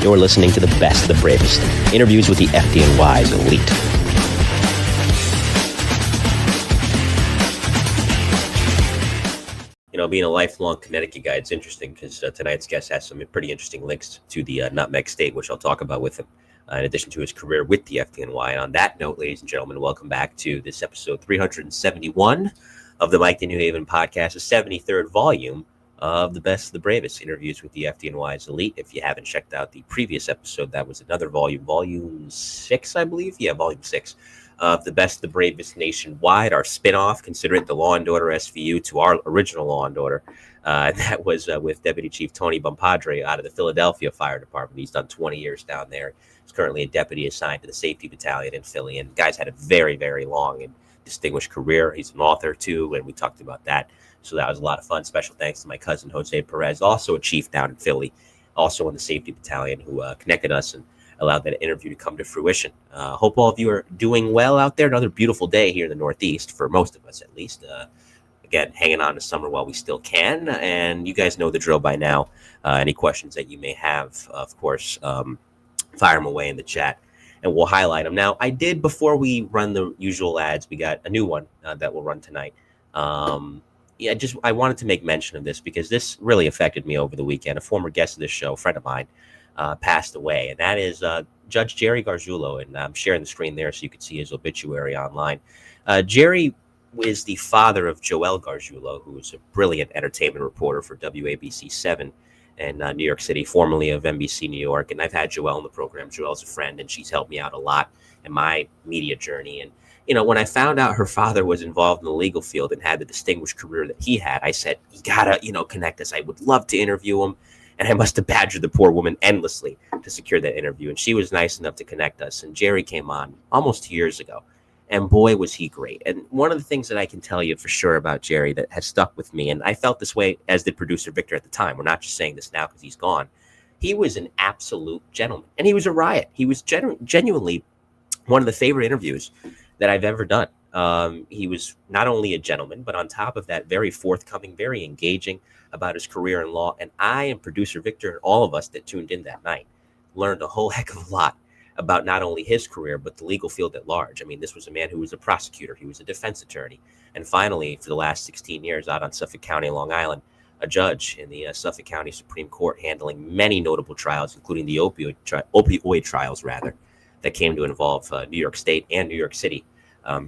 You're listening to the best, the bravest. Interviews with the FDNY's elite. You know, being a lifelong Connecticut guy, it's interesting because tonight's guest has some pretty interesting links to the Nutmeg State, which I'll talk about with him, in addition to his career with the FDNY. And on that note, ladies and gentlemen, welcome back to this episode 371 of the Mike the New Haven podcast, the 73rd volume of the best, the bravest interviews with the FDNY's elite. If you haven't checked out the previous episode, that was another volume 6, I believe. Yeah, volume 6 of the best, the bravest nationwide, our spinoff, consider it the Law and Order SVU to our original Law and Order. That was with Deputy Chief Tony Bompadre out of the Philadelphia Fire Department. He's done 20 years down there. He's currently a deputy assigned to the Safety Battalion in Philly. And the guy's had a very, very long and distinguished career. He's an author too, and we talked about that. So that was a lot of fun. Special thanks to my cousin, Jose Perez, also a chief down in Philly, also in the Safety Battalion, who connected us and allowed that interview to come to fruition. Hope all of you are doing well out there. Another beautiful day here in the Northeast, for most of us at least. Again, hanging on to summer while we still can. And you guys know the drill by now. Any questions that you may have, of course, fire them away in the chat, and we'll highlight them. Now, I did, before we run the usual ads, we got a new one that we'll run tonight. I wanted to make mention of this because this really affected me over the weekend. A former guest of this show, a friend of mine, passed away, and that is Judge Jerry Garzulo. And I'm sharing the screen there so you can see his obituary online. Jerry is the father of Joel Garzulo, who is a brilliant entertainment reporter for WABC 7 in New York City, formerly of NBC New York. And I've had Joel on the program. Joel's a friend, and she's helped me out a lot in my media journey. And you know, when I found out her father was involved in the legal field and had the distinguished career that he had, I said, you gotta, connect us. I would love to interview him. And I must have badgered the poor woman endlessly to secure that interview. And she was nice enough to connect us. And Jerry came on almost 2 years ago. And boy, was he great. And one of the things that I can tell you for sure about Jerry that has stuck with me, and I felt this way as did producer Victor at the time. We're not just saying this now because he's gone. He was an absolute gentleman. And he was a riot. He was genuinely one of the favorite interviews that I've ever done. He was not only a gentleman, but on top of that, very forthcoming, very engaging about his career in law. And I and producer Victor and all of us that tuned in that night learned a whole heck of a lot about not only his career, but the legal field at large. I mean, this was a man who was a prosecutor. He was a defense attorney. And finally, for the last 16 years out on Suffolk County, Long Island, a judge in the Suffolk County Supreme Court, handling many notable trials, including the opioid trials, that came to involve New York State and New York City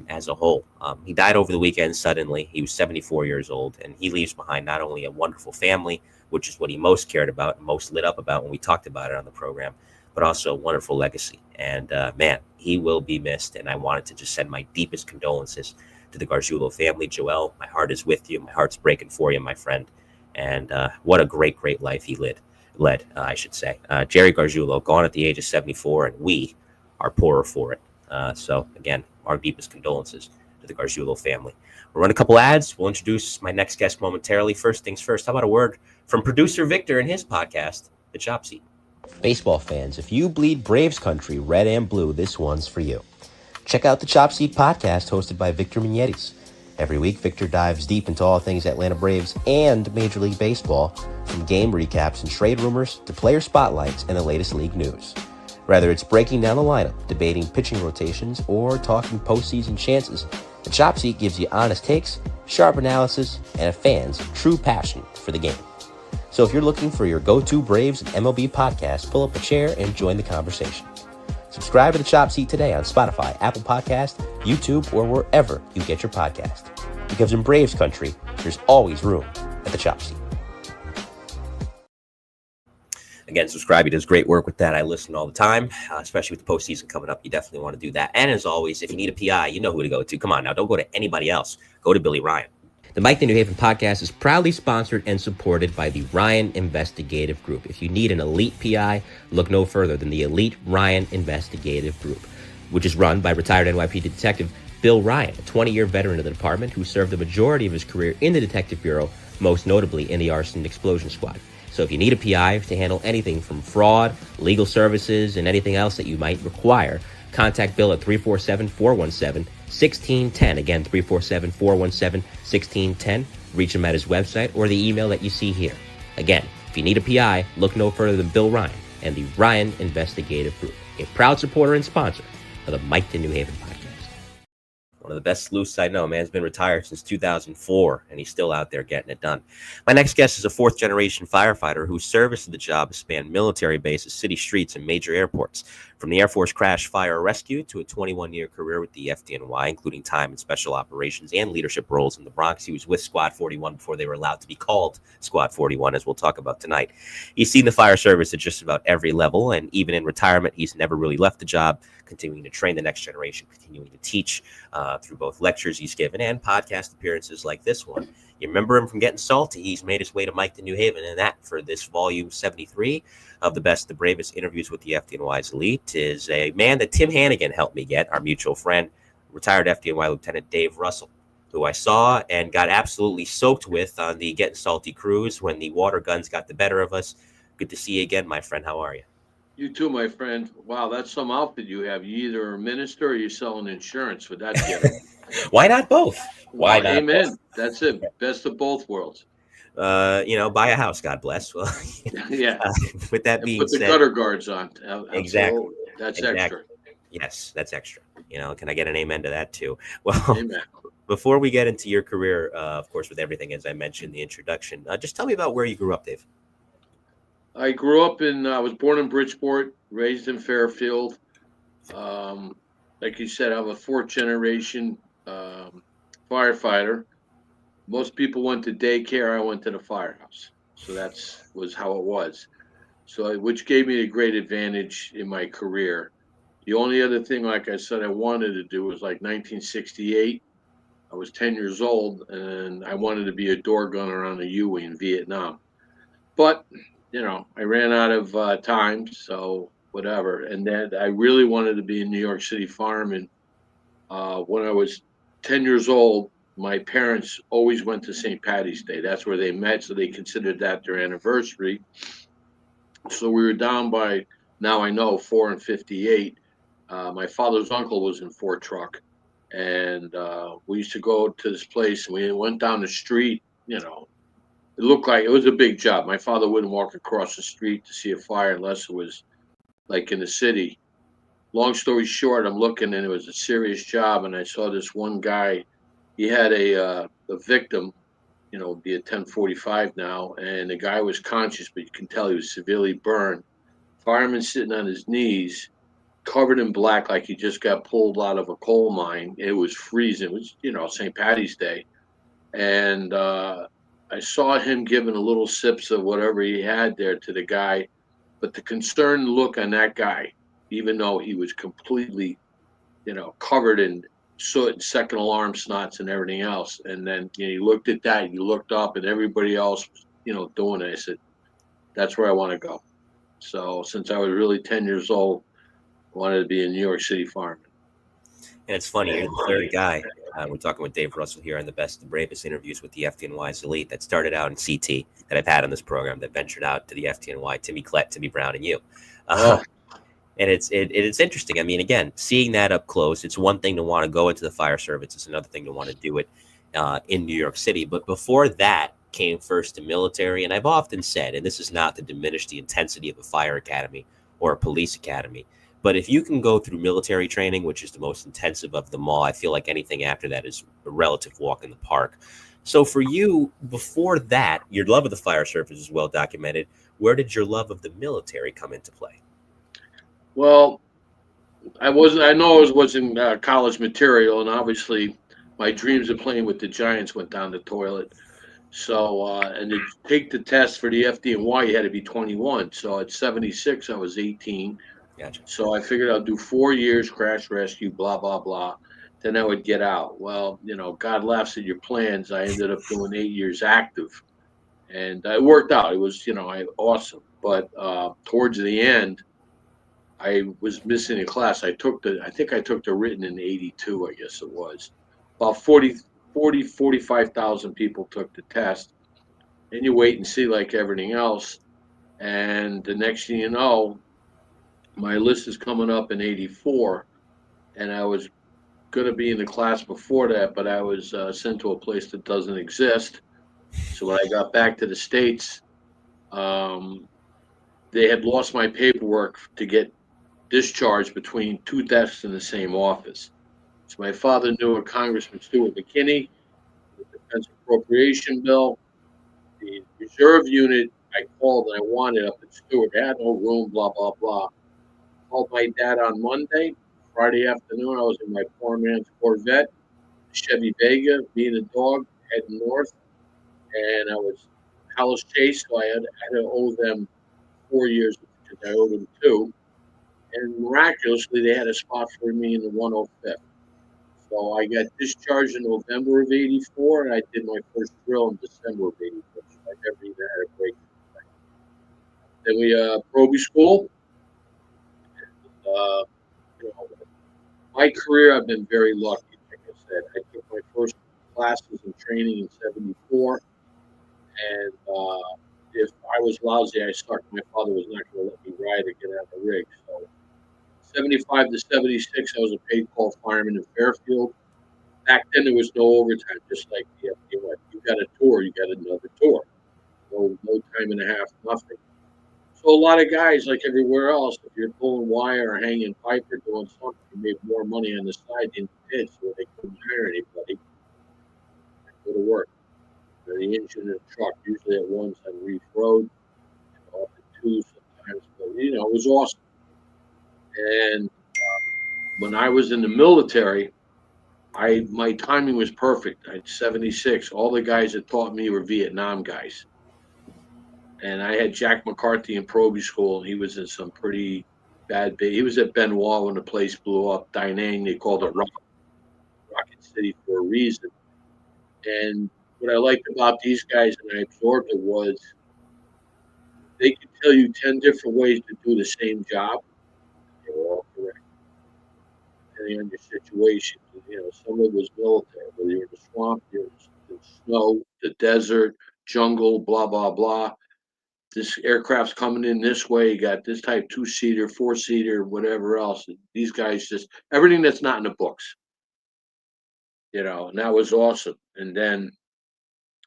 as a whole. He died over the weekend suddenly. He was 74 years old, and he leaves behind not only a wonderful family, which is what he most cared about and most lit up about when we talked about it on the program, but also a wonderful legacy. And man, he will be missed. And I wanted to just send my deepest condolences to the Garzulo family. Joel, my heart is with you. My heart's breaking for you, my friend. And what a great, great life he led, I should say. Jerry Garzulo, gone at the age of 74, and we are poorer for it. So again, our deepest condolences to the Garzulo family. We'll run a couple ads. We'll introduce my next guest momentarily. First things first, how about a word from producer Victor and his podcast, The Chop Seat? Baseball fans, if you bleed Braves country red and blue, this one's for you. Check out the Chop Seat podcast hosted by Victor Mignetis. Every week, Victor dives deep into all things Atlanta Braves and Major League Baseball, from game recaps and trade rumors to player spotlights and the latest league news. Whether it's breaking down the lineup, debating pitching rotations, or talking postseason chances, the Chop Seat gives you honest takes, sharp analysis, and a fan's true passion for the game. So if you're looking for your go-to Braves and MLB podcast, pull up a chair and join the conversation. Subscribe to the Chop Seat today on Spotify, Apple Podcast, YouTube, or wherever you get your podcast. Because in Braves country, there's always room at the Chop Seat. Again, subscribe. He does great work with that. I listen all the time, especially with the postseason coming up. You definitely want to do that. And as always, if you need a PI, you know who to go to. Come on now, don't go to anybody else. Go to Billy Ryan. The Mike the New Haven podcast is proudly sponsored and supported by the Ryan Investigative Group. If you need an elite PI, look no further than the elite Ryan Investigative Group, which is run by retired NYPD detective Bill Ryan, a 20-year veteran of the department who served the majority of his career in the Detective Bureau, most notably in the Arson and Explosion Squad. So if you need a PI to handle anything from fraud, legal services, and anything else that you might require, contact Bill at 347-417-1610. Again, 347-417-1610. Reach him at his website or the email that you see here. Again, if you need a PI, look no further than Bill Ryan and the Ryan Investigative Group, a proud supporter and sponsor of the Mike to New Haven podcast. One of the best sleuths I know. Man's been retired since 2004, and he's still out there getting it done. My next guest is a fourth-generation firefighter whose service to the job has spanned military bases, city streets, and major airports. From the Air Force crash, fire, rescue to a 21-year career with the FDNY, including time in special operations and leadership roles in the Bronx. He was with Squad 41 before they were allowed to be called Squad 41, as we'll talk about tonight. He's seen the fire service at just about every level, and even in retirement, he's never really left the job, continuing to train the next generation, continuing to teach through both lectures he's given and podcast appearances like this one. You remember him from Getting Salty. He's made his way to Mike to New Haven, and that for this volume 73 of the best, the bravest interviews with the FDNY's elite is a man that Tim Hannigan helped me get, our mutual friend, retired FDNY Lieutenant Dave Russell, who I saw and got absolutely soaked with on the Getting Salty cruise when the water guns got the better of us. Good to see you again, my friend. How are you? You too, my friend. Wow, that's some outfit you have. You either a minister or you're selling insurance for that getup. Why not both? Why not? Amen. Both? That's it. Best of both worlds. Buy a house, God bless. Well, yeah. With that being said, put the gutter guards on. Absolutely. Exactly. That's extra. Yes, that's extra. Can I get an amen to that too? Well, amen. Before we get into your career, of course, with everything as I mentioned in the introduction, just tell me about where you grew up, Dave. I grew up I was born in Bridgeport, raised in Fairfield. Like you said, I'm a fourth generation firefighter. Most people went to daycare. I went to the firehouse. So was how it was. So, which gave me a great advantage in my career. The only other thing, like I said, I wanted to do was like 1968. I was 10 years old, and I wanted to be a door gunner on a Huey in Vietnam. But I ran out of time, so whatever. And then I really wanted to be a New York City fireman. When I was 10 years old, my parents always went to St. Patty's Day. That's where they met, so they considered that their anniversary. So we were down by, now I know, 4 and 58. My father's uncle was in Fort Truck, and we used to go to this place, and we went down the street, It looked like it was a big job. My father wouldn't walk across the street to see a fire unless it was like in the city. Long story short, I'm looking, and it was a serious job. And I saw this one guy. He had a victim, be a 1045 now, and the guy was conscious, but you can tell he was severely burned. Fireman sitting on his knees, covered in black, like he just got pulled out of a coal mine. It was freezing. It was, St. Patty's Day, and I saw him giving a little sips of whatever he had there to the guy, but the concerned look on that guy, even though he was completely, covered in soot and second alarm snots and everything else. And then he looked at that, he looked up, and everybody else, doing it. I said, that's where I want to go. So since I was really 10 years old, I wanted to be a New York City fireman. And it's funny, you're the third guy. We're talking with Dave Russell here on the best, the bravest interviews with the FDNY's elite that started out in CT that I've had on this program that ventured out to the FDNY, Timmy Klett, Timmy Brown, and you. And it's interesting. I mean, again, seeing that up close, it's one thing to want to go into the fire service. It's another thing to want to do it in New York City. But before that came first the military. And I've often said, and this is not to diminish the intensity of a fire academy or a police academy, but if you can go through military training, which is the most intensive of them all, I feel like anything after that is a relative walk in the park. So for you, before that, your love of the fire service is well documented. Where did your love of the military come into play? Well, I know it wasn't college material, and obviously my dreams of playing with the Giants went down the toilet. So, and to take the test for the FDNY, you had to be 21. So at 76, I was 18. Gotcha. So I figured I'd do 4 years, crash rescue, blah, blah, blah. Then I would get out. Well, God laughs at your plans. I ended up doing 8 years active, and it worked out. It was, awesome. But towards the end, I was missing a class. I think I took the written in 82, I guess it was. About 45,000 people took the test. And you wait and see like everything else. And the next thing you know, my list is coming up in 84. And I was going to be in the class before that, but I was sent to a place that doesn't exist. So when I got back to the States, they had lost my paperwork to get discharged between two desks in the same office. So my father knew a Congressman Stuart McKinney, the defense appropriation bill, the reserve unit. I called and I wanted up at Stewart. They had no room, blah, blah, blah. Called my dad on Monday. Friday afternoon, I was in my poor man's Corvette, Chevy Vega, me and the dog heading north. And I was Palace Chase, so I had to owe them 4 years because I owed them two. And miraculously, they had a spot for me in the 105th. So I got discharged in November of '84, and I did my first drill in December of '84. So I never even had a break. Then we Proby School. Uh, you know, my career, I've been very lucky. Like I said, I took my first classes in training in '74, and if I was lousy, I sucked. My father was not going to let me ride or get out of the rig. So '75 to '76, I was a paid call fireman in Fairfield. Back then, there was no overtime, just like the FDNY. You got a tour, you got another tour. No time and a half, nothing. So a lot of guys, like everywhere else, if you're pulling wire or hanging pipe or doing something, you made more money on the side than you did, so they couldn't hire anybody. Go to work. The engine and truck, usually at once on Reef Road, off at two sometimes. But, it was awesome. And when I was in the military, my timing was perfect. I had 76. All the guys that taught me were Vietnam guys. And I had Jack McCarthy in Proby School. He was in some pretty bad. He was at Benoit when the place blew up. Da Nang, they called it Rocket City for a reason. And what I liked about these guys, and I absorbed it, was they could tell you 10 different ways to do the same job. They were all correct, depending on your situation. Some of it was military, whether you're in the swamp, you're in the snow, the desert, jungle, blah, blah, blah. This aircraft's coming in this way. You got this type 2-seater, 4-seater, whatever else. These guys just everything that's not in the books, and that was awesome. And then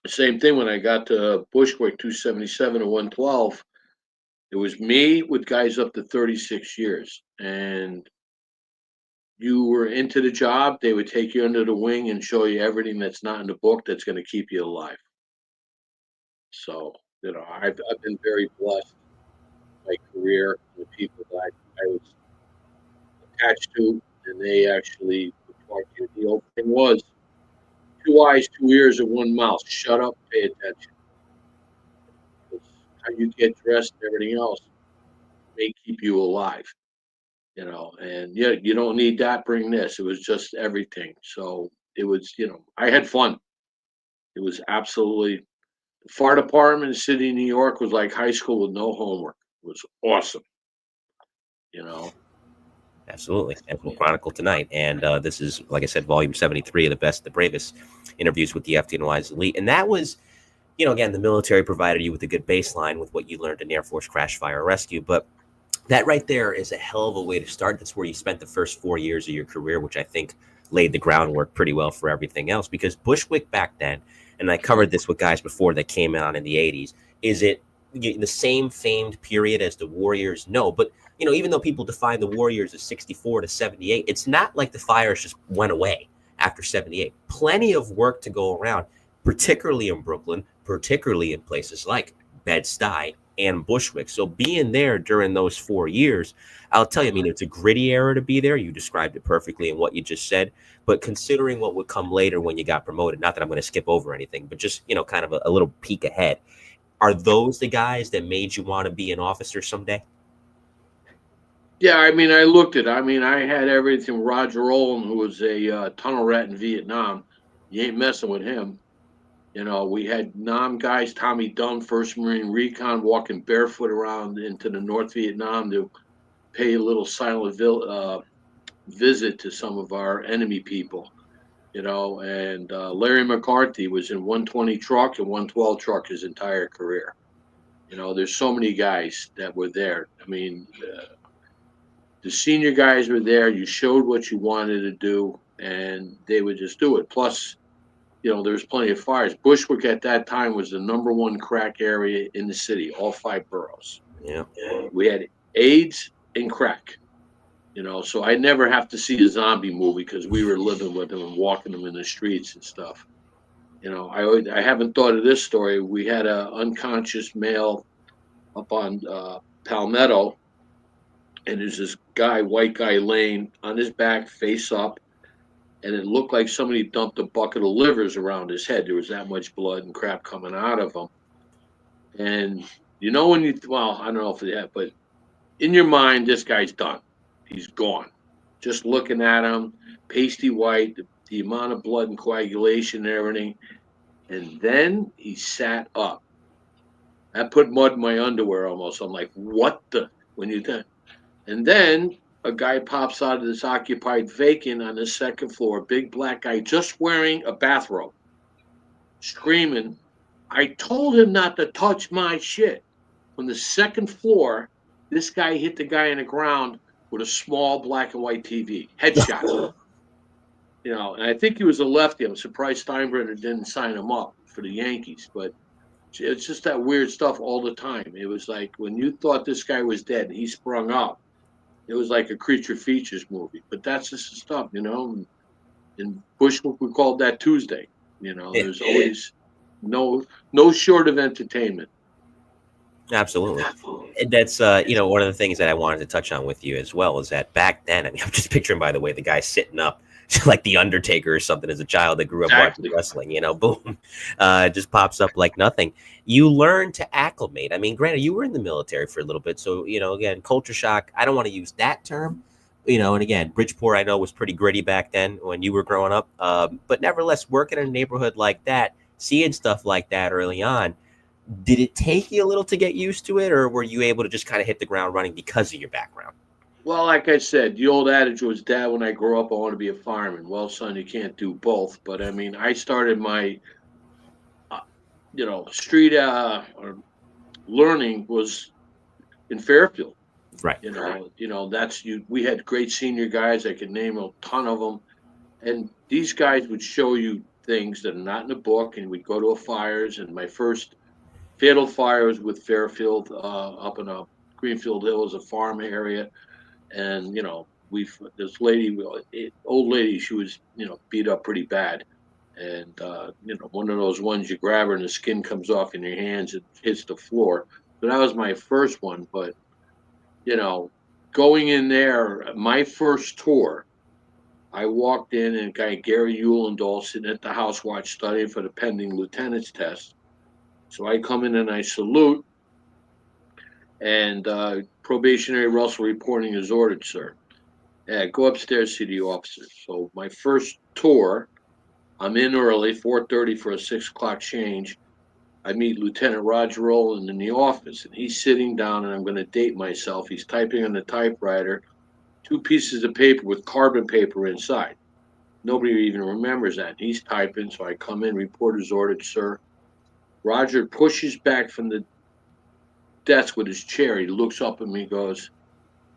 the same thing when I got to Bushwick 277 and 112. It was me with guys up to 36 years, and you were into the job. They would take you under the wing and show you everything that's not in the book that's going to keep you alive. So I've been very blessed in my career, the people that I was attached to, and they actually would talk to you. The old thing was 2 eyes, 2 ears, and 1 mouth. Shut up, pay attention. Because how you get dressed and everything else may keep you alive. And yeah, you don't need that, bring this. It was just everything. So it was, I had fun. It was absolutely, the fire department in the city of New York was like high school with no homework. It was awesome, you know. Absolutely. And we'll chronicle tonight. And this is, like I said, volume 73 of the bravest interviews with the FDNY's elite. And that was, again, the military provided you with a good baseline with what you learned in Air Force crash, fire, rescue. But that right there is a hell of a way to start. That's where you spent the first 4 years of your career, which I think laid the groundwork pretty well for everything else. Because Bushwick back then, and I covered this with guys before that came out in the 80s, is it the same famed period as the Warriors? No, but even though people define the Warriors as 64 to 78, it's not like the fires just went away after 78. Plenty of work to go around, particularly in Brooklyn, particularly in places like Bed-Stuy and Bushwick. So being there during those 4 years, I'll tell you, it's a gritty era to be there. You described it perfectly in what you just said. But considering what would come later when you got promoted, not that I'm going to skip over anything, but just, kind of a little peek ahead. Are those the guys that made you want to be an officer someday? Yeah, I looked at. I had everything. Roger Olin, who was a tunnel rat in Vietnam, you ain't messing with him. We had Nam guys, Tommy Dunn, First Marine Recon, walking barefoot around into the North Vietnam to pay a little silent visit to some of our enemy people. And Larry McCarthy was in 120 truck and 112 truck his entire career. There's so many guys that were there. The senior guys were there. You showed what you wanted to do, and they would just do it. Plus, there was plenty of fires. Bushwick at that time was the #1 crack area in the city, all 5 boroughs. Yeah. We had AIDS and crack. So I never have to see a zombie movie because we were living with them and walking them in the streets and stuff. I haven't thought of this story. We had a unconscious male up on Palmetto, and there's this guy, white guy, laying on his back, face up, and it looked like somebody dumped a bucket of livers around his head. There was that much blood and crap coming out of him. And when well, I don't know if it had, but in your mind, this guy's done. He's gone. Just looking at him, pasty white, the amount of blood and coagulation and everything. And then he sat up. I put mud in my underwear almost. I'm like, what the? When you done? And then a guy pops out of this occupied vacant on the second floor, big black guy, just wearing a bathrobe, screaming, I told him not to touch my shit. From the second floor, this guy hit the guy on the ground with a small black and white TV. Headshot. And I think he was a lefty. I'm surprised Steinbrenner didn't sign him up for the Yankees, but it's just that weird stuff all the time. It was like when you thought this guy was dead and he sprung up, it was like a creature features movie. But that's just the stuff, In Bushwick, we called that Tuesday. There's always no short of entertainment. Absolutely. And that's one of the things that I wanted to touch on with you as well is that back then, I mean, I'm just picturing, by the way, the guy sitting up like the Undertaker or something as a child that grew up watching wrestling, boom, just pops up like nothing. You learn to acclimate. I mean, granted, you were in the military for a little bit, so again, culture shock. I don't want to use that term, and again, Bridgeport I know was pretty gritty back then when you were growing up, but nevertheless, working in a neighborhood like that, seeing stuff like that early on. Did it take you a little to get used to it, or were you able to just kind of hit the ground running because of your background? Well, like I said, the old adage was, Dad, when I grow up, I want to be a fireman. Well, son, you can't do both. But I mean, I started my, street or learning was in Fairfield. Right. That's you. We had great senior guys. I could name a ton of them. And these guys would show you things that are not in the book. And we'd go to a fires. And my first fatal fire was with Fairfield up in a Greenfield Hills, a farm area. And this lady, old lady, she was beat up pretty bad, and one of those ones you grab her and the skin comes off in your hands, it hits the floor. So that was my first one. But going in there, my first tour, I walked in and guy Gary Eulendahl sitting at the house watch studying for the pending lieutenant's test. So I come in and I salute, and probationary Russell reporting is ordered, sir. Yeah, go upstairs, see the officer. So my first tour, I'm in early, 4:30 for a 6 o'clock change. I meet Lieutenant Roger Rowland in the office, and he's sitting down, and I'm going to date myself. He's typing on the typewriter, 2 pieces of paper with carbon paper inside. Nobody even remembers that. He's typing, so I come in, report is ordered, sir. Roger pushes back from the desk with his chair. He looks up at me, goes,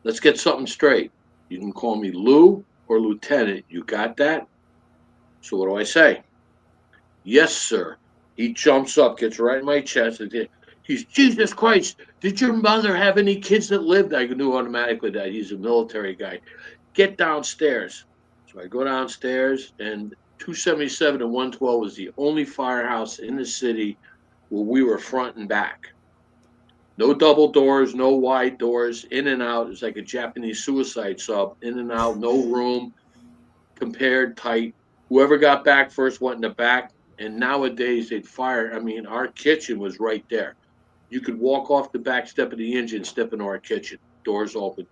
let's get something straight. You can call me Lou or Lieutenant. You got that? So what do I say? Yes, sir. He jumps up, gets right in my chest, and he's, Jesus Christ, did your mother have any kids that lived? I knew automatically that he's a military guy. Get downstairs. So I go downstairs, and 277 and 112 was the only firehouse in the city where we were front and back. No double doors, no wide doors, in and out. It's like a Japanese suicide sub, in and out, no room, compared tight. Whoever got back first went in the back. And nowadays they'd fire. I mean, our kitchen was right there. You could walk off the back step of the engine, step into our kitchen, doors open.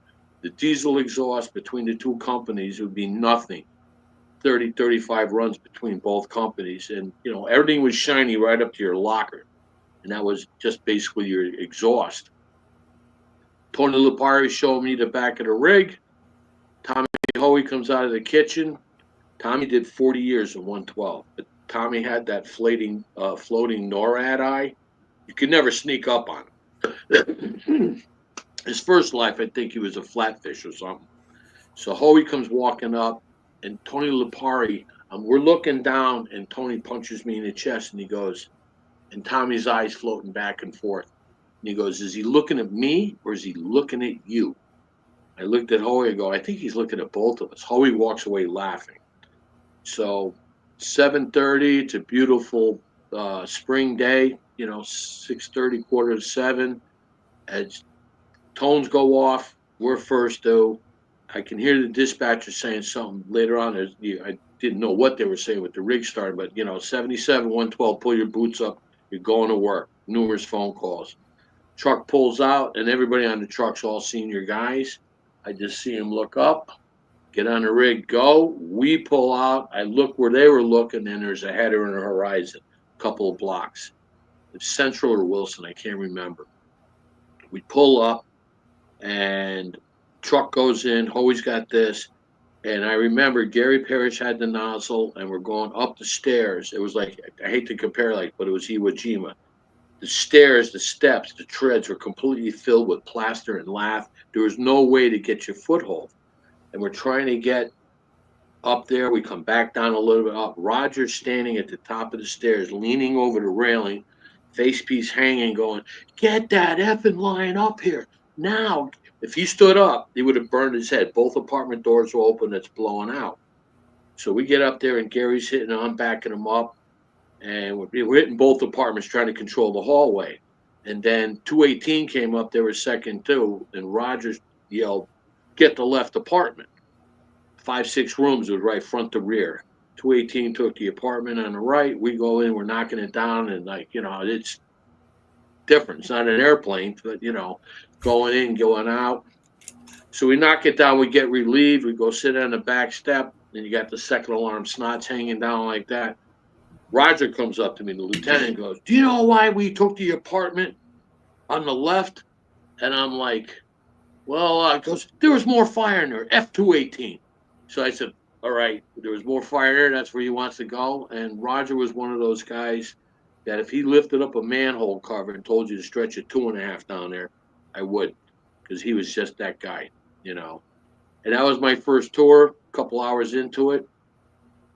The diesel exhaust between the 2 companies would be nothing. 30, 35 runs between both companies. And, everything was shiny right up to your locker. And that was just basically your exhaust. Tony Lipari showed me the back of the rig. Tommy Hoey comes out of the kitchen. Tommy did 40 years in 112, but Tommy had that floating NORAD eye. You could never sneak up on him. His first life, I think he was a flatfish or something. So Hoey comes walking up, and Tony Lipari, we're looking down, and Tony punches me in the chest, and he goes, and Tommy's eyes floating back and forth. And he goes, is he looking at me or is he looking at you? I looked at Hoey and go, I think he's looking at both of us. Hoey walks away laughing. So 7:30, it's a beautiful spring day, 6:30, quarter to 7. As tones go off, we're first due. I can hear the dispatcher saying something later on. I didn't know what they were saying with the rig start, but 77, 112, pull your boots up. You're going to work. Numerous phone calls. Truck pulls out, and everybody on the truck's all senior guys. I just see him look up, get on the rig, go. We pull out. I look where they were looking, and there's a header in the horizon, a couple of blocks. It's Central or Wilson, I can't remember. We pull up, and truck goes in. Hoey's got this. And I remember Gary Parrish had the nozzle, and we're going up the stairs. It was like, I hate to compare, but it was Iwo Jima. The stairs, the steps, the treads were completely filled with plaster and lath. There was no way to get your foothold. And we're trying to get up there. We come back down a little bit up. Roger's standing at the top of the stairs, leaning over the railing, facepiece hanging, going, get that effing line up here now. If he stood up, he would have burned his head. Both apartment doors were open. It's blowing out. So we get up there, and Gary's hitting, I'm backing him up. And we're hitting both apartments trying to control the hallway. And then 218 came up, they were second too, and Rogers yelled, get the left apartment. 5, 6 rooms was right front to rear. 218 took the apartment on the right. We go in, we're knocking it down, and it's different. It's not an airplane, but going in, going out. So we knock it down, we get relieved, we go sit on the back step, and you got the second alarm snots hanging down like that. Roger comes up to me, the lieutenant goes, do you know why we took the apartment on the left? And I'm like, well, goes, there was more fire in there, F-218. So I said, all right, there was more fire there. That's where he wants to go. And Roger was one of those guys that if he lifted up a manhole cover and told you to stretch a 2.5 down there, I would, because he was just that guy, And that was my first tour, a couple hours into it.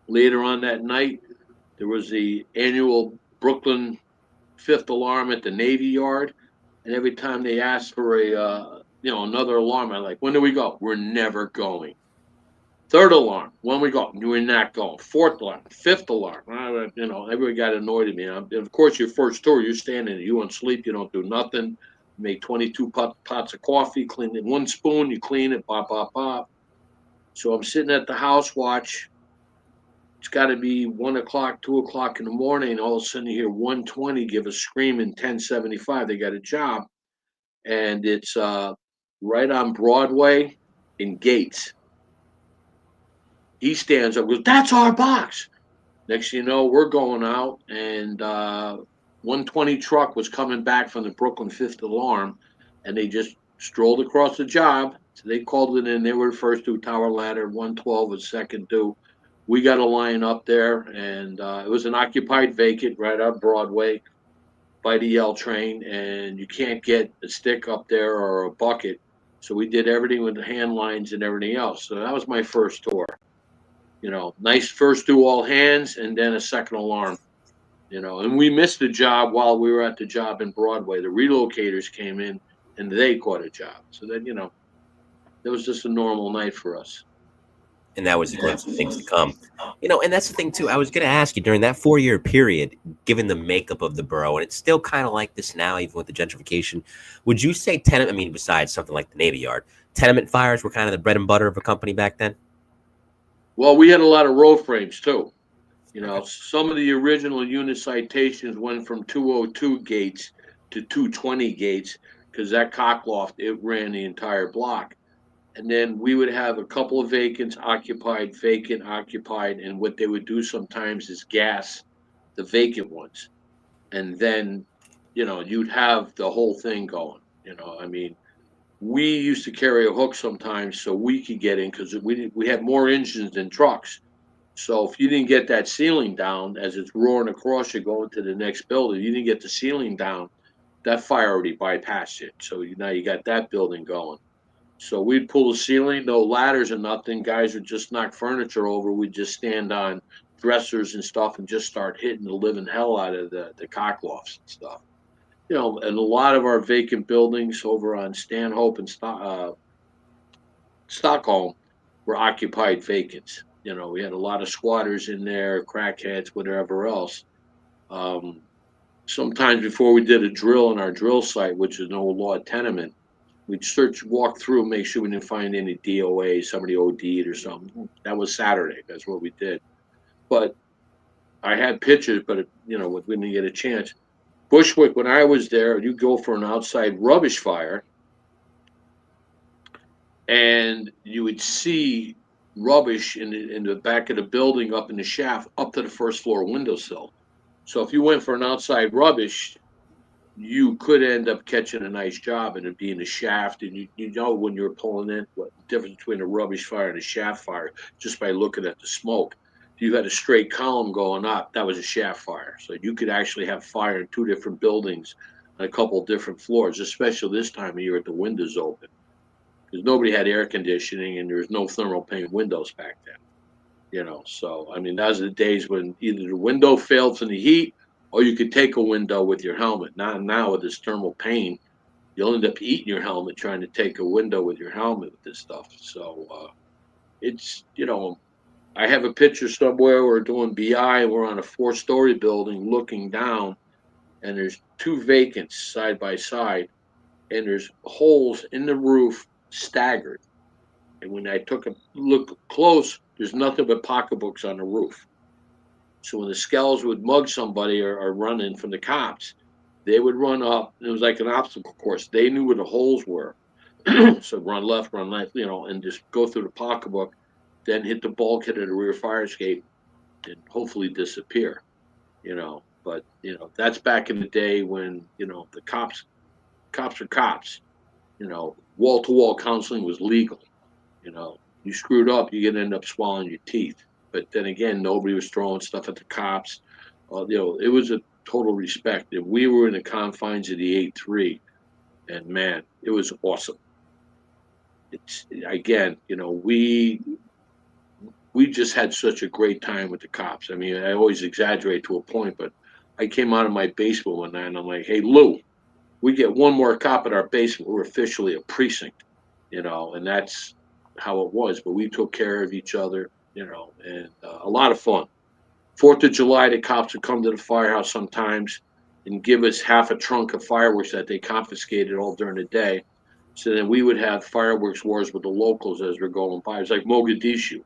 Later on that night, there was the annual Brooklyn fifth alarm at the Navy Yard. And every time they asked for another alarm, I'm like, when do we go? We're never going. Third alarm, when we go? We're not going. Fourth alarm, fifth alarm. Everybody got annoyed at me. And of course, your first tour, you're standing, you don't sleep, you don't do nothing. You make 22 pots of coffee, clean it, 1 spoon, you clean it, bop, bop, bop. So I'm sitting at the house watch. It's got to be 1 o'clock, 2 o'clock in the morning. And all of a sudden, you hear 120 give a scream in 1075. They got a job. And it's right on Broadway in Gates. He stands up and goes, that's our box. Next thing you know, we're going out. And 120 truck was coming back from the Brooklyn fifth alarm. And they just strolled across the job. So they called it in. They were the first to tower ladder. 112 was second to. We got a line up there, and it was an occupied vacant right on Broadway by the L train, and you can't get a stick up there or a bucket. So we did everything with the hand lines and everything else. So that was my first tour. Nice first do all hands and then a second alarm. And we missed the job while we were at the job in Broadway. The relocators came in and they caught a job. So then, it was just a normal night for us. And that was a glimpse of things to come. And that's the thing too. I was going to ask you, during that 4-year period, given the makeup of the borough, and it's still kind of like this now, even with the gentrification, would you say besides something like the Navy Yard, tenement fires were kind of the bread and butter of a company back then? Well, we had a lot of row frames too. Some of the original unit citations went from 202 gates to 220 gates because that cockloft, it ran the entire block. And then we would have a couple of vacants, occupied, vacant, occupied. And what they would do sometimes is gas the vacant ones. And then, you'd have the whole thing going. We used to carry a hook sometimes so we could get in because we had more engines than trucks. So if you didn't get that ceiling down as it's roaring across you going to the next building, you didn't get the ceiling down, that fire already bypassed it. So now you got that building going. So we'd pull the ceiling, no ladders or nothing. Guys would just knock furniture over. We'd just stand on dressers and stuff and just start hitting the living hell out of the cocklofts and stuff. and a lot of our vacant buildings over on Stanhope and Stockholm were occupied vacants. We had a lot of squatters in there, crackheads, whatever else. Um, Sometimes before we did a drill on our drill site, which is an old law tenement, we'd walk through, and make sure we didn't find any DOA, somebody OD'd or something. That was Saturday. That's what we did. But I had pictures, but we didn't get a chance. Bushwick, when I was there, you go for an outside rubbish fire, and you would see rubbish in the back of the building, up in the shaft, up to the first floor windowsill. So if you went for an outside rubbish, you could end up catching a nice job, and it'd be in the shaft. And you know when you're pulling in what the difference between a rubbish fire and a shaft fire just by looking at the smoke. If you had a straight column going up, that was a shaft fire. So you could actually have fire in two different buildings on a couple of different floors, especially this time of year with the windows open, because nobody had air conditioning and there was no thermal pane windows back then. So I mean, those are the days when either the window failed from the heat, or you could take a window with your helmet. Not now with this thermal pane, you'll end up eating your helmet trying to take a window with your helmet with this stuff. So it's I have a picture somewhere. We're doing BI. We're on a 4-story building looking down, and there's two vacants side by side, and there's holes in the roof staggered. And when I took a look close, there's nothing but pocketbooks on the roof. So when the skells would mug somebody or run in from the cops, they would run up. It was like an obstacle course. They knew where the holes were. So run left, and just go through the pocketbook, then hit the bulkhead of the rear fire escape and hopefully disappear. But that's back in the day when, the cops are cops. Wall to wall counseling was legal. You screwed up, you're gonna end up swallowing your teeth. But then again, nobody was throwing stuff at the cops. It was a total respect. And we were in the confines of the 8-3, and man, it was awesome. It's again, we just had such a great time with the cops. I mean, I always exaggerate to a point, but I came out of my basement one night and I'm like, "Hey Lou, we get one more cop at our basement, we're officially a precinct," and that's how it was. But we took care of each other, and a lot of fun. 4th of July, the cops would come to the firehouse sometimes and give us half a trunk of fireworks that they confiscated all during the day. So then we would have fireworks wars with the locals as we're going by. It was like Mogadishu.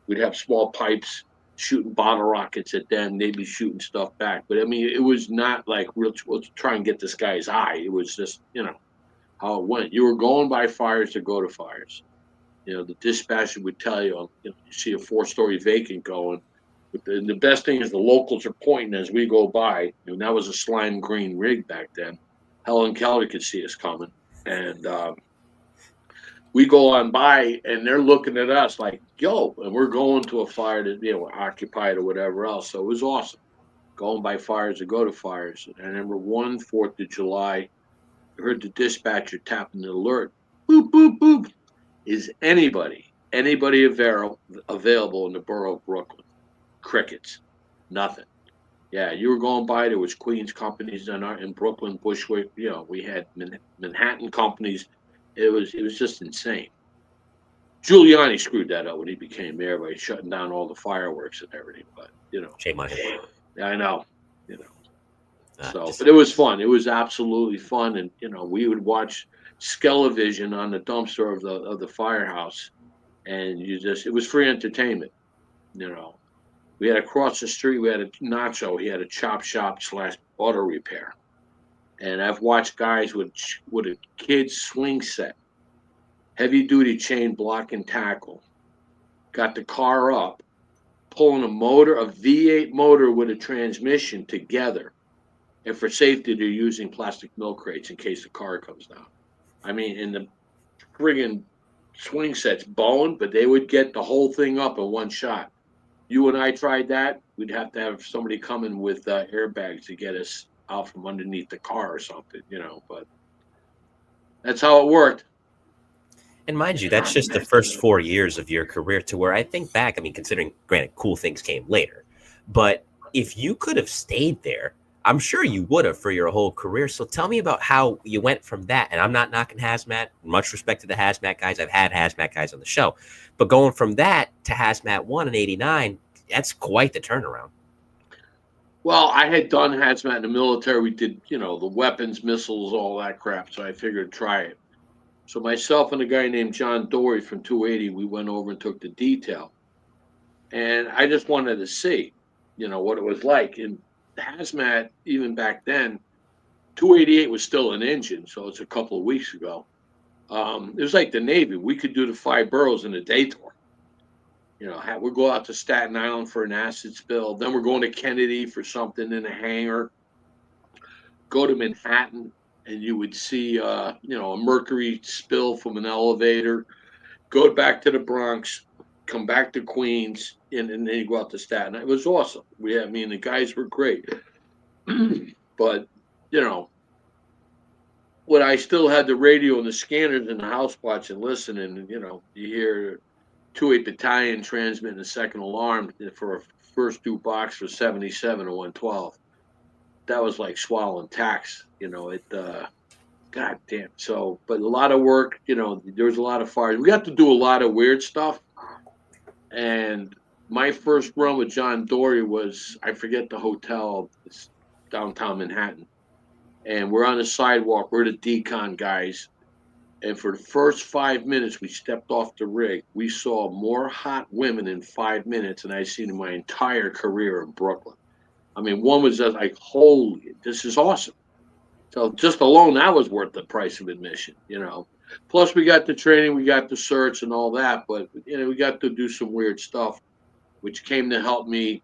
We'd have small pipes shooting bottle rockets at them. They'd be shooting stuff back. But I mean, it was not like let's try and get this guy's eye. It was just, how it went. You were going by fires to go to fires. The dispatcher would tell you, you see a 4-story vacant going. But the best thing is the locals are pointing as we go by. And that was a slime green rig back then. Helen Keller could see us coming. And we go on by, and they're looking at us like, yo, and we're going to a fire that, occupied or whatever else. So it was awesome. Going by fires to go to fires. And I remember one 4th of July, I heard the dispatcher tapping the alert. Boop, boop, boop. Is anybody available in the borough of Brooklyn? Crickets. Nothing. Yeah, you were going by. There was Queens companies in Brooklyn, Bushwick. We had Manhattan companies. It was just insane. Giuliani screwed that up when he became mayor by shutting down all the fireworks and everything. But Shame on him. I know. But it was fun. It was absolutely fun, and we would watch Skelevision on the dumpster of the firehouse, and it was free entertainment. We had across the street, we had a Nacho. He had a chop shop / auto repair, and I've watched guys with a kid's swing set, heavy duty chain block and tackle, got the car up, pulling a V8 motor with a transmission together. And for safety, they're using plastic milk crates in case the car comes down. I mean, in the friggin' swing set's bone, but they would get the whole thing up in one shot. You and I tried that, we'd have to have somebody coming with airbags to get us out from underneath the car or something, but that's how it worked. And mind you, that's just the first 4 years of your career, to where I think back, I mean, considering, granted, cool things came later, but if you could have stayed there, I'm sure you would have for your whole career. So tell me about how you went from that. And I'm not knocking hazmat. Much respect to the hazmat guys. I've had hazmat guys on the show, but going from that to hazmat one in '89, that's quite the turnaround. Well, I had done hazmat in the military. We did, the weapons, missiles, all that crap. So I figured try it. So myself and a guy named John Dory from 280, we went over and took the detail. And I just wanted to see, what it was like. And hazmat, even back then, 288 was still an engine. So it's a couple of weeks ago. It was like the Navy. We could do the 5 boroughs in a day tour. We'd go out to Staten Island for an acid spill. Then we're going to Kennedy for something in a hangar. Go to Manhattan, and you would see, a mercury spill from an elevator. Go back to the Bronx, come back to Queens, and then you go out to Staten Island. It was awesome. The guys were great. But, when I still had the radio and the scanners in the house watching, listening, and, you hear 2-8 battalion transmitting the second alarm for a first 2 box for 77 or 112. That was like swallowing tacks, God damn. So, but a lot of work, there was a lot of fires. We got to do a lot of weird stuff. And my first run with John Dory was, I forget the hotel, it's downtown Manhattan. And we're on the sidewalk. We're the decon guys. And for the first 5 minutes, we stepped off the rig. We saw more hot women in 5 minutes than I've seen in my entire career in Brooklyn. One was just like, holy, this is awesome. So just alone, that was worth the price of admission, Plus, we got the training, we got the certs and all that. But, we got to do some weird stuff, which came to help me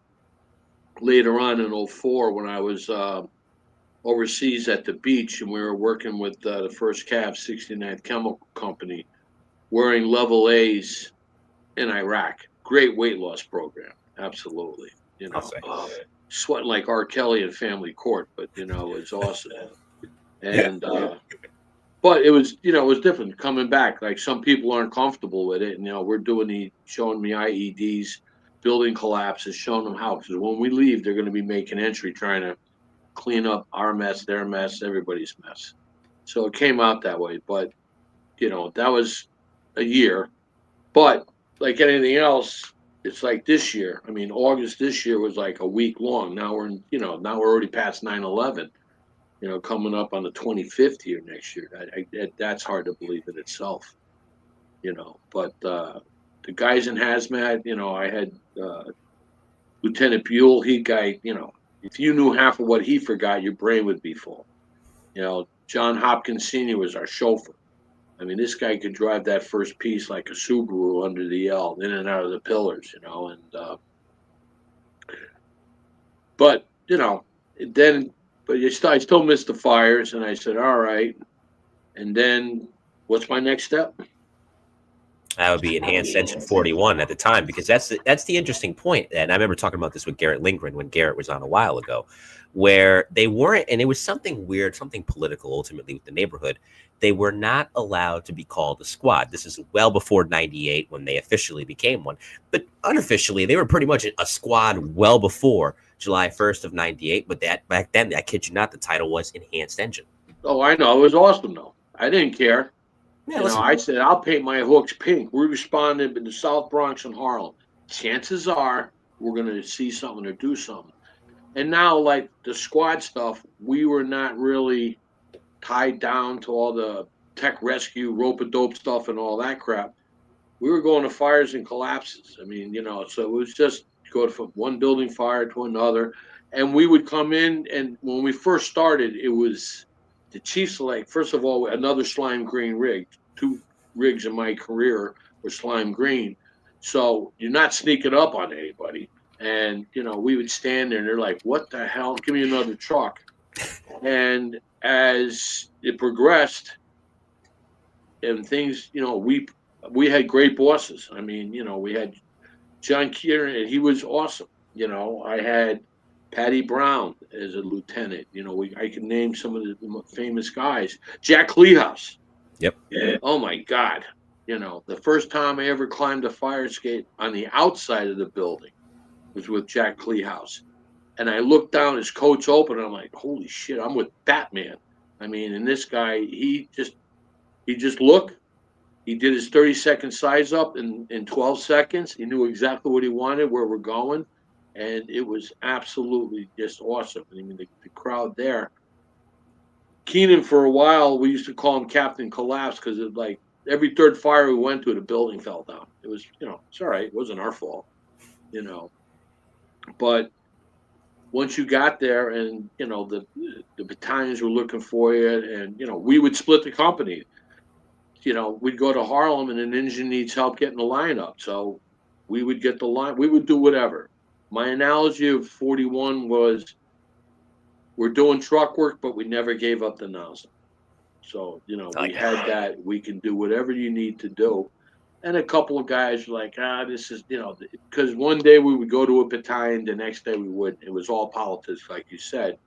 later on in 2004 when I was overseas at the beach, and we were working with the 1st Cav 69th Chemical Company, wearing level A's in Iraq. Great weight loss program, absolutely. Sweating like R. Kelly in Family Court, but it was awesome. And but it was it was different coming back. Like, some people aren't comfortable with it, and we're showing me IEDs, building collapses, showing them how, because when we leave, they're going to be making entry, trying to clean up our mess, their mess, everybody's mess. So it came out that way. But, that was a year. But like anything else, it's like this year. August this year was like a week long. Now we're now we're already past 9/11, coming up on the 25th here next year. That's hard to believe in itself, But the guys in hazmat, I had Lieutenant Buell, if you knew half of what he forgot, your brain would be full. John Hopkins Sr. was our chauffeur. This guy could drive that first piece like a Subaru under the L, in and out of the pillars, but, I still missed the fires, and I said, all right. And then what's my next step? That would be enhanced engine 41 at the time, because that's the interesting point. And I remember talking about this with Garrett Lindgren when Garrett was on a while ago, where they weren't, and it was something weird, something political ultimately with the neighborhood. They were not allowed to be called a squad. This is well before 98 when they officially became one. But unofficially, they were pretty much a squad well before July 1st of 98. But that back then, I kid you not, the title was enhanced engine. Oh, I know. It was awesome, though. I didn't care. Yeah, I said, I'll paint my hooks pink. We responded in the South Bronx and Harlem. Chances are we're going to see something or do something. And now, like the squad stuff, we were not really tied down to all the tech rescue, rope-a-dope stuff and all that crap. We were going to fires and collapses. So it was just go from one building fire to another. And we would come in, and when we first started, it was the chiefs like, first of all, another slime green rig. 2 rigs in my career were slime green. So you're not sneaking up on anybody. And, we would stand there and they're like, what the hell? Give me another truck. And as it progressed and things, we had great bosses. We had John Kieran, and he was awesome. I had Patty Brown as a lieutenant. I can name some of the famous guys. Jack Kleehouse. Yep. Oh my God. The first time I ever climbed a fire escape on the outside of the building was with Jack Kleehouse. And I looked down, his coat's open, and I'm like, holy shit, I'm with Batman. I mean, and this guy, he just looked. He did his 30-second size up in 12 seconds. He knew exactly what he wanted, where we're going. And it was absolutely just awesome. I mean, the crowd there. Keenan, for a while, we used to call him Captain Collapse because it like every third fire we went to, the building fell down. It was, it's all right. It wasn't our fault, you know. But once you got there and, the battalions were looking for you and, we would split the company. We'd go to Harlem and an engine needs help getting the line up. So we would get the line, we would do whatever. My analogy of 41 was we're doing truck work, but we never gave up the nozzle. So, we had that, we can do whatever you need to do. And a couple of guys were like, this is, because one day we would go to a battalion, the next day we wouldn't. It was all politics, like you said.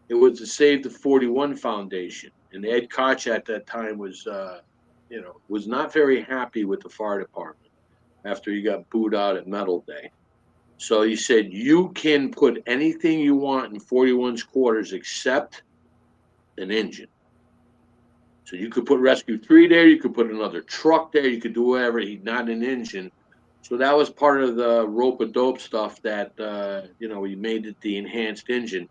It was to save the 41 Foundation. And Ed Koch at that time was not very happy with the fire department after he got booed out at Medal Day. So he said, you can put anything you want in 41's quarters except an engine. So you could put Rescue 3 there, you could put another truck there, you could do whatever, not an engine. So that was part of the rope-a-dope stuff that, we made it the enhanced engine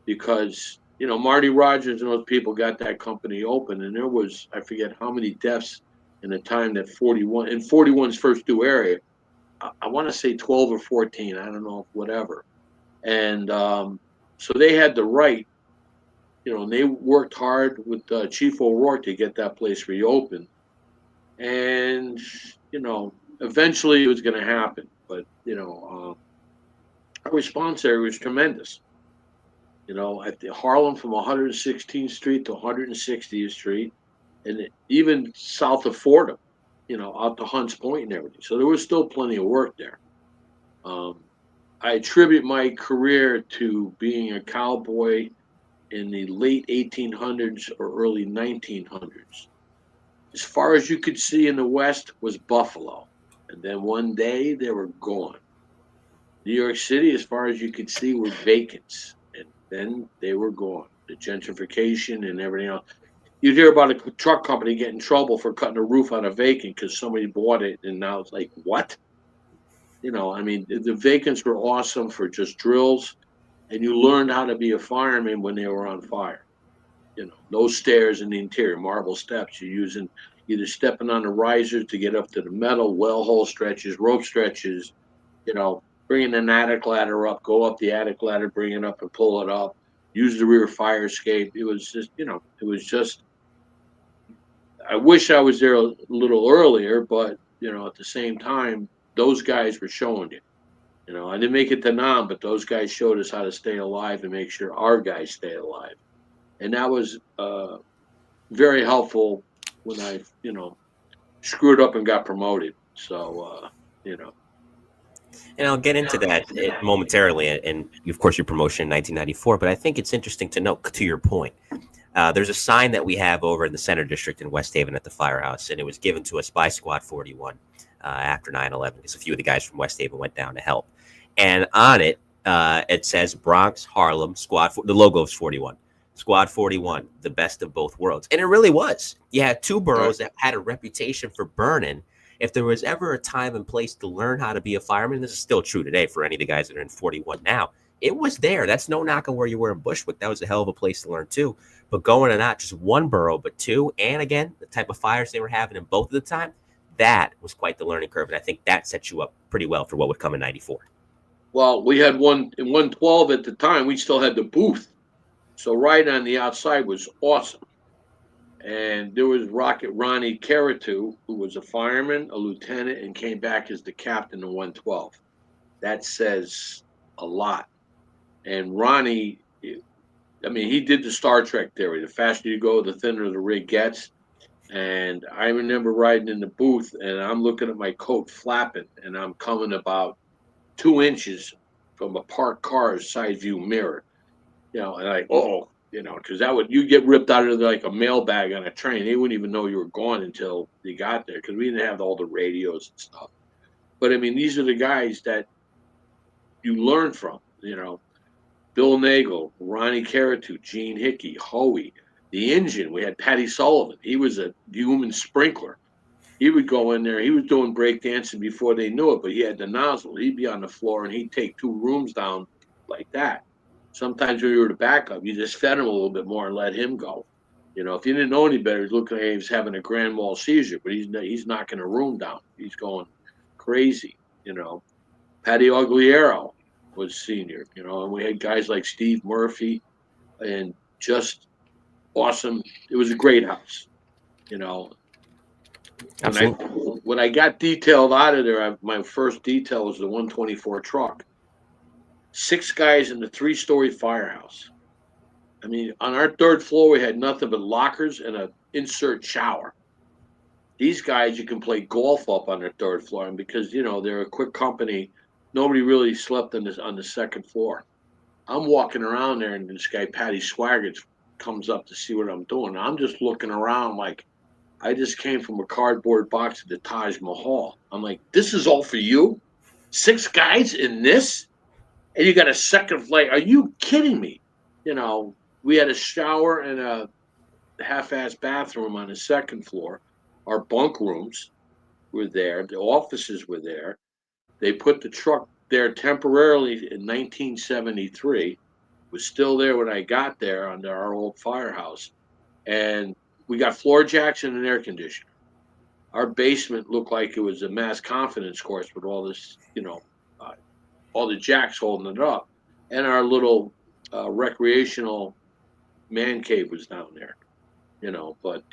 because, Marty Rogers and those people got that company open and there was, I forget how many deaths in the time that 41's first due area, I want to say 12 or 14, I don't know, whatever. And so they had the right, and they worked hard with Chief O'Rourke to get that place reopened. And, eventually it was going to happen. But, our response area was tremendous. At the Harlem from 116th Street to 160th Street, and even south of Fordham, out to Hunts Point and everything. So there was still plenty of work there. I attribute my career to being a cowboy in the late 1800s or early 1900s. As far as you could see in the West was Buffalo. And then one day they were gone. New York City, as far as you could see, were vacants. And then they were gone. The gentrification and everything else. You'd hear about a truck company getting in trouble for cutting a roof on a vacant because somebody bought it. And now it's like, what? The vacants were awesome for just drills. And you learned how to be a fireman when they were on fire. No stairs in the interior, marble steps. You're using either stepping on the risers to get up to the metal, well hole stretches, rope stretches, bringing an attic ladder up, go up the attic ladder, bring it up and pull it up, use the rear fire escape. It was just, I wish I was there a little earlier, but, at the same time, those guys were showing you. I didn't make it to Nam, but those guys showed us how to stay alive and make sure our guys stay alive. And that was very helpful when I, screwed up and got promoted. So, And I'll get into that momentarily, and of course your promotion in 1994. But I think it's interesting to note, to your point, there's a sign that we have over in the Center District in West Haven at the firehouse, and it was given to us by Squad 41 after 9/11 because a few of the guys from West Haven went down to help. And on it, it says Bronx, Harlem, the logo is 41. Squad 41, the best of both worlds. And it really was. You had two boroughs that had a reputation for burning. If there was ever a time and place to learn how to be a fireman, this is still true today for any of the guys that are in 41 now, it was there. That's no knock on where you were in Bushwick. That was a hell of a place to learn too. But going to not just one borough, but two, and again, the type of fires they were having in both of the time, that was quite the learning curve. And I think that set you up pretty well for what would come in 94. Well, we had one in 112 at the time. We still had the booth. So right on the outside was awesome. And there was Rocket Ronnie Caratu, who was a fireman, a lieutenant, and came back as the captain in 112. That says a lot. And Ronnie, he did the Star Trek theory. The faster you go, the thinner the rig gets. And I remember riding in the booth, and I'm looking at my coat flapping, and I'm coming about 2 inches from a parked car's side view mirror. And like, because you get ripped out of like a mailbag on a train. They wouldn't even know you were gone until you got there because we didn't have all the radios and stuff. But these are the guys that you learn from, Bill Nagel, Ronnie Caratu, Gene Hickey, Hoey. The engine, we had Patty Sullivan. He was a human sprinkler. He would go in there. He was doing breakdancing before they knew it, but he had the nozzle. He'd be on the floor and he'd take 2 rooms down like that. Sometimes when you were the backup, you just fed him a little bit more and let him go. You know, if you didn't know any better, he's looking like he was having a grand mal seizure, but he's knocking a room down. He's going crazy. You know, Patty Aguilera was senior. You know, and we had guys like Steve Murphy, and just awesome. It was a great house. You know, Absolutely. when I got detailed out of there, my first detail was the 124 truck. 6 guys in the 3-story firehouse. I mean, on our 3rd floor, we had nothing but lockers and an insert shower. These guys, you can play golf up on their 3rd floor, and because you know they're a quick company, nobody really slept on the 2nd floor. I'm walking around there, and this guy Patty Swaggart comes up to see what I'm doing. I'm just looking around like I just came from a cardboard box at the Taj Mahal. I'm like, this is all for you? 6 guys in this? And you got a 2nd flight. Are you kidding me? You know, we had a shower and a half-ass bathroom on the 2nd floor. Our bunk rooms were there. The offices were there. They put the truck there temporarily in 1973. It was still there when I got there under our old firehouse. And we got floor jacks and an air conditioner. Our basement looked like it was a mass confidence course with all this, you know, all the jacks holding it up. And our little recreational man cave was down there, you know. But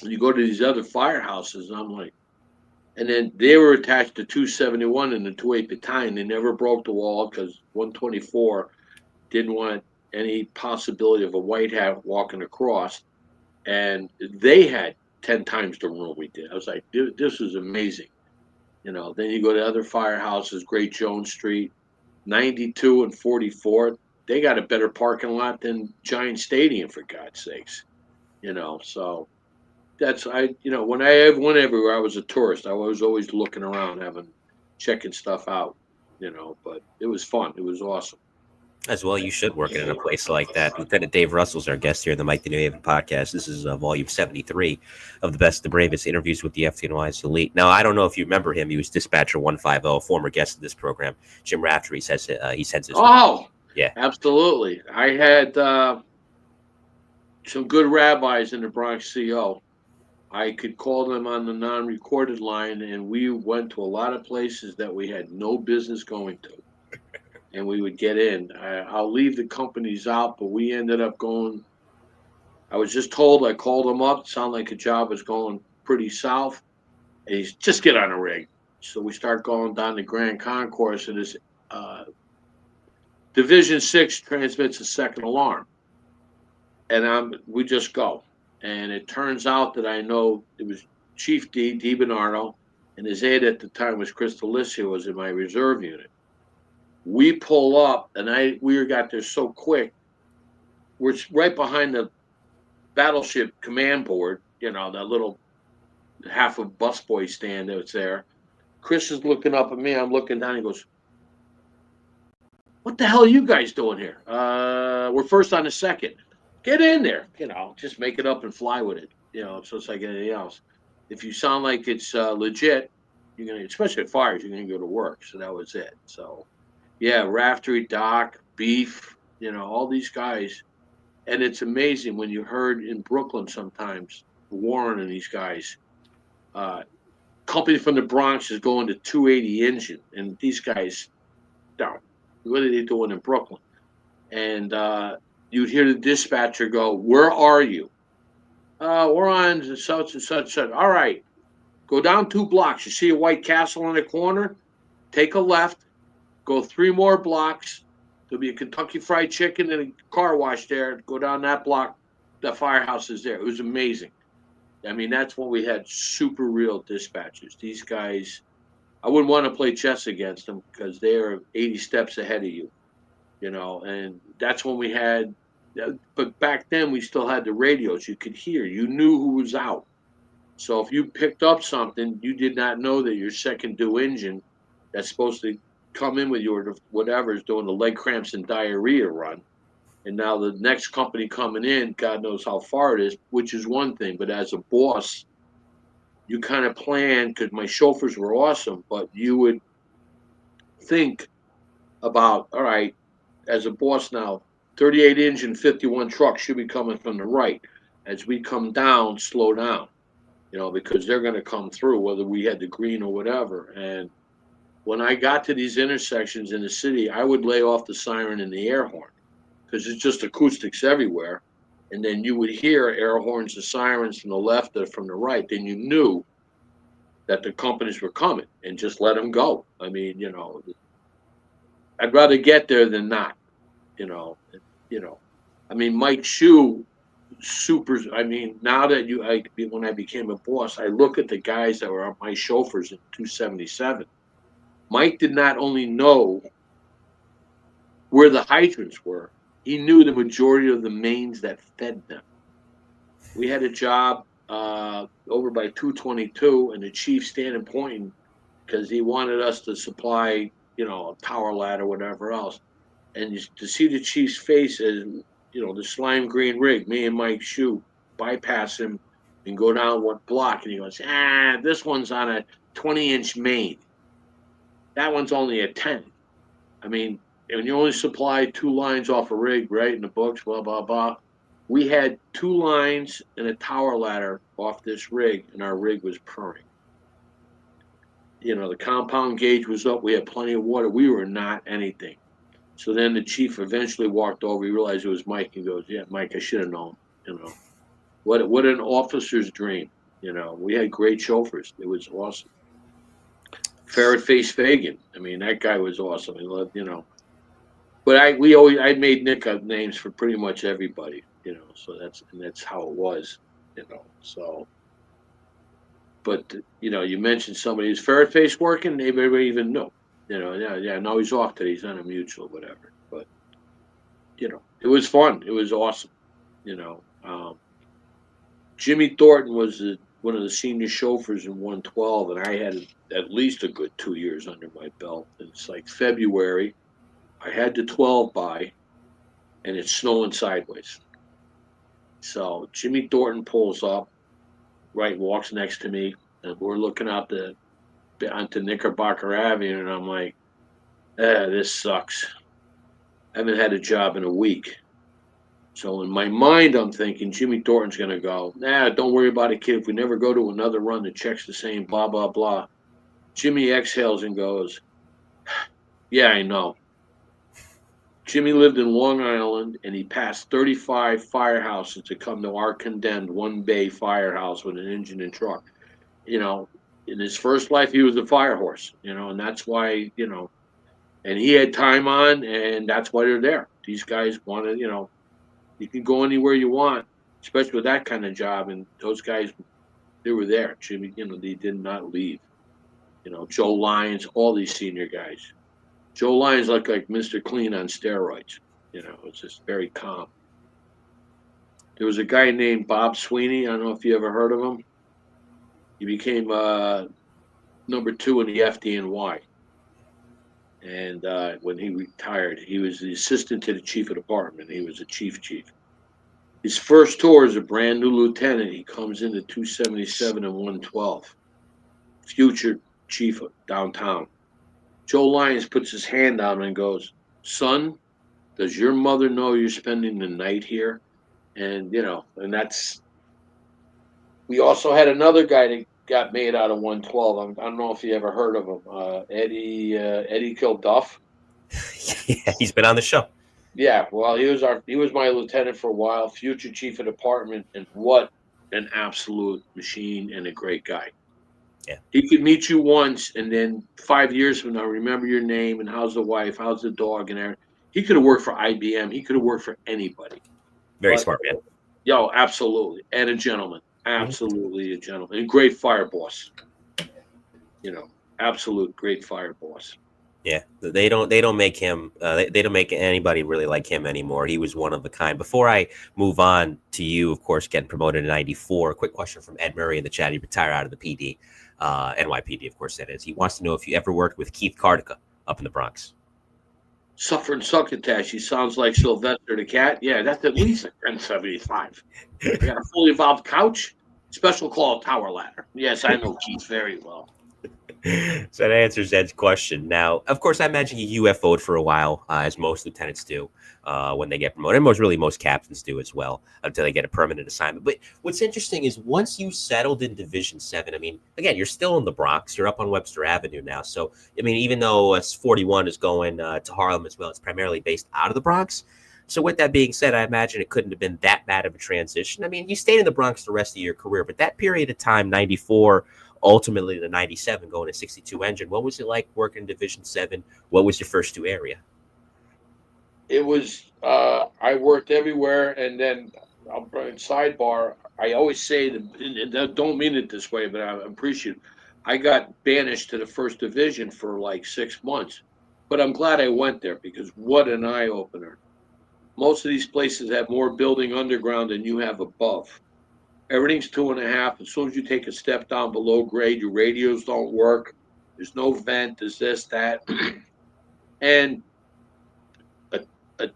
you go to these other firehouses, and I'm like, and then they were attached to 271 and the 28 Battalion. They never broke the wall because 124 didn't want any possibility of a white hat walking across. And they had 10 times the room we did. I was like, dude, this is amazing. You know, then you go to other firehouses, Great Jones Street, 92 and 44. They got a better parking lot than Giant Stadium, for God's sakes. You know, so that's you know, when I went everywhere, I was a tourist. I was always looking around, checking stuff out. You know, but it was fun. It was awesome. As well, you should work in a place like that. Lieutenant Dave Russell's our guest here in the Mike the New Haven podcast. This is volume 73 of the Best, the Bravest interviews with the FDNY's elite. Now, I don't know if you remember him. He was Dispatcher 150, former guest of this program. Jim Raftery says he sends his. Oh, yeah, absolutely. I had some good rabbis in the Bronx CO. I could call them on the non-recorded line, and we went to a lot of places that we had no business going to. And we would get in. I'll leave the companies out, but we ended up going. I was just told, I called him up. It sounded like a job was going pretty south. And he's just get on a rig. So we start going down the Grand Concourse, and this Division 6 transmits a 2nd alarm. And we just go. And it turns out that I know it was Chief D Bernardo, and his aide at the time was Chris Delicia, was in my reserve unit. We pull up, and we got there so quick. We're right behind the battleship command board, you know, that little half of busboy stand that's there. Chris is looking up at me. I'm looking down. He goes, "What the hell are you guys doing here? We're first on the 2nd. Get in there, you know, just make it up and fly with it, you know, so it's like anything else. If you sound like it's legit, you're going to, especially at fires, you're going to go to work." So that was it. So, yeah, Raftery, Doc, Beef, you know, all these guys. And it's amazing when you heard in Brooklyn sometimes, Warren and these guys, company from the Bronx is going to 280 engine. And these guys, what are they doing in Brooklyn? And you'd hear the dispatcher go, "Where are you?" We're on such and such. All right, go down 2 blocks. You see a White Castle on the corner? Take a left, go 3 more blocks. There'll be a Kentucky Fried Chicken and a car wash there. Go down that block. The firehouse is there. It was amazing. I mean, that's when we had super real dispatchers. These guys, I wouldn't want to play chess against them because they're 80 steps ahead of you, you know, and that's when we had, but back then we still had the radios. You could hear, you knew who was out. So if you picked up something, you did not know that your second due engine that's supposed to come in with you or whatever is doing the leg cramps and diarrhea run. And now the next company coming in, God knows how far it is, which is one thing. But as a boss, you kind of plan, because my chauffeurs were awesome, but you would think about, all right, as a boss now, 38 inch and 51 truck should be coming from the right. As we come down, slow down, because they're going to come through, whether we had the green or whatever. And when I got to these intersections in the city, I would lay off the siren and the air horn because it's just acoustics everywhere. And then you would hear air horns and sirens from the left or from the right. Then you knew that the companies were coming and just let them go. I mean, I'd rather get there than not, I mean, Mike Shue, now that when I became a boss, I look at the guys that were my chauffeurs in 277. Mike did not only know where the hydrants were, he knew the majority of the mains that fed them. We had a job over by 222, and the chief standing pointing because he wanted us to supply, a tower ladder, whatever else. And to see the chief's face as, the slime green rig, me and Mike Shue bypass him and go down one block, and he goes, this one's on a 20-inch main. That one's only a 10. I mean, and you only supply 2 lines off a rig, right, in the books, blah, blah, blah. We had 2 lines and a tower ladder off this rig, and our rig was purring. The compound gauge was up. We had plenty of water. We were not anything. So then the chief eventually walked over. He realized it was Mike. He goes, yeah, Mike, I should have known. What an officer's dream. We had great chauffeurs. It was awesome. Ferret Face Fagan. I mean, that guy was awesome. He loved, But I made Nick up names for pretty much everybody, So that's how it was, So, but you mentioned somebody. Is Ferret Face working? Everybody even knew. No, he's off today. He's on a mutual, whatever. But it was fun. It was awesome. Jimmy Thornton was one of the senior chauffeurs in 112, and I had at least a good 2 years under my belt. And it's like February. I had the 12 by, and it's snowing sideways. So Jimmy Thornton pulls up, right, walks next to me, and we're looking out onto Knickerbocker Avenue, and I'm like, this sucks. I haven't had a job in a week. So in my mind, I'm thinking Jimmy Thornton's going to go, don't worry about it, kid. If we never go to another run, the check's the same, blah, blah, blah. Jimmy exhales and goes, yeah, I know. Jimmy lived in Long Island, and he passed 35 firehouses to come to our condemned one-bay firehouse with an engine and truck. In his first life, he was a fire horse, and that's why, and he had time on, and that's why they're there. These guys wanted, you can go anywhere you want, especially with that kind of job, and those guys, they were there. Jimmy, they did not leave. Joe Lyons, all these senior guys. Joe Lyons looked like Mr. Clean on steroids. It's just very calm. There was a guy named Bob Sweeney. I don't know if you ever heard of him. He became number 2 in the FDNY. And when he retired, he was the assistant to the chief of department. He was a chief. His first tour as a brand new lieutenant, he comes into 277 and 112. Future chief of downtown. Joe Lyons puts his hand down and goes, son, does your mother know you're spending the night here? And, and that's, we also had another guy that got made out of 112. I don't know if you ever heard of him. Eddie Kilduff. Yeah, he's been on the show. Yeah, well, he was my lieutenant for a while, future chief of department, and what an absolute machine and a great guy. Yeah. He could meet you once, and then 5 years from now, remember your name and how's the wife, how's the dog, and everything. He could have worked for IBM. He could have worked for anybody. Very smart man. Yo, absolutely, and a gentleman, absolutely a gentleman, and great fire boss. Absolute great fire boss. Yeah, they don't make him. They don't make anybody really like him anymore. He was one of a kind. Before I move on to you, of course, getting promoted in '94. Quick question from Ed Murray in the chat. He retired out of the PD, NYPD, of course that is. He wants to know if you ever worked with Keith Cardica up in the Bronx? Suffering succotash. He sounds like Sylvester the cat. Yeah, that's at least a 1075. I got a fully evolved couch, special call tower ladder. Yes, I know Keith very well. So that answers Ed's question. Now, of course, I imagine you UFO'd for a while, as most lieutenants do when they get promoted. And most captains do as well until they get a permanent assignment. But what's interesting is once you settled in Division 7, I mean, again, you're still in the Bronx. You're up on Webster Avenue now. So, I mean, even though 41 is going to Harlem as well, it's primarily based out of the Bronx. So with that being said, I imagine it couldn't have been that bad of a transition. I mean, you stayed in the Bronx the rest of your career, but that period of time, 94, ultimately the 97 going to 62 engine, what was it like working in Division 7? What was your first two area? It was, I worked everywhere. And then, sidebar, I always say, and I don't mean it this way, but I appreciate it. I got banished to the first division for like 6 months, but I'm glad I went there because what an eye opener. Most of these places have more building underground than you have above. Everything's 2.5. As soon as you take a step down below grade, your radios don't work. There's no vent. There's this, that. And a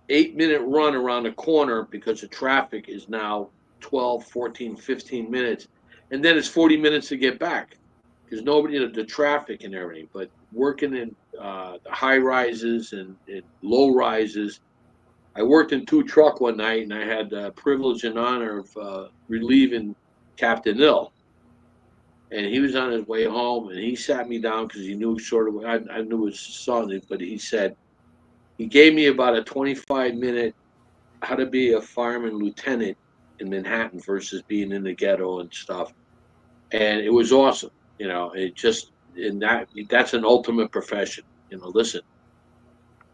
8-minute run around the corner because the traffic is now 12, 14, 15 minutes. And then it's 40 minutes to get back because nobody, the traffic and everything. But working in the high rises and low rises, I worked in 2 truck one night, and I had the privilege and honor of relieving Captain Ill. And he was on his way home, and he sat me down because he knew sort of, I knew his son, but he said, he gave me about a 25-minute how to be a fireman lieutenant in Manhattan versus being in the ghetto and stuff. And it was awesome. It just, and that's an ultimate profession. Listen,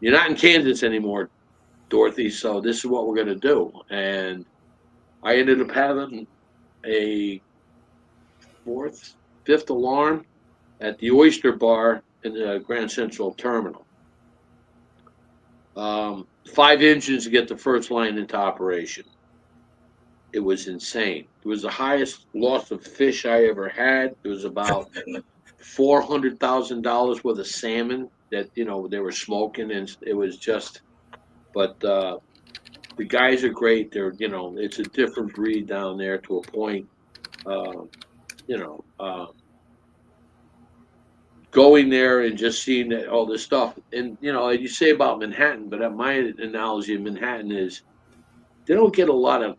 you're not in Kansas anymore, Dorothy, so this is what we're going to do. And I ended up having a fifth alarm at the Oyster Bar in the Grand Central Terminal. 5 engines to get the first line into operation. It was insane. It was the highest loss of fish I ever had. It was about $400,000 worth of salmon that, they were smoking, and it was just, but the guys are great. They're, it's a different breed down there to a point. Going there and just seeing all this stuff. And, you say about Manhattan, but my analogy of Manhattan is they don't get a lot of,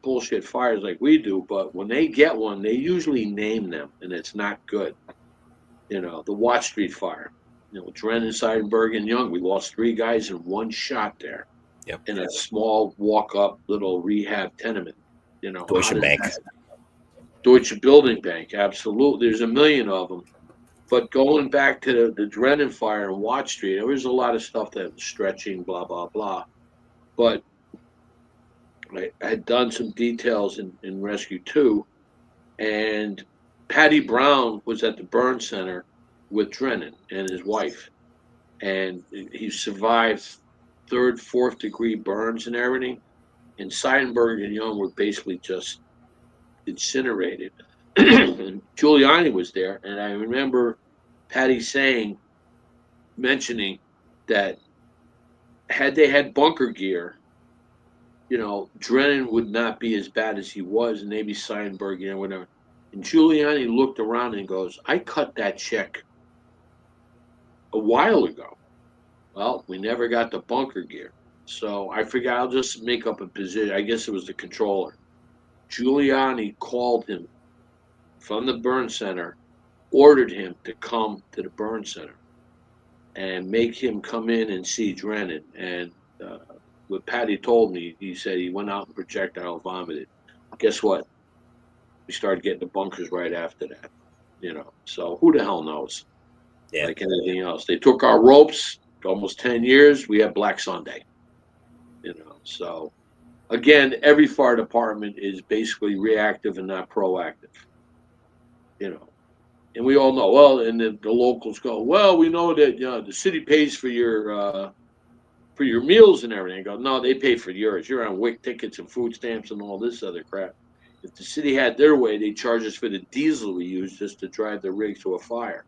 bullshit fires like we do, but when they get one, they usually name them, and it's not good. The Watt Street fire, Drennan, Seidenberg, and Young, we lost 3 guys in one shot there. Yep. In a small walk-up little rehab tenement. Deutsche Bank. Deutsche Building Bank, absolutely. There's a million of them. But going back to the Drennan fire on Watt Street, there was a lot of stuff that was stretching, blah, blah, blah. But I had done some details in Rescue 2, and Patty Brown was at the burn center with Drennan and his wife. And he survived 3rd, 4th degree burns and everything. And Seidenberg and Young were basically just incinerated. And Giuliani was there, and I remember Patty mentioning that had they had bunker gear, Drennan would not be as bad as he was, and maybe Seidenberg, whatever. And Giuliani looked around and goes, I cut that check a while ago. Well, we never got the bunker gear. So I figured I'll just make up a position. I guess it was the controller. Giuliani called him from the burn center, ordered him to come to the burn center and make him come in and see Drennan. And what Patty told me, he said he went out and projectile vomited. Guess what? We started getting the bunkers right after that. So who the hell knows? Yeah. Like anything else. They took our ropes, almost 10 years. We had Black Sunday. So again, every fire department is basically reactive and not proactive. And we all know, well, and the locals go, well, we know that the city pays for your meals and everything. I go, no, they pay for yours. You're on Wick tickets and food stamps and all this other crap. If the city had their way, they charge us for the diesel we use just to drive the rig to a fire.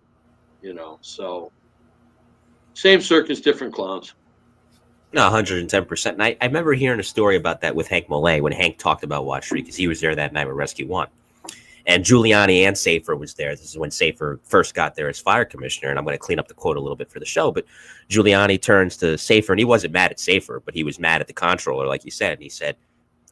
So same circus, different clowns. No, 110%. And I remember hearing a story about that with Hank Mollet when Hank talked about Watch Street because he was there that night with Rescue One. And Giuliani and Safer was there. This is when Safer first got there as fire commissioner. And I'm going to clean up the quote a little bit for the show. But Giuliani turns to Safer, and he wasn't mad at Safer, but he was mad at the comptroller, like you said. And he said,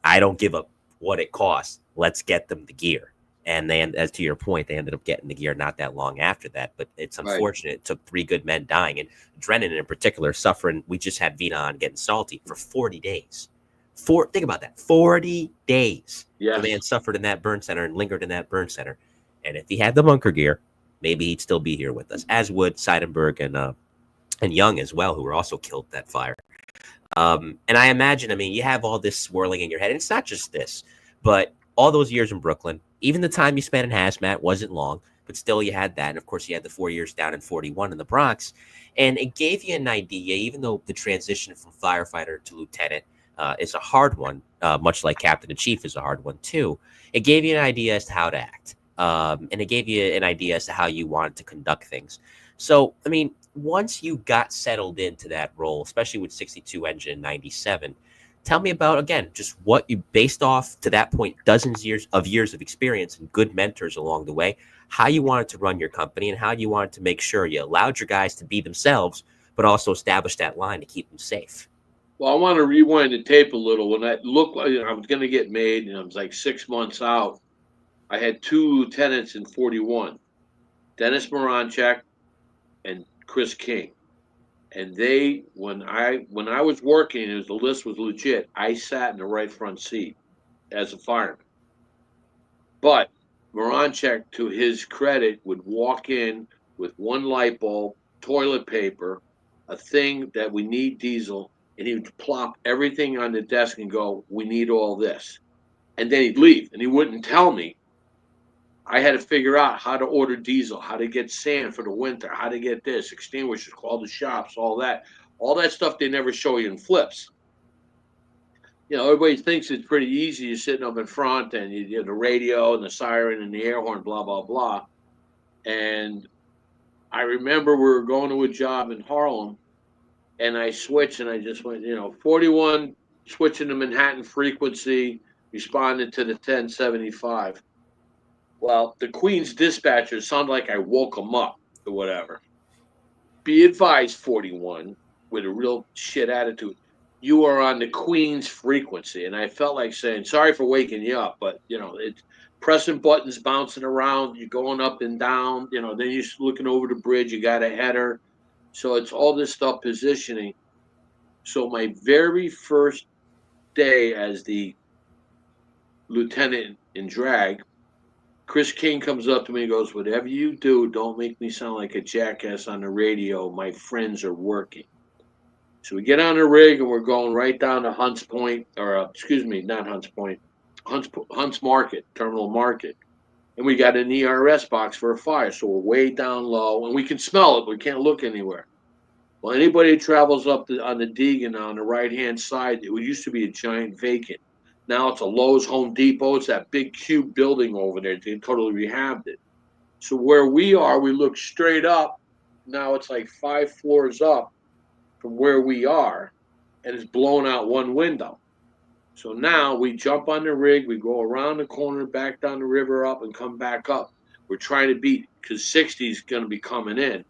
I don't give up what it costs. Let's get them the gear. And then, as to your point, they ended up getting the gear not that long after that. But it's unfortunate. Right. It took 3 good men dying. And Drennan, in particular, suffering. We just had Vina on getting salty for 40 days. Think about that. 40 days. Yes. The man suffered in that burn center and lingered in that burn center. And if he had the bunker gear, maybe he'd still be here with us, as would Seidenberg and Young as well, who were also killed in that fire. And I imagine, you have all this swirling in your head. And it's not just this, but all those years in Brooklyn, even the time you spent in Hazmat wasn't long, but still you had that. And, of course, you had the 4 years down in 41 in the Bronx. And it gave you an idea, even though the transition from firefighter to lieutenant is a hard one, much like captain and chief is a hard one, too. It gave you an idea as to how to act. And it gave you an idea as to how you wanted to conduct things. So, once you got settled into that role, especially with 62 engine in 97, tell me about, again, just what you, based off to that point, dozens of years of experience and good mentors along the way, how you wanted to run your company and how you wanted to make sure you allowed your guys to be themselves, but also establish that line to keep them safe. Well, I want to rewind the tape a little. When I looked like I was going to get made, and I was like 6 months out, I had 2 lieutenants in 41, Dennis Moranchek and Chris King. And they, when I was working, the list was legit, I sat in the right front seat as a fireman. But Moranchek, to his credit, would walk in with 1 light bulb, toilet paper, a thing that we need diesel, and he would plop everything on the desk and go, we need all this. And then he'd leave, and he wouldn't tell me. I had to figure out how to order diesel, how to get sand for the winter, how to get this, extinguishers, call the shops, all that. All that stuff they never show you in flips. Everybody thinks it's pretty easy. You're sitting up in front, and you have the radio and the siren and the air horn, blah, blah, blah. And I remember we were going to a job in Harlem, and I switched, and I just went, 41, switching to Manhattan frequency, responded to the 1075. Well, the Queens dispatcher sounded like I woke him up or whatever. Be advised, 41, with a real shit attitude, you are on the Queens frequency. And I felt like saying, sorry for waking you up, but, it's pressing buttons, bouncing around, you're going up and down, then you're looking over the bridge, you got a header. So it's all this stuff positioning. So my very first day as the lieutenant in drag, Chris King comes up to me and goes, whatever you do, don't make me sound like a jackass on the radio. My friends are working. So we get on the rig and we're going right down to Hunts Point, not Hunts Point, Hunts Market, Terminal Market. And we got an ERS box for a fire. So we're way down low and we can smell it, but we can't look anywhere. Well, anybody who travels up on the Deegan on the right-hand side, it used to be a giant vacant. Now it's a Lowe's, Home Depot. It's that big cube building over there. They totally rehabbed it. So where we are, we look straight up. Now it's like 5 floors up from where we are, and it's blown out 1 window. So now we jump on the rig, we go around the corner, back down the river up, and come back up. We're trying to beat, because 60 is going to be coming in.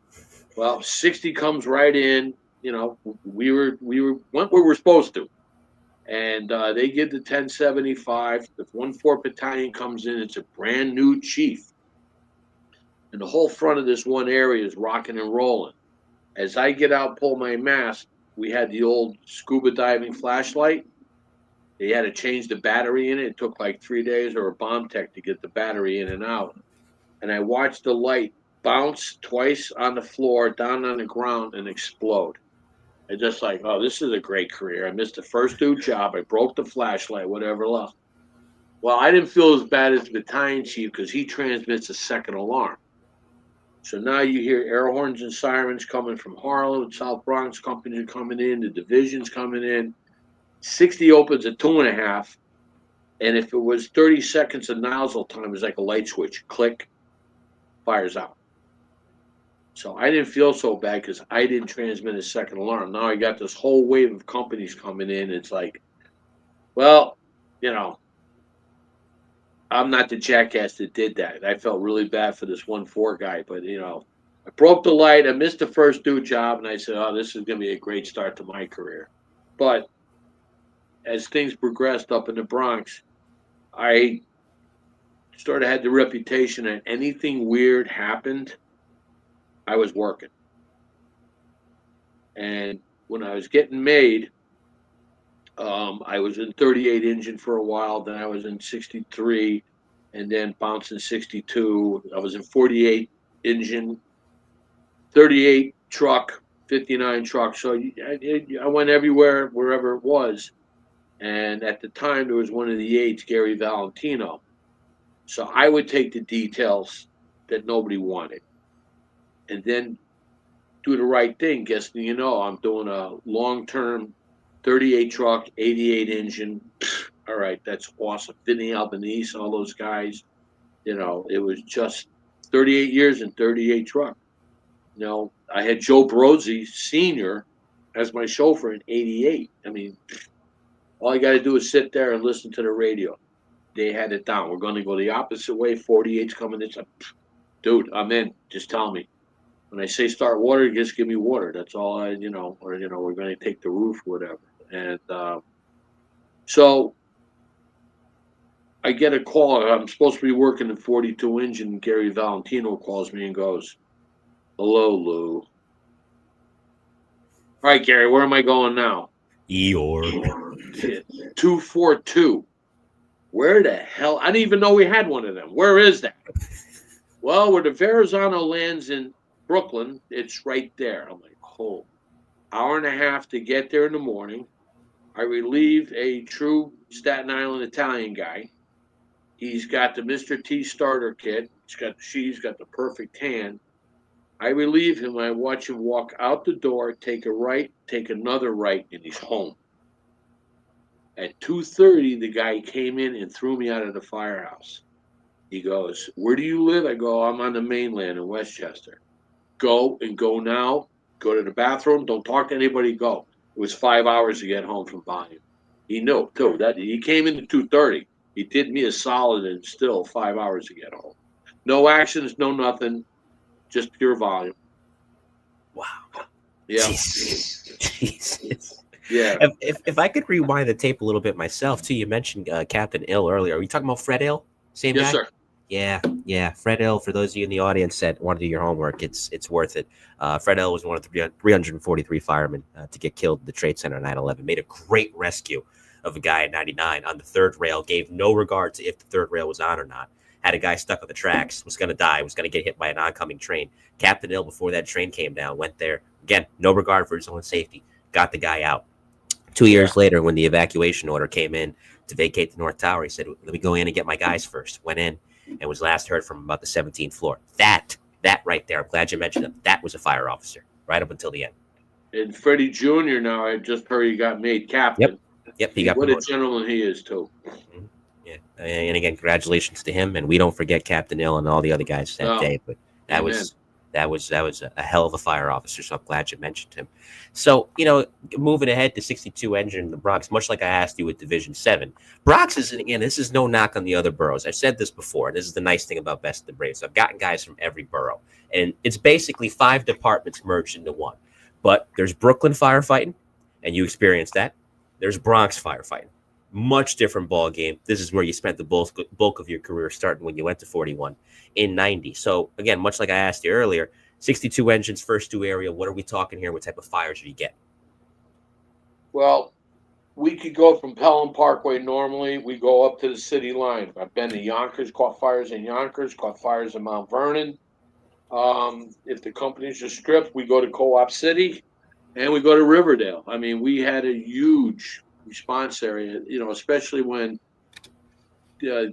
Well, 60 comes right in. We went where we're supposed to. And they give the 1075. The 1-4 battalion comes in. It's a brand new chief. And the whole front of this one area is rocking and rolling. As I get out, pull my mask, we had the old scuba diving flashlight. They had to change the battery in it. It took like 3 days or a bomb tech to get the battery in and out. And I watched the light bounce twice on the floor, down on the ground, and explode. I just like, oh, this is a great career. I missed the first 2 job. I broke the flashlight, whatever else. Well, I didn't feel as bad as the battalion chief because he transmits a second alarm. So now you hear air horns and sirens coming from Harlem, South Bronx companies coming in, the division's coming in. 60 opens at 2.5. And if it was 30 seconds of nozzle time, it was like a light switch. Click, fires out. So I didn't feel so bad because I didn't transmit a second alarm. Now I got this whole wave of companies coming in. It's like, well, you know, I'm not the jackass that did that. I felt really bad for this 1-4 guy, but I broke the light. I missed the first due job, and I said, "Oh, this is going to be a great start to my career." But as things progressed up in the Bronx, I sort of had the reputation that anything weird happened, I was working. And when I was getting made, I was in 38 engine for a while. Then I was in 63, and then bounced in 62. I was in 48 engine, 38 truck, 59 truck. So I went everywhere, wherever it was. And at the time, there was one of the aides, Gary Valentino. So I would take the details that nobody wanted, and then do the right thing. Guess I'm doing a long-term 38 truck, 88 engine. All right, that's awesome. Vinny Albanese, all those guys. It was just 38 years and 38 truck. I had Joe Brozzi Sr. as my chauffeur in 88. I mean, all you got to do is sit there and listen to the radio. They had it down. We're going to go the opposite way. 48's coming this way. Dude, I'm in. Just tell me. When I say start water, just give me water. That's all or we're going to take the roof, whatever. And so I get a call. I'm supposed to be working the 42 engine. Gary Valentino calls me and goes, "Hello, Lou. All right, Gary, where am I going now?" Eeyore. 242. Where the hell? I didn't even know we had one of them. Where is that? Well, where the Verrazano lands in Brooklyn, it's right there. I'm like, oh, hour and a half to get there in the morning. I relieve a true Staten Island Italian guy. He's got the Mr. T starter kit. He's got the perfect hand. I relieve him. I watch him walk out the door, take a right, take another right, and he's home. At 2:30, the guy came in and threw me out of the firehouse. He goes, "Where do you live?" I go, "I'm on the mainland in Westchester." "Go and go now. Go to the bathroom. Don't talk to anybody. Go." It was 5 hours to get home from volume. He knew too. That he came in at 2:30. He did me a solid and still 5 hours to get home. No actions, no nothing, just pure volume. Wow. Yeah. Jesus. Yeah. If I could rewind the tape a little bit myself too, you mentioned Captain Ill earlier. Are you talking about Fred Ill? Same Yes, guy? sir. Yeah. Fred Ill, for those of you in the audience that want to do your homework, it's worth it. Fred Ill was one of the 343 firemen to get killed at the Trade Center 9/11. Made a great rescue of a guy at 99 on the third rail, gave no regard to if the third rail was on or not. Had a guy stuck on the tracks, was going to die, was going to get hit by an oncoming train. Captain Ill, before that train came down, went there. Again, no regard for his own safety. Got the guy out. 2 years later, when the evacuation order came in to vacate the North Tower, he said, "Let me go in and get my guys first." Went in and was last heard from about the 17th floor. That right there, I'm glad you mentioned it. That was a fire officer right up until the end. And Freddie Jr. now, I just heard he got made captain. Yep, he got What promoted. a gentleman he is, too. Mm-hmm. Yeah, and again, congratulations to him. And we don't forget Captain Ill and all the other guys that day. But that was a hell of a fire officer. So I'm glad you mentioned him. So, moving ahead to 62 engine in the Bronx, much like I asked you with Division 7, Bronx is, again, this is no knock on the other boroughs. I've said this before, and this is the nice thing about Best of the Braves. I've gotten guys from every borough, and it's basically 5 departments merged into one. But there's Brooklyn firefighting, and you experienced that. There's Bronx firefighting. Much different ball game. This is where you spent the bulk of your career, starting when you went to 41 in 90. So, again, much like I asked you earlier, 62 engines, first due area. What are we talking here? What type of fires do you get? Well, we could go from Pelham Parkway normally. We go up to the city line. I've been to Yonkers, caught fires in Yonkers, caught fires in Mount Vernon. If the companies are stripped, we go to Co-op City and we go to Riverdale. I mean, we had a huge response area, especially when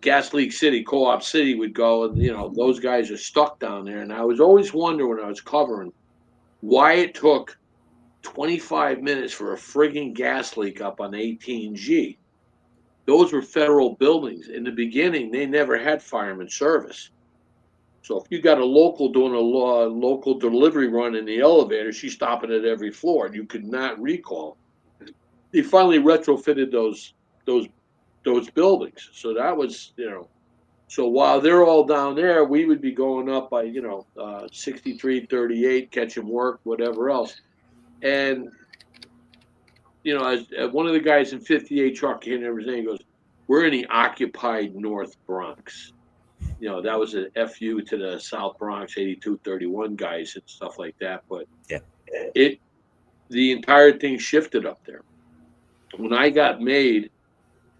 Gas Leak City, Co-op City would go, and those guys are stuck down there. And I was always wondering when I was covering why it took 25 minutes for a frigging gas leak up on 18G. Those were federal buildings. In the beginning, they never had fireman service. So if you got a local doing a local delivery run in the elevator, she's stopping at every floor, and you could not recall. They finally retrofitted those buildings, so that was, So while they're all down there, we would be going up by 63, 38, catching work, whatever else, and as one of the guys in 58 truck came and everything, he goes, "We're in the occupied North Bronx." That was an FU to the South Bronx 8231 guys and stuff like that. But Yeah. the entire thing shifted up there. When I got made,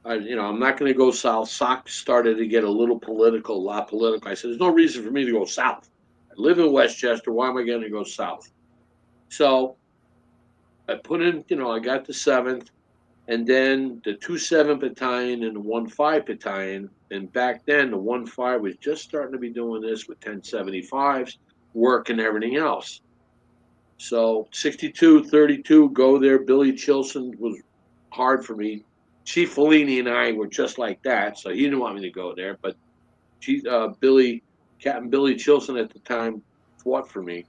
I'm not going to go south. SOC started to get a lot political. I said, there's no reason for me to go south. I live in Westchester. Why am I going to go south? So I put in, I got the 7th, and then the 2-7 Battalion and the 1-5 Battalion. And back then, the 1-5 was just starting to be doing this with 1075s, work and everything else. So 62, 32, go there. Billy Chilson was hard for me. Chief Fellini and I were just like that, so he didn't want me to go there. But Captain Billy Chilson at the time fought for me.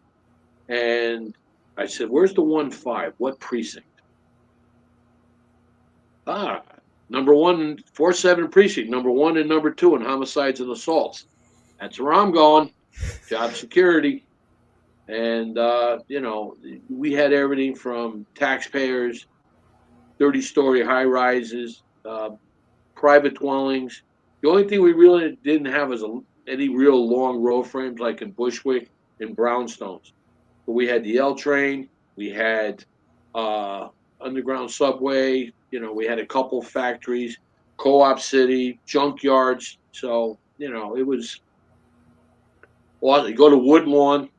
And I said, where's the 1-5? What precinct? Number 1, 4-7 precinct, number 1 and number 2 in homicides and assaults. That's where I'm going. Job security. And, we had everything from taxpayers, 30-story high rises, private dwellings. The only thing we really didn't have was any real long row frames like in Bushwick and brownstones. But we had the L train, we had underground subway, we had a couple factories, Co-op City, junkyards. So, it was, you go to Woodlawn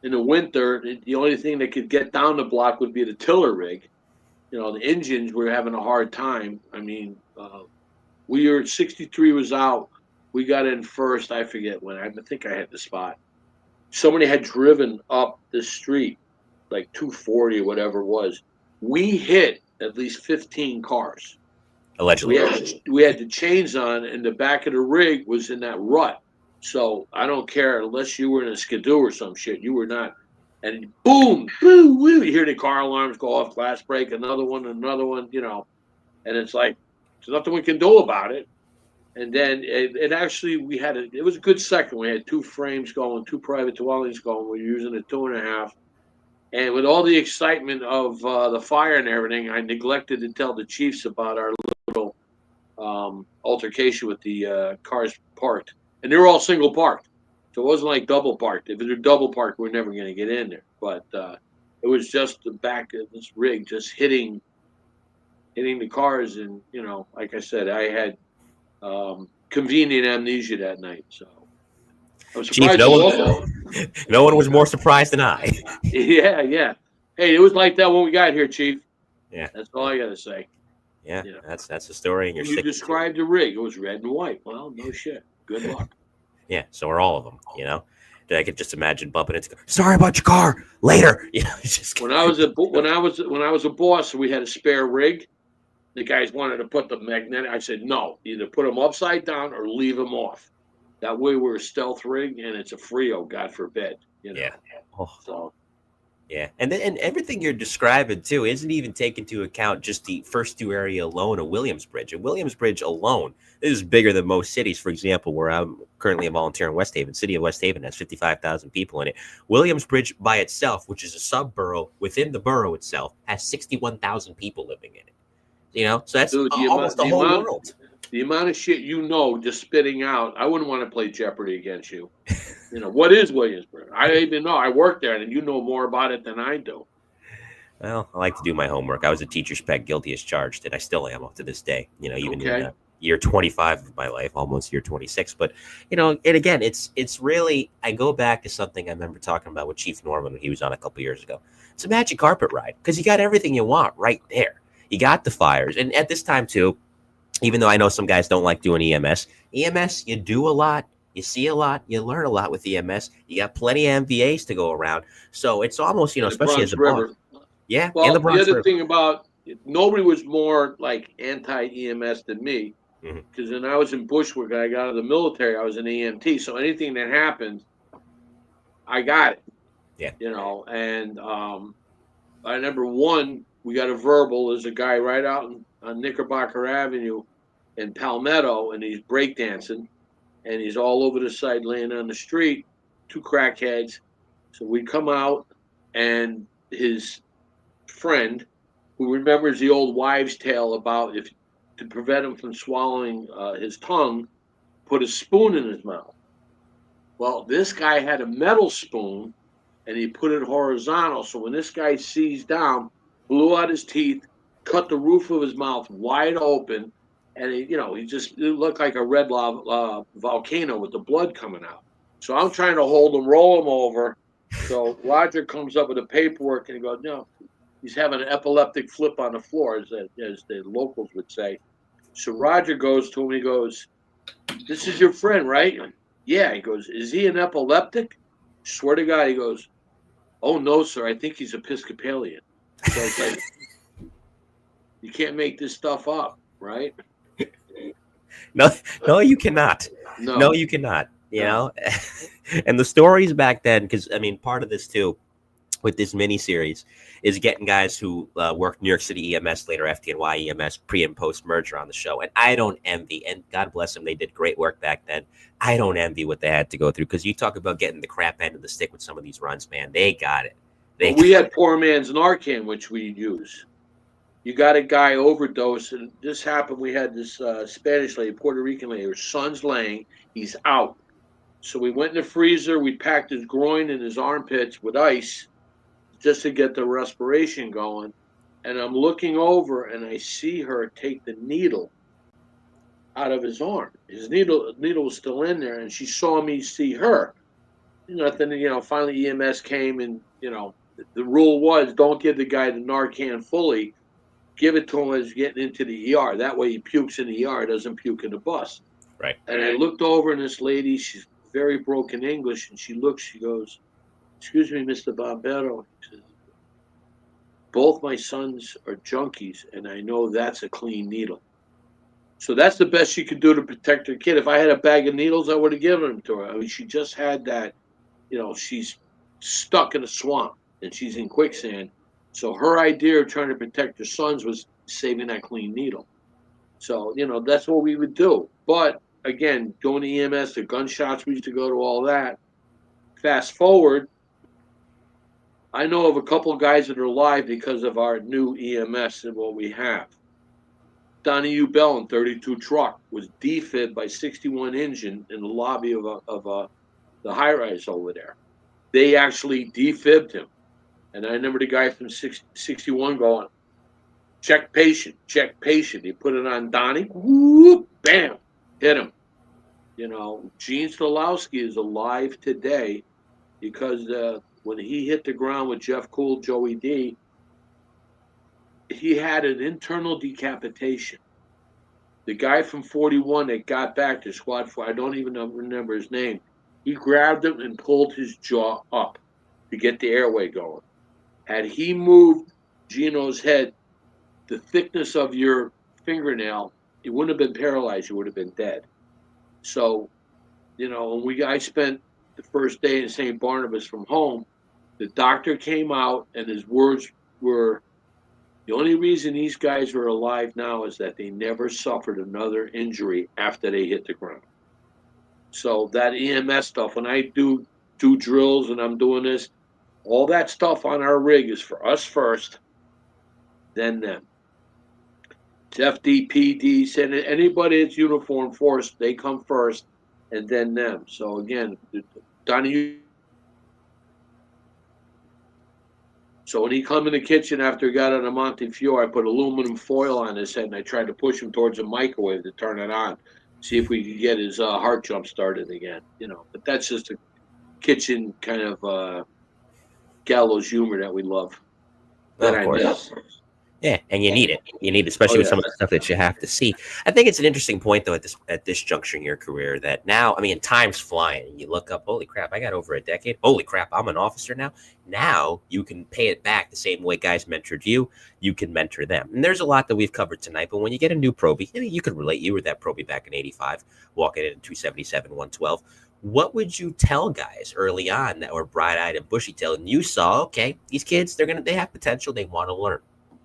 in the winter, the only thing that could get down the block would be the tiller rig. The engines were having a hard time. I mean, 63 was out. We got in first. I forget when. I think I had the spot. Somebody had driven up the street, like 240 or whatever it was. We hit at least 15 cars. Allegedly. We had the chains on, and the back of the rig was in that rut. So I don't care unless you were in a skidoo or some shit. You were not. And boom, boom, woo, you hear the car alarms go off, glass break, another one, and it's like, there's nothing we can do about it. And then it actually, it was a good second. We had 2 frames going, 2 private dwellings going. We were using a 2.5. And with all the excitement of the fire and everything, I neglected to tell the chiefs about our little altercation with the cars parked. And they were all single parked. So it wasn't like double parked. If it were double parked, we're never going to get in there. But it was just the back of this rig just hitting the cars. And, like I said, I had convenient amnesia that night. So I was surprised. Chief, no one was more surprised than I. Yeah. Hey, it was like that when we got here, Chief. Yeah. That's all I got to say. Yeah, that's the story. And you described the rig. It was red and white. Well, no shit. Good luck. Yeah, so are all of them, I could just imagine bumping into. Sorry about your car. Later. When I was a boss, we had a spare rig. The guys wanted to put the magnetic. I said no. Either put them upside down or leave them off. That way we're a stealth rig, and it's a Frio, God forbid. Yeah. Oh. So. Yeah, and everything you're describing too isn't even taking into account just the first 2 area alone of Williamsbridge. And Williamsbridge alone is bigger than most cities. For example, where I'm currently a volunteer in West Haven, city of West Haven has 55,000 people in it. Williamsbridge by itself, which is a sub-borough within the borough itself, has 61,000 people living in it. So that's almost the whole world. The amount of shit just spitting out, I wouldn't want to play Jeopardy against you. What is Williamsburg? I don't even know. I work there, and you know more about it than I do. Well, I like to do my homework. I was a teacher's pet, guilty as charged, and I still am up to this day. Even in year 25 of my life, almost year 26. But and again, it's really. I go back to something I remember talking about with Chief Norman when he was on a couple years ago. It's a magic carpet ride because you got everything you want right there. You got the fires, and at this time too. Even though I know some guys don't like doing EMS, you do a lot, you see a lot, you learn a lot with EMS. You got plenty of MVAs to go around. So it's almost, especially as a boss. Yeah. Well, and the other thing about nobody was more like anti-EMS than me. Because when I was in Bushwick, I got out of the military, I was an EMT. So anything that happened, I got it. Yeah. And I remember we got a verbal. There's a guy right out on Knickerbocker Avenue in Palmetto, and he's breakdancing, and he's all over the site laying on the street, two crackheads. So we come out, and his friend, who remembers the old wives' tale about if to prevent him from swallowing his tongue, put a spoon in his mouth. Well, this guy had a metal spoon, and he put it horizontal. So when this guy seized down, blew out his teeth, cut the roof of his mouth wide open, and it looked like a red lava volcano with the blood coming out. So I'm trying to hold him, roll him over. So Roger comes up with the paperwork, and he goes, "No, he's having an epileptic flip on the floor," as the locals would say. So Roger goes to him. He goes, "This is your friend, right?" "Yeah." He goes, "Is he an epileptic?" Swear to God, he goes, "Oh no, sir. I think he's Episcopalian." So it's like, you can't make this stuff up, right? No, you cannot. No, No, you cannot. You know, and the stories back then, because I mean, part of this too, with this miniseries, is getting guys who worked New York City EMS, later FDNY EMS, pre and post merger on the show. And I don't envy, and God bless them, they did great work back then. I don't envy what they had to go through, because you talk about getting the crap end of the stick with some of these runs, man. They got it. We had poor man's Narcan, which we use. You got a guy overdose, and this happened. We had this Spanish lady, Puerto Rican lady. Her son's laying. He's out. So we went in the freezer. We packed his groin and his armpits with ice just to get the respiration going. And I'm looking over, and I see her take the needle out of his arm. His needle was still in there, and she saw me see her. Nothing, finally EMS came, and, the rule was don't give the guy the Narcan fully. Give it to him as getting into the ER. That way he pukes in the ER, doesn't puke in the bus. Right. And I looked over, and this lady, she's very broken English, and she goes, "Excuse me, Mr. Bombero." She says, "Both my sons are junkies, and I know that's a clean needle." So that's the best she could do to protect her kid. If I had a bag of needles, I would have given them to her. I mean, she just had that, she's stuck in a swamp, and she's in quicksand. So her idea of trying to protect her sons was saving that clean needle. So, that's what we would do. But again, going to EMS, the gunshots, we used to go to all that. Fast forward, I know of a couple of guys that are alive because of our new EMS and what we have. Donnie U. Bell in 32 truck was defibbed by 61 engine in the lobby of the high-rise over there. They actually defibbed him. And I remember the guy from 61 going, check patient. He put it on Donnie, whoop, bam, hit him. Gene Stolowski is alive today because when he hit the ground with Jeff Cool, Joey D, he had an internal decapitation. The guy from 41 that got back to Squad 4, I don't even remember his name, he grabbed him and pulled his jaw up to get the airway going. Had he moved Gino's head the thickness of your fingernail, he wouldn't have been paralyzed, he would have been dead. So, I spent the first day in St. Barnabas from home. The doctor came out, and his words were, the only reason these guys are alive now is that they never suffered another injury after they hit the ground. So that EMS stuff, when I do drills and I'm doing this, all that stuff on our rig is for us first, then them. It's FD, PD, send it, anybody that's uniform force, they come first, and then them. So again, Donnie. So when he come in the kitchen after he got on a Montefiore, I put aluminum foil on his head, and I tried to push him towards a microwave to turn it on, see if we could get his heart jump started again. But that's just a kitchen kind of gallows humor that we love. Well, of course. Yeah, and you need it. You need it, especially with some of the stuff that you have to see. I think it's an interesting point, though, at this juncture in your career, that now, I mean, time's flying. You look up, holy crap, I got over a decade. Holy crap, I'm an officer now. Now you can pay it back the same way guys mentored you. You can mentor them. And there's a lot that we've covered tonight, but when you get a new probie, you could relate. You were that probie back in 85, walking in at 277, 112. What would you tell guys early on that were bright-eyed and bushy-tailed, and you saw, okay, these kids, they have potential, they want to learn?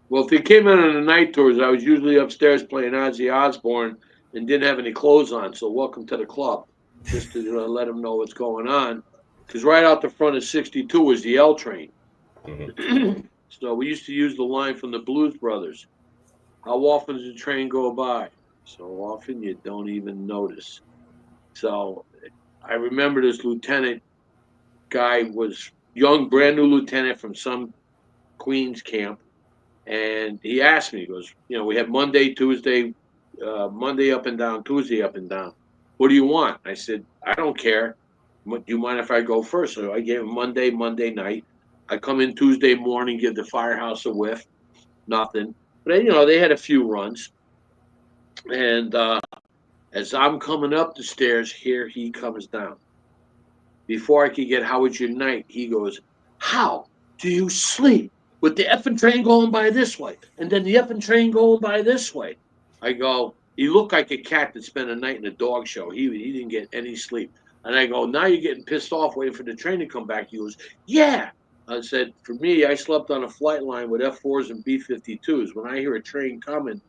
Well, if they came in on the night tours, I was usually upstairs playing Ozzy Osbourne and didn't have any clothes on. So welcome to the club, just to let them know what's going on. Because right out the front of 62 was the L train. Mm-hmm. So we used to use the line from the Blues Brothers. How often does the train go by? So often you don't even notice. So I remember this lieutenant guy was young, brand new lieutenant from some Queens camp. And he asked me, he goes, we have Monday, Tuesday, Monday up and down, Tuesday up and down. What do you want? I said, I don't care. Do you mind if I go first? So I gave him Monday night. I come in Tuesday morning, give the firehouse a whiff, nothing. But they had a few runs. And as I'm coming up the stairs, here he comes down. Before I could get, how was your night? He goes, how do you sleep with the effing train going by this way and then the effing train going by this way? I go, you look like a cat that spent a night in a dog show. He didn't get any sleep. And I go, now you're getting pissed off waiting for the train to come back. He goes, yeah. I said, for me, I slept on a flight line with F4s and B-52s. When I hear a train coming,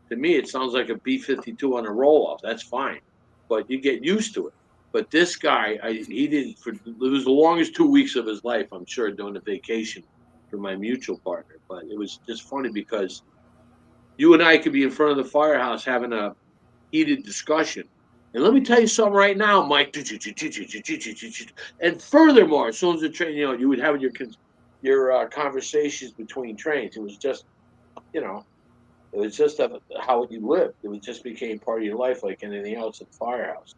to me, it sounds like a B-52 on a roll-off. That's fine. But you get used to it. But this guy, he didn't. It was the longest 2 weeks of his life, I'm sure, during the vacation for my mutual partner. But it was just funny because you and I could be in front of the firehouse having a heated discussion. And let me tell you something right now, Mike. And furthermore, as soon as the train, you would have your conversations between trains. It was just, you know, it was just how you lived. It just became part of your life, like anything else at the firehouse.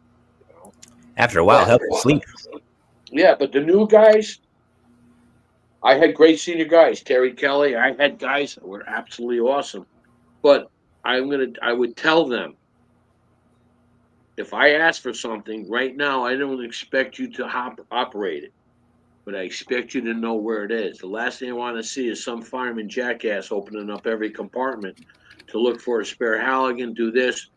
You know? After a while, But help you sleep. yeah, but the new guys, I had great senior guys. Terry Kelly, I had guys that were absolutely awesome. But I would tell them, if I ask for something right now, I don't expect you to operate it, but I expect you to know where it is. The last thing I want to see is some fireman jackass opening up every compartment to look for a spare Halligan. Do this.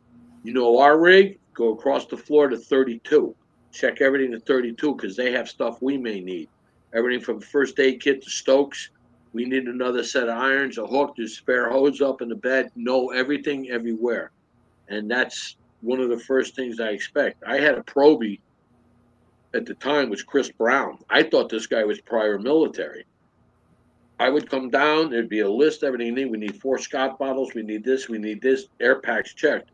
Our rig, go across the floor to 32. Check everything to 32 because they have stuff we may need. Everything from first aid kit to Stokes. We need another set of irons, a hook, there's spare hose up in the bed. Know everything everywhere. And that's one of the first things I expect. I had a probie at the time, was Chris Brown. I thought this guy was prior military. I would come down, there'd be a list, everything you need. We need 4 Scott bottles, we need this, air packs checked.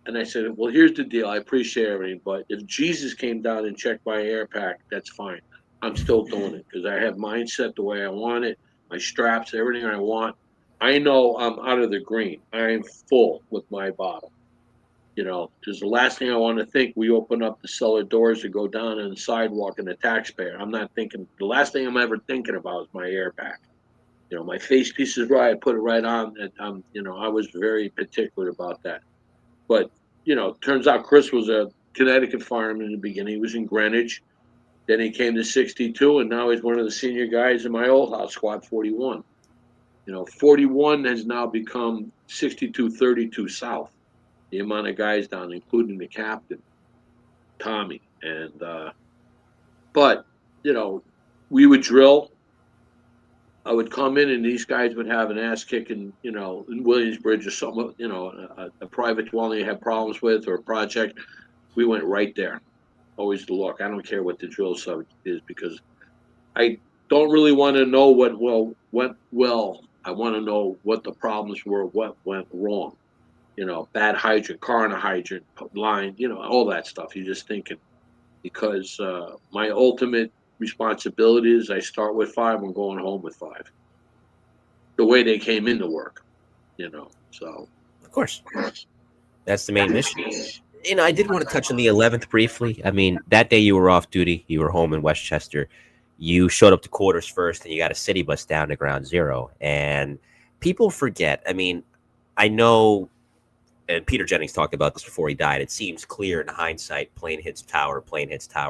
And I said, well, here's the deal. I appreciate everything, but if Jesus came down and checked my air pack, that's fine. I'm still doing it because I have mine set the way I want it, my straps, everything I want. I know I'm out of the green. I am full with my bottle. Because the last thing I want to think, we open up the cellar doors to go down on the sidewalk and the taxpayer. I'm not thinking, the last thing I'm ever thinking about is my air pack. My face piece is right. I put it right on. And I was very particular about that. But, turns out Chris was a Connecticut fireman in the beginning. He was in Greenwich. Then he came to 62, and now he's one of the senior guys in my old house, Squad 41. 41 has now become 6232 South. The amount of guys down, including the captain, Tommy. But, we would drill. I would come in and these guys would have an ass kicking, in Williamsbridge or something, a private dwelling they had problems with or a project. We went right there. Always to look. I don't care what the drill subject is because I don't really want to know what went well. I want to know what the problems were, what went wrong. Bad hydrant, car in a hydrant, line, all that stuff. You're just thinking. Because my ultimate responsibility is I start with 5, I'm going home with 5. The way they came into work, so. Of course. That's the main mission. I did want to touch on the 11th briefly. I mean, that day you were off duty. You were home in Westchester. You showed up to quarters first, and you got a city bus down to ground zero. And people forget. I mean, I know, and Peter Jennings talked about this before he died. It seems clear in hindsight, plane hits tower,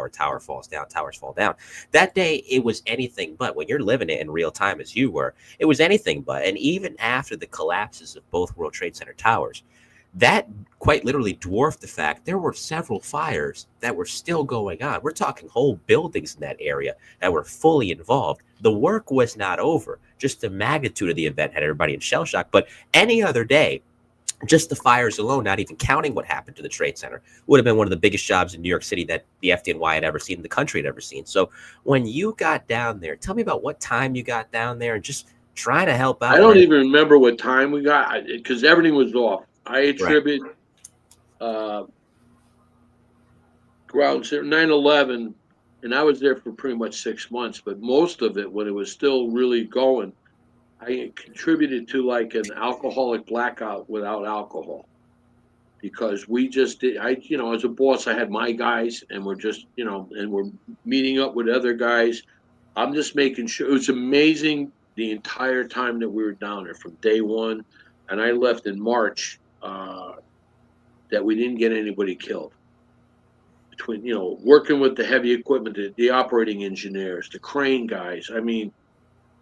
tower falls down, towers fall down. That day, it was anything but. When you're living it in real time as you were, it was anything but. And even after the collapses of both World Trade Center towers, that quite literally dwarfed the fact there were several fires that were still going on. We're talking whole buildings in that area that were fully involved. The work was not over. Just the magnitude of the event had everybody in shell shock. But any other day, just the fires alone, not even counting what happened to the Trade Center, would have been one of the biggest jobs in New York City that the FDNY had ever seen, the country had ever seen. So when you got down there, tell me about what time you got down there and just trying to help I out. don't even remember what time we got because everything was off. I attribute ground 9/11, and I was there for pretty much 6 months. But most of it, when it was still really going, I contributed to like an alcoholic blackout without alcohol. Because we just did, as a boss, I had my guys, and we're just, and we're meeting up with other guys. I'm just making sure. It was amazing the entire time that we were down there from day one, and I left in March. That we didn't get anybody killed. Between working with the heavy equipment, the operating engineers, the crane guys. I mean,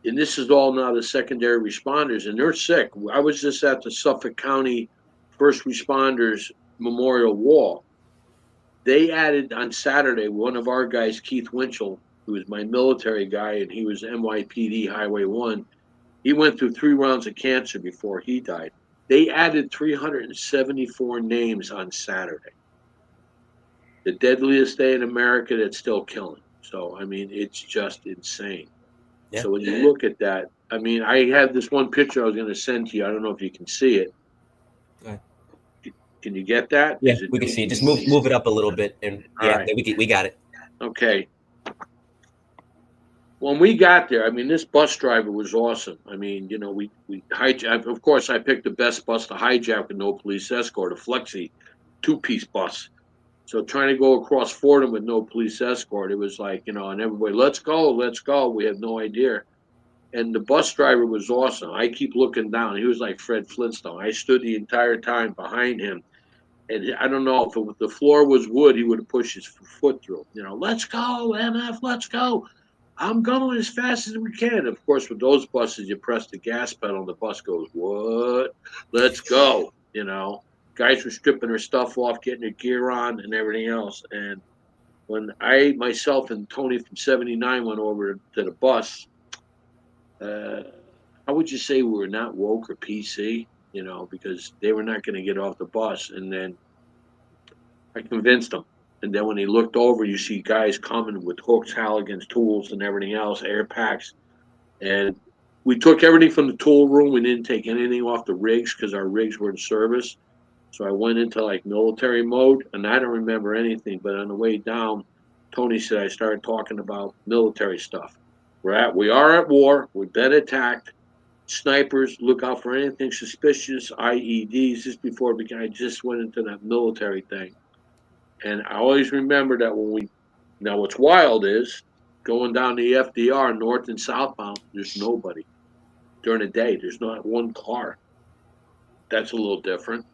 and this is all now the secondary responders, and they're sick. I was just at the Suffolk County First Responders Memorial Wall. They added on Saturday one of our guys, Keith Winchell, who was my military guy, and he was NYPD Highway 1. He went through 3 rounds of cancer before he died. They added 374 names on Saturday. The deadliest day in America that's still killing. So, I mean, it's just insane. Yeah. So when you look at that, I mean, I had this one picture I was going to send to you. I don't know if you can see it. Okay. Can you get that? Yeah, we can see it. Just move it up a little bit, and yeah, right. we got it. Okay. When we got there, I mean, this bus driver was awesome. I mean, we hijacked. Of course, I picked the best bus to hijack with no police escort, a Flexi 2-piece bus. So trying to go across Fordham with no police escort, it was like, and everybody, let's go. We had no idea. And the bus driver was awesome. I keep looking down. He was like Fred Flintstone. I stood the entire time behind him. And I don't know if the floor was wood, he would have pushed his foot through. Let's go, MF, let's go. I'm going as fast as we can. Of course, with those buses, you press the gas pedal and the bus goes, what? Let's go. Guys were stripping their stuff off, getting their gear on and everything else. And when myself and Tony from 79 went over to the bus, how would you say we were not woke or PC? Because they were not going to get off the bus. And then I convinced them. And then when he looked over, you see guys coming with hooks, Halligan's tools, and everything else, air packs. And we took everything from the tool room. We didn't take anything off the rigs because our rigs were in service. So I went into like military mode, and I don't remember anything. But on the way down, Tony said I started talking about military stuff. We are at war. We've been attacked. Snipers, look out for anything suspicious. IEDs. Just before I just went into that military thing. And I always remember that now what's wild is going down the FDR, north and southbound, there's nobody. During the day, there's not one car. That's a little different.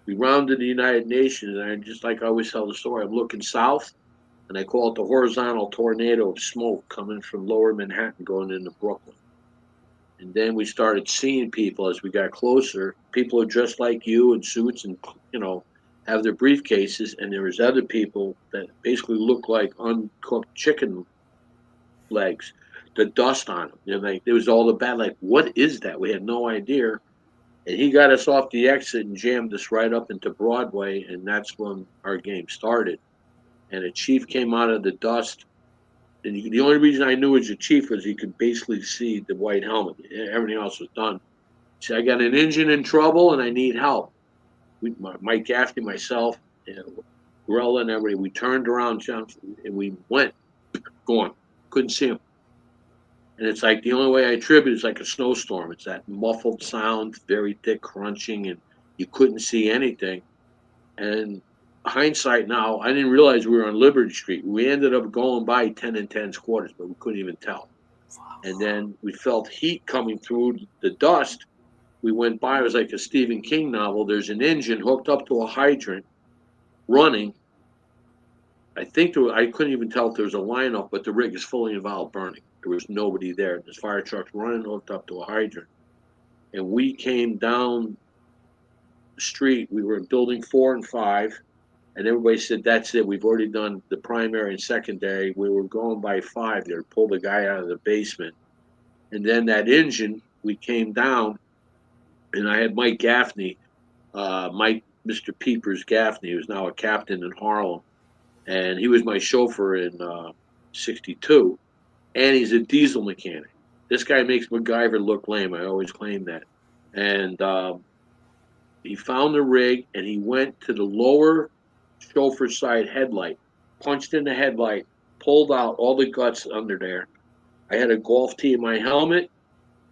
We rounded the United Nations, and just like I always tell the story, I'm looking south, and I call it the horizontal tornado of smoke coming from lower Manhattan going into Brooklyn. And then we started seeing people as we got closer. People are dressed like you in suits and, have their briefcases, and there was other people that basically look like uncooked chicken legs, the dust on them. Like there was all the bad, like, what is that? We had no idea. And he got us off the exit and jammed us right up into Broadway, and that's when our game started. And a chief came out of the dust, and the only reason I knew it was a chief was he could basically see the white helmet. Everything else was done. He said, I got an engine in trouble, and I need help. Mike Gaffney, myself, Gorella, and everybody, we turned around, John, and we went, gone. Couldn't see him. And it's like the only way I attribute is like a snowstorm. It's that muffled sound, very thick crunching, and you couldn't see anything. And hindsight now, I didn't realize we were on Liberty Street. We ended up going by 10 and 10's quarters, but we couldn't even tell. And then we felt heat coming through the dust. We went by, it was like a Stephen King novel. There's an engine hooked up to a hydrant running. I couldn't even tell if there was a line up, but the rig is fully involved burning. There was nobody there. This fire truck's running hooked up to a hydrant. And we came down the street. We were in building 4 and 5, and everybody said, "That's it. We've already done the primary and secondary." We were going by 5. They pulled the guy out of the basement, and then that engine. We came down, and I had Mike Gaffney, Mr. Peepers Gaffney, who's now a captain in Harlem, and he was my chauffeur in '62, and he's a diesel mechanic. This guy makes MacGyver look lame. I always claim that, and he found the rig, and he went to the lower chauffeur side headlight, punched in the headlight, pulled out all the guts under there. I had a golf tee in my helmet.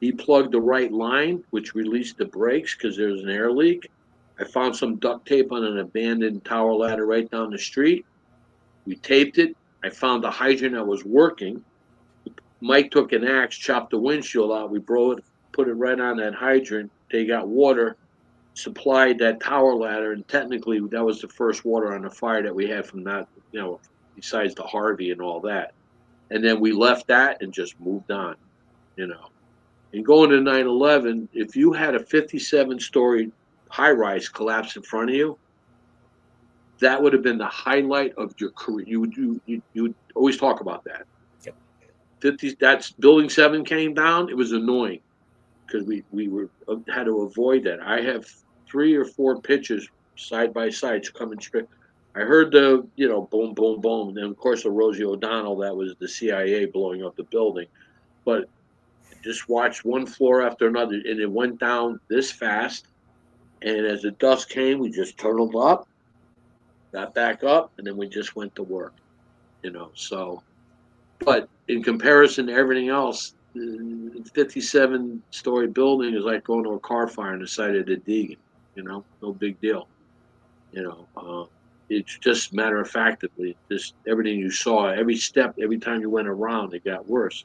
He plugged the right line, which released the brakes because there was an air leak. I found some duct tape on an abandoned tower ladder right down the street. We taped it. I found a hydrant that was working. Mike took an axe, chopped the windshield out. We put it right on that hydrant. They got water, supplied that tower ladder, and technically that was the first water on the fire that we had from that, besides the Harvey and all that. And then we left that and just moved on, And going to 9/11, if you had a 57-story high-rise collapse in front of you, that would have been the highlight of your career. You would always talk about that. Yep. That's building 7 came down. It was annoying because we had to avoid that. I have 3 or 4 pictures side by side coming straight. I heard the boom, boom, boom, and then of course the Rosie O'Donnell. That was the CIA blowing up the building, but just watched one floor after another, and it went down this fast. And as the dust came, we just turtled up, got back up, and then we just went to work. So, but in comparison to everything else, 57-story building is like going to a car fire on the side of the Deegan. No big deal. It's just matter of factly, just everything you saw, every step, every time you went around, it got worse.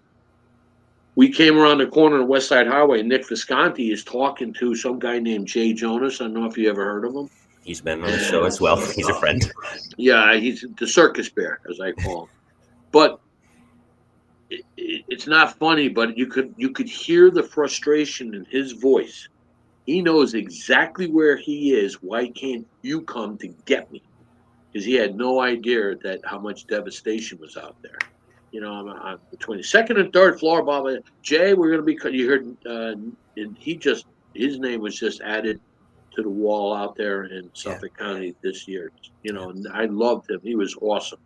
We came around the corner on West Side Highway. Nick Visconti is talking to some guy named Jay Jonas. I don't know if you ever heard of him. He's been on the show as well. He's a friend. Yeah, he's the circus bear, as I call him. But it's not funny, but you could hear the frustration in his voice. He knows exactly where he is. Why can't you come to get me? Because he had no idea that how much devastation was out there. I'm between the second and third floor, Bob. Jay, we're going to be. You heard, and his name was just added to the wall out there in Suffolk County this year. And I loved him. He was awesome.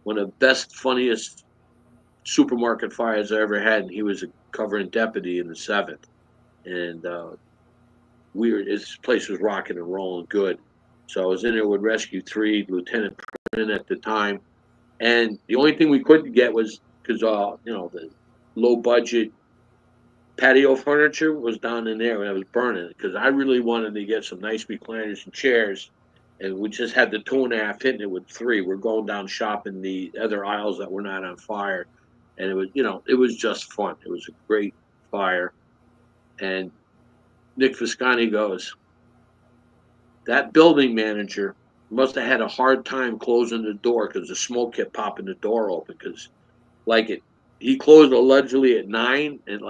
One of the best, funniest supermarket fires I ever had, and he was a covering deputy in the 7th. And his place was rocking and rolling good. So I was in there with Rescue 3, Lieutenant Prin at the time. And the only thing we couldn't get was because the low budget patio furniture was down in there and I was burning because I really wanted to get some nice recliners and chairs, and we just had the 2.5 hitting it with 3. We're going down shopping the other aisles that were not on fire, and it was just fun. It was a great fire, and Nick Visconti goes, that building manager must have had a hard time closing the door because the smoke kept popping the door open. Because, he closed allegedly at 9, and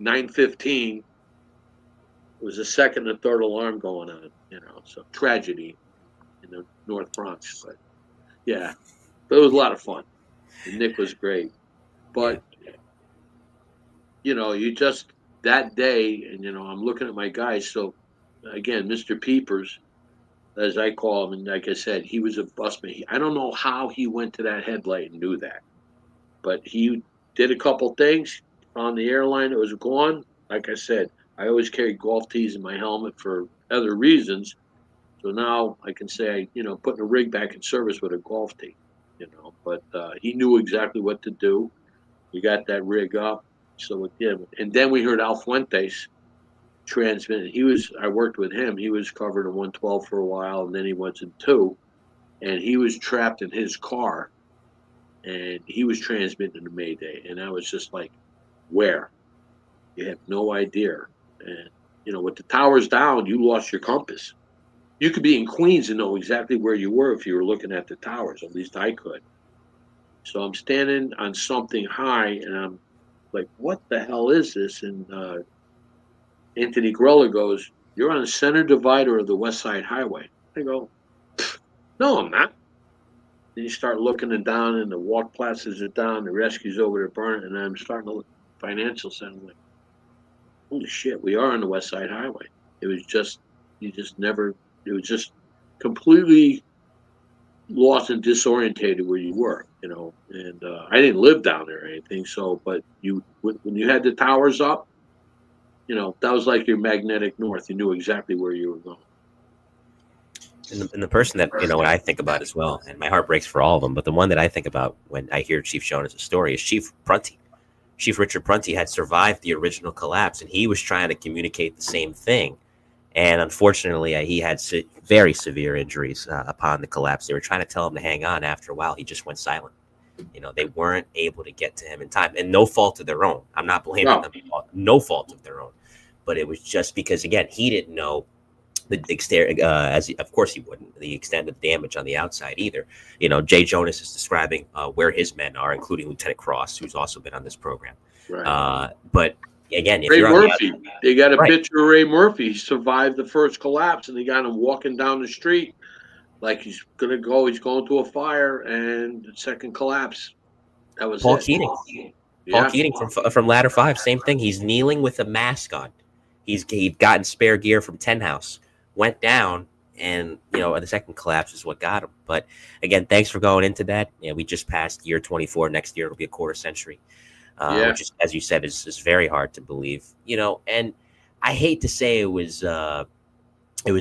9:15, it was the second and third alarm going on. So tragedy in the North Bronx. But yeah, but it was a lot of fun. And Nick was great. But you just that day, and I'm looking at my guys. So again, Mr. Peepers, as I call him, and like I said, he was a busman. I don't know how he went to that headlight and knew that, but he did a couple things on the airline that was gone. Like I said, I always carry golf tees in my helmet for other reasons. So now I can say, putting a rig back in service with a golf tee, But he knew exactly what to do. We got that rig up. So again, and then we heard Al Fuentes transmit. I worked with him. He was covered in 112 for a while, and then he went in 2, and he was trapped in his car, and he was transmitting the Mayday, and I was just like, where? You have no idea. And with the towers down, you lost your compass. You could be in Queens and know exactly where you were if you were looking at the towers. At least I could. So I'm standing on something high, and I'm like, what the hell is this? And Anthony Grella goes, you're on the center divider of the West Side Highway. I go, no, I'm not. Then you start looking and down, and the walk plazas are down, the rescue's over there burning, and I'm starting to look at the financial center. I'm like, holy shit, we are on the West Side Highway. It was just, you just never, it was just completely lost and disorientated where you were, and I didn't live down there or anything. So, but when you had the towers up, that was like your magnetic north. You knew exactly where you were going. And the person that, what I think about as well, and my heart breaks for all of them, but the one that I think about when I hear Chief Jonas' story is Chief Prunty. Chief Richard Prunty had survived the original collapse, and he was trying to communicate the same thing. And unfortunately, he had very severe injuries upon the collapse. They were trying to tell him to hang on. After a while, he just went silent. They weren't able to get to him in time, and no fault of their own. I'm not blaming them. No fault of their own. But it was just because, again, he didn't know the extent, of course he wouldn't, the extent of the damage on the outside either. Jay Jonas is describing where his men are, including Lieutenant Cross, who's also been on this program. Right. But again, if Ray you're Murphy, they got a right. picture of Ray Murphy. He survived the first collapse, and they got him walking down the street like he's going to a fire, and the second collapse. That was Paul it. Keating. Yeah. Paul Keating from Ladder 5, same thing. He's kneeling with a mask on. He'd gotten spare gear from Ten House, went down, and the second collapse is what got him. But again, thanks for going into that. We just passed year 24. Next year it'll be a quarter century, which is, as you said, is very hard to believe. And I hate to say it was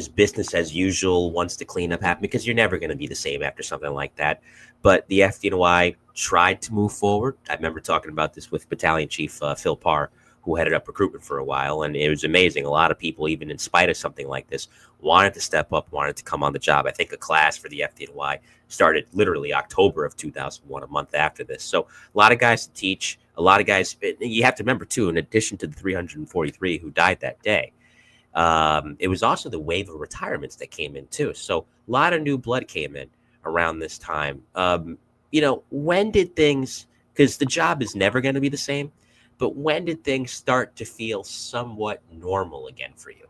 business as usual once the cleanup happened, because you're never going to be the same after something like that. But the FDNY tried to move forward. I remember talking about this with Battalion Chief Phil Parr, who headed up recruitment for a while, and it was amazing. A lot of people, even in spite of something like this, wanted to step up, wanted to come on the job. I think a class for the FDNY started literally October of 2001, a month after this. So a lot of guys to teach, a lot of guys. You have to remember, too, in addition to the 343 who died that day, it was also the wave of retirements that came in, too. So a lot of new blood came in around this time. When did things, because the job is never going to be the same, but when did things start to feel somewhat normal again for you?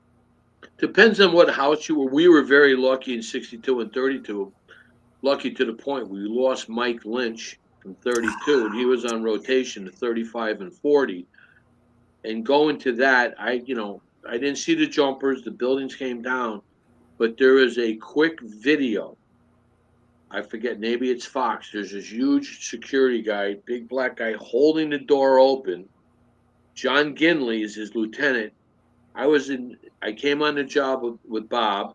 Depends on what house you were. We were very lucky in 62 and 32. Lucky to the point we lost Mike Lynch from 32, and he was on rotation to 35 and 40. And going to that, I didn't see the jumpers. The buildings came down, but there is a quick video. I forget, maybe it's Fox. There's this huge security guy, big black guy, holding the door open. John Ginley is his lieutenant. I came on the job with Bob,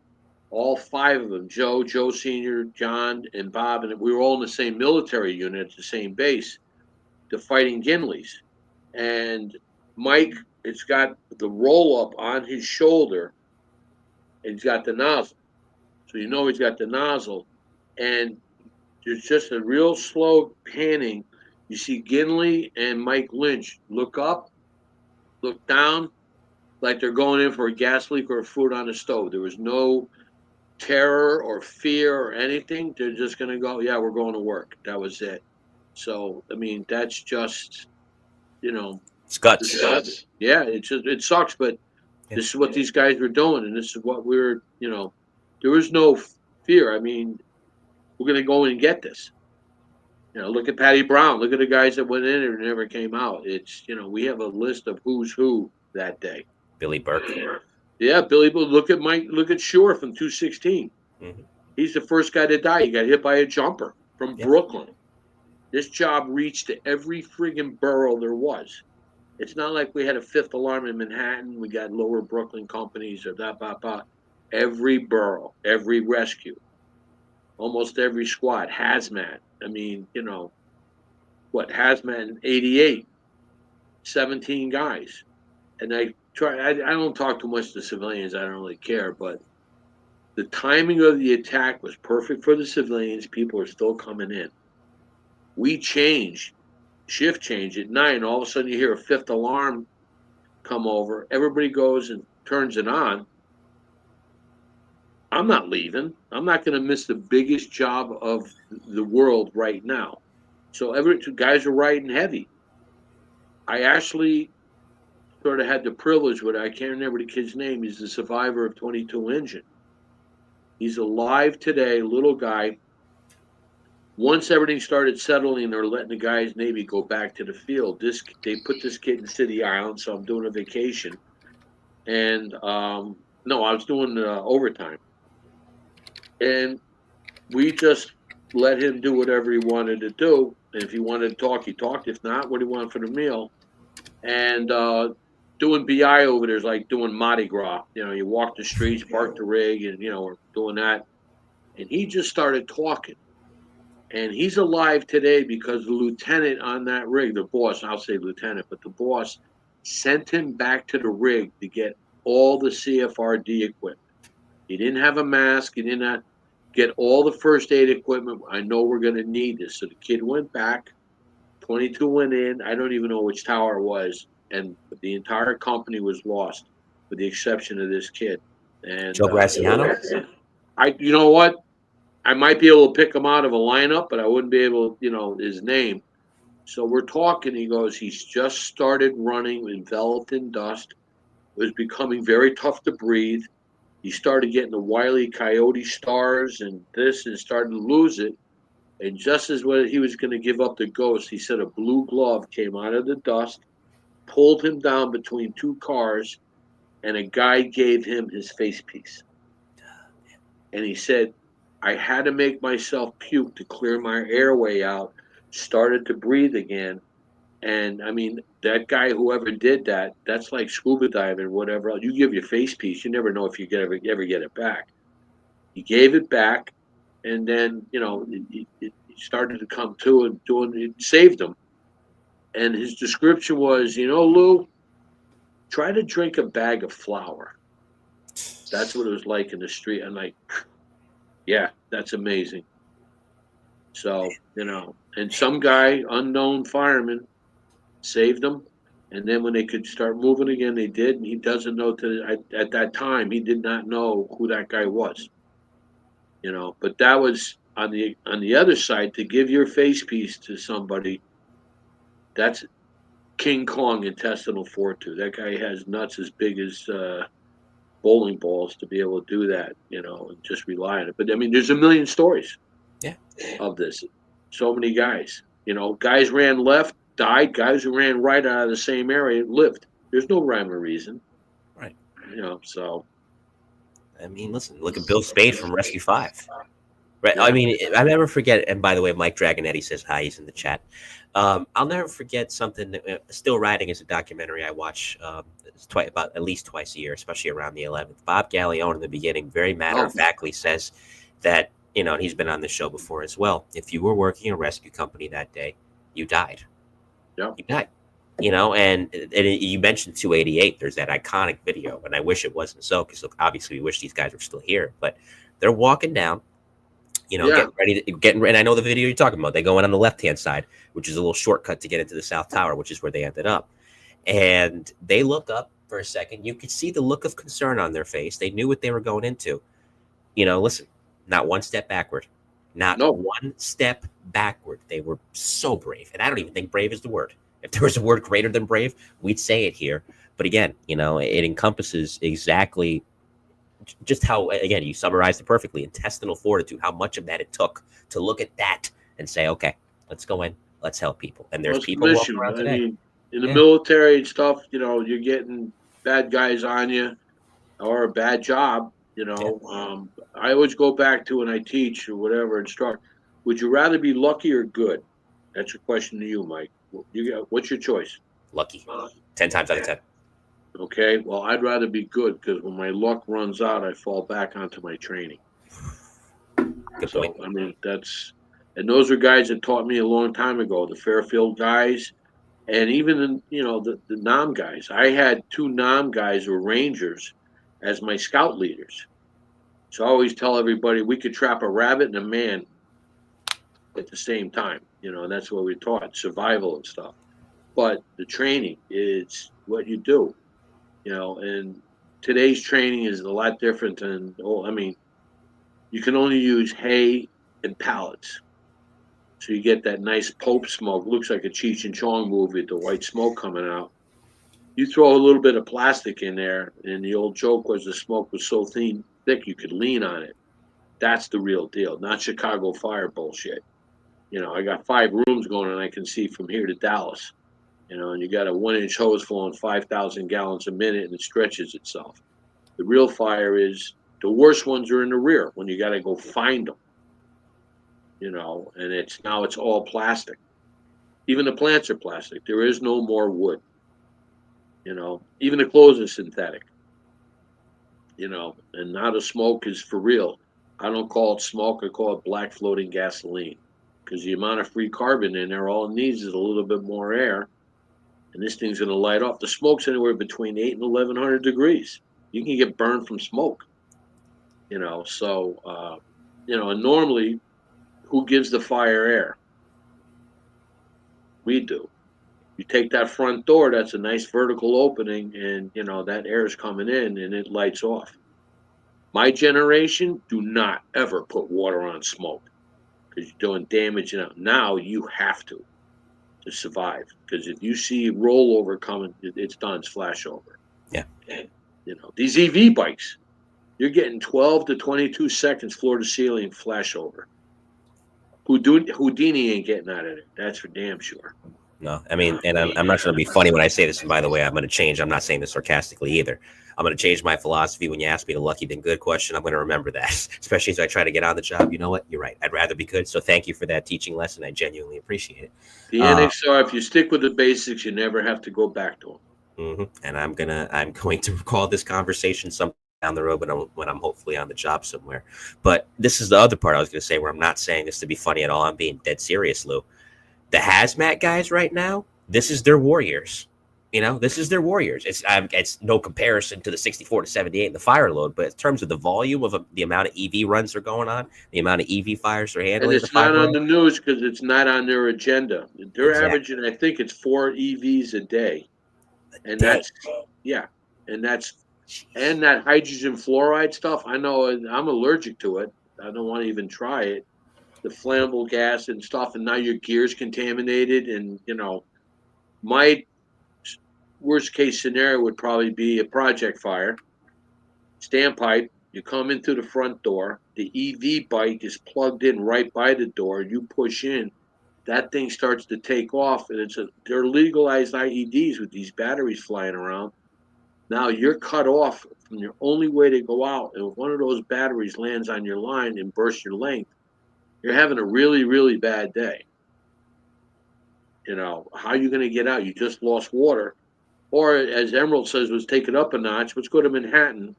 all five of them, Joe Sr., John, and Bob, and we were all in the same military unit at the same base, the fighting Ginleys. And Mike, it's got the roll-up on his shoulder, and he's got the nozzle. So he's got the nozzle, and there's just a real slow panning. You see Ginley and Mike Lynch look up, look down, like they're going in for a gas leak or a food on the stove. There was no terror or fear or anything. They're just going to go, yeah, we're going to work. That was it. So, I mean, that's just, it's guts. Yeah, it sucks, but this is what these guys were doing, and this is what there was no fear. I mean, we're going to go in and get this. Look at Patty Brown. Look at the guys that went in and never came out. It's, we have a list of who's who that day. Billy Burke. Yeah, Billy. Look at Mike. Look at Shore from 216. Mm-hmm. He's the first guy to die. He got hit by a jumper from Brooklyn. This job reached to every friggin' borough there was. It's not like we had a fifth alarm in Manhattan. We got lower Brooklyn companies or that. Every borough, every rescue, almost every squad, Hazmat. I mean, Hazmat in 88, 17 guys. And I don't talk too much to civilians. I don't really care. But the timing of the attack was perfect for the civilians. People are still coming in. We shift change at 9. All of a sudden you hear a fifth alarm come over. Everybody goes and turns it on. I'm not leaving. I'm not going to miss the biggest job of the world right now. So guys are riding heavy. I actually sort of had the privilege with, I can't remember the kid's name. He's the survivor of 22 Engine. He's alive today, little guy. Once everything started settling, they're letting the guys Navy go back to the field. They put this kid in City Island, so I'm doing a vacation. And no, I was doing overtime. And we just let him do whatever he wanted to do. And if he wanted to talk, he talked. If not, what he wanted for the meal. And doing BI over there is like doing Mardi Gras. You know, you walk the streets, park the rig, and, you know, we're doing that. And he just started talking. And he's alive today because the lieutenant on that rig, the boss, I'll say lieutenant, but the boss sent him back to the rig to get all the CFRD equipment. He didn't have a mask. He did not get all the first aid equipment. I know we're going to need this. So the kid went back. 22 went in. I don't even know which tower it was. And the entire company was lost with the exception of this kid. And Joe Graziano? You know what? I might be able to pick him out of a lineup, but I wouldn't be able, you know, his name. So we're talking. He goes, he's just started running, enveloped in dust. It was becoming very tough to breathe. He started getting the Wile E. Coyote stars and this and started to lose it. And just as when he was going to give up the ghost, he said a blue glove came out of the dust, pulled him down between two cars, and a guy gave him his face piece. And he said, I had to make myself puke to clear my airway out, started to breathe again. And I mean, that guy, whoever did that, that's like scuba diving or whatever else. You give your face piece, you never know if you ever get it back. He gave it back, and then, you know, it started to come to and it saved him. And his description was, you know, Lou, try to drink a bag of flour. That's what it was like in the street. I'm like, yeah, that's amazing. So, you know, and some guy, unknown fireman, saved them. And then when they could start moving again, they did. And he doesn't know at that time, he did not know who that guy was. You know, but that was on the other side, to give your face piece to somebody. That's King Kong intestinal fortitude. That guy has nuts as big as bowling balls to be able to do that, you know, and just rely on it. But I mean, there's a million stories of this. So many guys, you know, guys ran left, died. Guys who ran right out of the same area lived. There's no rhyme or reason. Right. You know, so. I mean, listen, look at Bill Spade from Rescue 5. Right. I mean, I'll never forget. And by the way, Mike Dragonetti says hi. He's in the chat. I'll never forget something. Still Riding is a documentary I watch about at least twice a year, especially around the 11th. Bob Gallione in the beginning very matter-of-factly says that, you know, and he's been on the show before as well, if you were working a rescue company that day, you died. Yeah. You died. You know, and you mentioned 288. There's that iconic video, and I wish it wasn't so, because obviously we wish these guys were still here. But they're walking down, you know, getting ready. And I know the video you're talking about. They go in on the left-hand side, which is a little shortcut to get into the South Tower, which is where they ended up. And they look up for a second. You could see the look of concern on their face. They knew what they were going into. You know, listen, not one step backward. Not one step backward. They were so brave. And I don't even think brave is the word. If there was a word greater than brave, we'd say it here. But again, you know, it encompasses exactly just how, again, you summarized it perfectly, intestinal fortitude, how much of that it took to look at that and say, okay, let's go in, let's help people. And there's people walking around today. I mean, in the military and stuff, you know, you're getting bad guys on you or a bad job, you know. I always go back to when I teach or whatever, instruct, would you rather be lucky or good? That's a question to you, Mike. What's your choice? Lucky. 10 times out of 10. Okay. Well, I'd rather be good, because when my luck runs out, I fall back onto my training. Good point. I mean, and those are guys that taught me a long time ago, the Fairfield guys, and even, you know, the NOM guys. I had 2 NOM guys who were Rangers as my scout leaders. So I always tell everybody we could trap a rabbit and a man at the same time, you know, and that's what we taught, survival and stuff. But the training is what you do, you know, and today's training is a lot different than, I mean, you can only use hay and pallets. So you get that nice Pope smoke. Looks like a Cheech and Chong movie with the white smoke coming out. You throw a little bit of plastic in there, and the old joke was the smoke was so thick you could lean on it. That's the real deal, not Chicago fire bullshit. I got 5 rooms going, and I can see from here to Dallas. And you got a 1-inch hose flowing 5,000 gallons a minute, and it stretches itself. The real fire is the worst ones are in the rear when you got to go find them. And it's all plastic. Even the plants are plastic. There is no more wood. Even the clothes are synthetic. And now the smoke is for real. I don't call it smoke, I call it black floating gasoline. Because the amount of free carbon in there, all it needs is a little bit more air. And this thing's going to light off. The smoke's anywhere between 8 and 1,100 degrees. You can get burned from smoke. And normally, who gives the fire air? We do. You take that front door, that's a nice vertical opening, and that air is coming in and it lights off. My generation, do not ever put water on smoke because you're doing damage. Now you have to survive, because if you see rollover coming, it's done. It's flashover. Yeah. And these EV bikes, you're getting 12 to 22 seconds floor to ceiling flashover. Houdini ain't getting out of it. That's for damn sure. No, I mean, and I'm not trying to be funny when I say this. And by the way, I'm going to change. I'm not saying this sarcastically either. I'm going to change my philosophy. When you ask me the lucky than good question, I'm going to remember that, especially as I try to get on the job. You know what? You're right. I'd rather be good. So thank you for that teaching lesson. I genuinely appreciate it. The NXR, if you stick with the basics, you never have to go back to them. And I'm going to recall this conversation sometime down the road when I'm hopefully on the job somewhere. But this is the other part I was going to say, where I'm not saying this to be funny at all. I'm being dead serious, Lou. The hazmat guys right now, this is their warriors. This is their warriors. It's no comparison to the 64 to 78 and the fire load, but in terms of the volume of the amount of EV runs they're going on, the amount of EV fires they're handling. And it's not on the news because it's not on their agenda. They're averaging, I think it's 4 EVs a day. And that's that hydrogen fluoride stuff. I know I'm allergic to it. I don't want to even try it. The flammable gas and stuff, and now your gear's contaminated. And my worst case scenario would probably be a project fire, standpipe. You come in through the front door, the EV bike is plugged in right by the door, you push in, that thing starts to take off, and they're legalized IEDs with these batteries flying around. Now you're cut off from your only way to go out, and if one of those batteries lands on your line and bursts your length, you're having a really, really bad day. How are you going to get out? You just lost water. Or, as Emerald says, was take it up a notch. Let's go to Manhattan,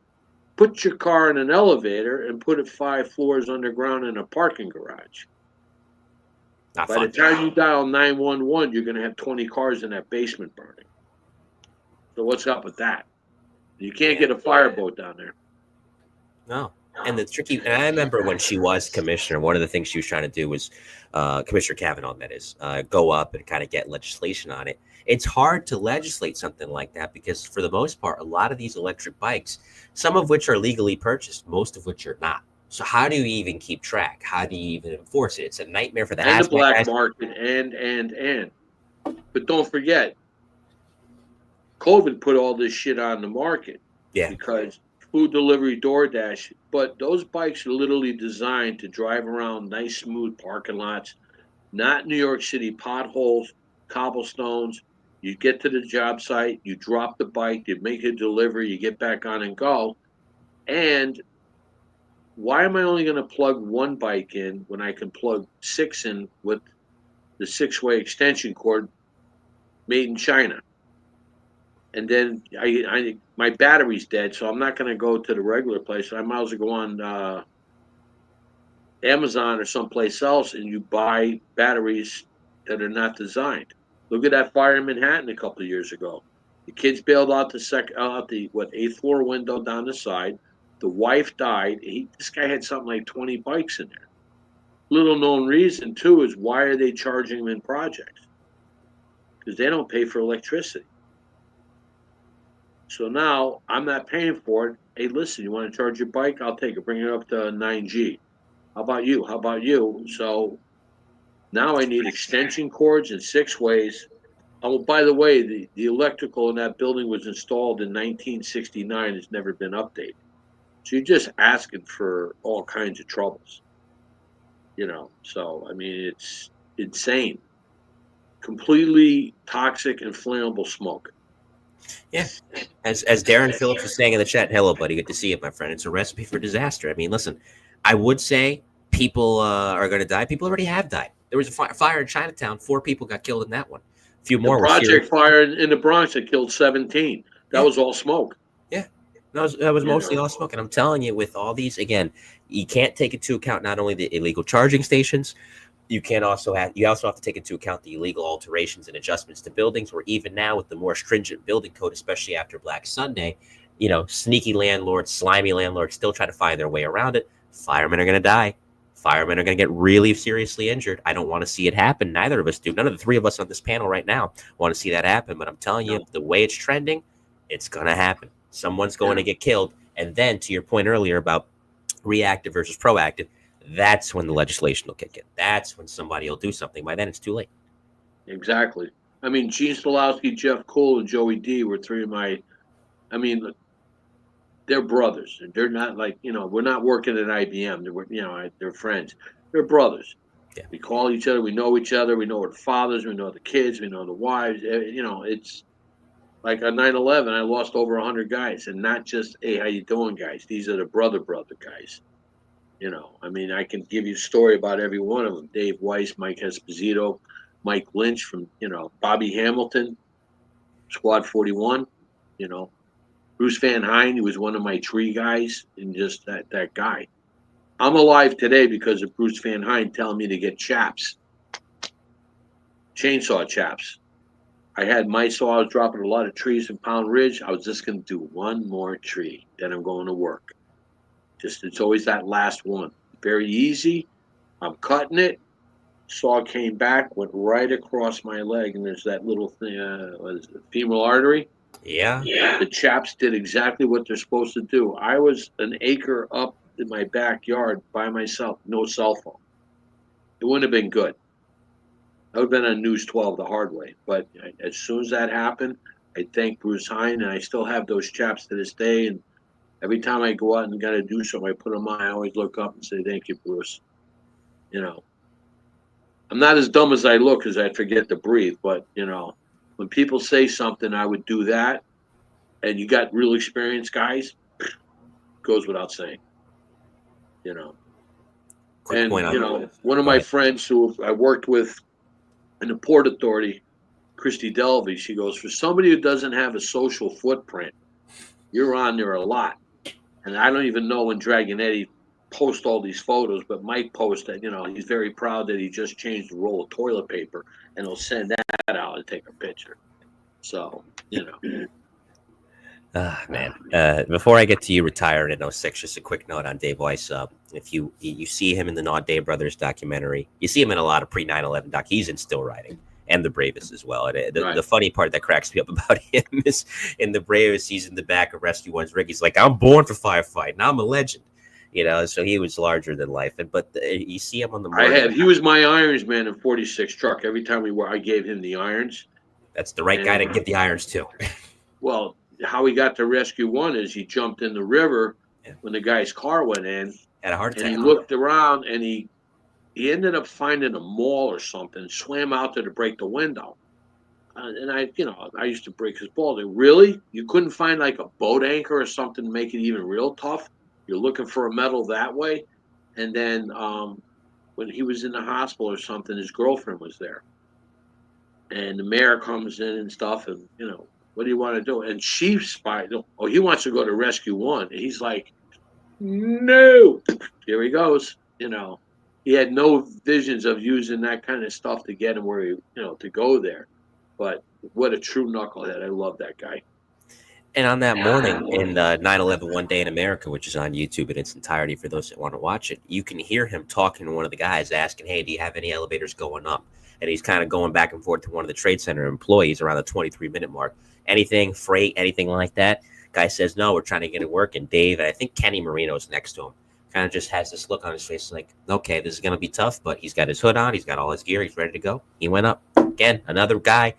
put your car in an elevator, and put it 5 floors underground in a parking garage. By the time you dial 911, you're going to have 20 cars in that basement burning. So what's up with that? You can't get a fireboat down there. No. And and I remember when she was commissioner, one of the things she was trying to do was, Commissioner Kavanaugh, that is, go up and kind of get legislation on it. It's hard to legislate something like that because, for the most part, a lot of these electric bikes, some of which are legally purchased, most of which are not. So how do you even keep track? How do you even enforce it? It's a nightmare for the hazmat black market. And but don't forget, COVID put all this shit on the market. Yeah. Because food delivery, DoorDash, but those bikes are literally designed to drive around nice, smooth parking lots, not New York City potholes, cobblestones. You get to the job site, you drop the bike, you make a delivery, you get back on and go. And why am I only going to plug one bike in when I can plug 6 in with the 6-way extension cord made in China? And then my battery's dead, so I'm not going to go to the regular place. I might as well go on Amazon or someplace else, and you buy batteries that are not designed. Look at that fire in Manhattan a couple of years ago. The kids bailed out the 8th floor window down the side. The wife died. This guy had something like 20 bikes in there. Little known reason too is, why are they charging them in projects? Because they don't pay for electricity. So now I'm not paying for it. Hey, listen, you want to charge your bike? I'll take it. Bring it up to 9G. How about you? So now I need extension cords and 6 ways, Oh, by the way, the electrical in that building was installed in 1969. Has never been updated. So you're just asking for all kinds of troubles, So I mean, it's insane, completely toxic and flammable smoke. Yeah. As Darren Phillips was saying in the chat, hello, buddy. Good to see you, my friend. It's a recipe for disaster. I mean, listen, I would say people are going to die. People already have died. There was a fire in Chinatown. 4 people got killed in that one. A few The more were project serious. fire in the Bronx that killed 17. That was all smoke. Yeah. That was mostly all smoke. And I'm telling you, with all these, again, you can't take into account not only the illegal charging stations, you also have to take into account the illegal alterations and adjustments to buildings, or even now with the more stringent building code, especially after Black Sunday, sneaky landlords, slimy landlords still try to find their way around it. Firemen are going to die. Firemen are going to get really seriously injured. I don't want to see it happen. Neither of us do. None of the 3 of us on this panel right now want to see that happen. But I'm telling you, the way it's trending, it's going to happen. Someone's going to get killed. And then to your point earlier about reactive versus proactive, that's when the legislation will kick in. That's when somebody will do something. By then, it's too late. Exactly. I mean, Gene Stolowski, Jeff Cole, and Joey D were 3 of my. I mean, they're brothers. They're not like we're not working at IBM. They're friends. They're brothers. Yeah. We call each other. We know each other. We know our fathers. We know the kids. We know the wives. It's like on 9/11. I lost over 100 guys, and not just hey, how you doing, guys. These are the brother guys. I mean, I can give you a story about every one of them. Dave Weiss, Mike Esposito, Mike Lynch from, Bobby Hamilton, Squad 41, Bruce Van Hine, he was one of my tree guys, and just that guy. I'm alive today because of Bruce Van Hine telling me to get chaps, chainsaw chaps. I had my saw, I was dropping a lot of trees in Pound Ridge. I was just going to do one more tree, then I'm going to work. It's always that last one. Very easy. I'm cutting it. Saw came back, went right across my leg, and there's that little thing, femoral artery. Yeah. The chaps did exactly what they're supposed to do. I was an acre up in my backyard by myself, no cell phone. It wouldn't have been good. I would have been on News 12 the hard way. But as soon as that happened, I thank Bruce Hine, and I still have those chaps to this day. And every time I go out and got to do something, I put them on. I always look up and say, thank you, Bruce. I'm not as dumb as I look because I forget to breathe. But, when people say something, I would do that. And you got real experienced guys, goes without saying. Quick point on one of my friends who I worked with in the Port Authority, Christy Delvey, she goes, for somebody who doesn't have a social footprint, you're on there a lot. And I don't even know when Dragon Eddie posts all these photos, but Mike posted, he's very proud that he just changed the roll of toilet paper, and he'll send that out and take a picture. So, man. Before I get to you retiring in 06, just a quick note on Dave Weiss. If you see him in the Not Day Brothers documentary, you see him in a lot of pre 9/11 doc. He's in Still Riding and the Bravest as well. And the funny part that cracks me up about him is in the Bravest, he's in the back of Rescue One's rig. He's like, I'm born for firefighting. I'm a legend. So he was larger than life. But you see him on the morning. He was my irons man in 46 truck. Every time I gave him the irons. That's the right guy to give the irons to. Well, how he got to Rescue One is he jumped in the river when the guy's car went in. Had a heart attack. And he looked around, and he ended up finding a mall or something, swam out there to break the window. And I used to break his balls. Really? You couldn't find like a boat anchor or something to make it even real tough? You're looking for a metal that way? And then when he was in the hospital or something, his girlfriend was there. And the mayor comes in and stuff, and, what do you want to do? And she spied. Oh, he wants to go to Rescue One. And he's like, no. Here he goes. He had no visions of using that kind of stuff to get him where he, to go there. But what a true knucklehead. I love that guy. And on that morning in 9/11 One Day in America, which is on YouTube in its entirety for those that want to watch it, you can hear him talking to one of the guys, asking, hey, do you have any elevators going up? And he's kind of going back and forth to one of the Trade Center employees around the 23-minute mark. Anything, freight, anything like that? Guy says, no, we're trying to get it working. Dave, and I think Kenny Marino's next to him, kind of just has this look on his face like, okay, this is going to be tough, but he's got his hood on. He's got all his gear. He's ready to go. He went up. again, another guy,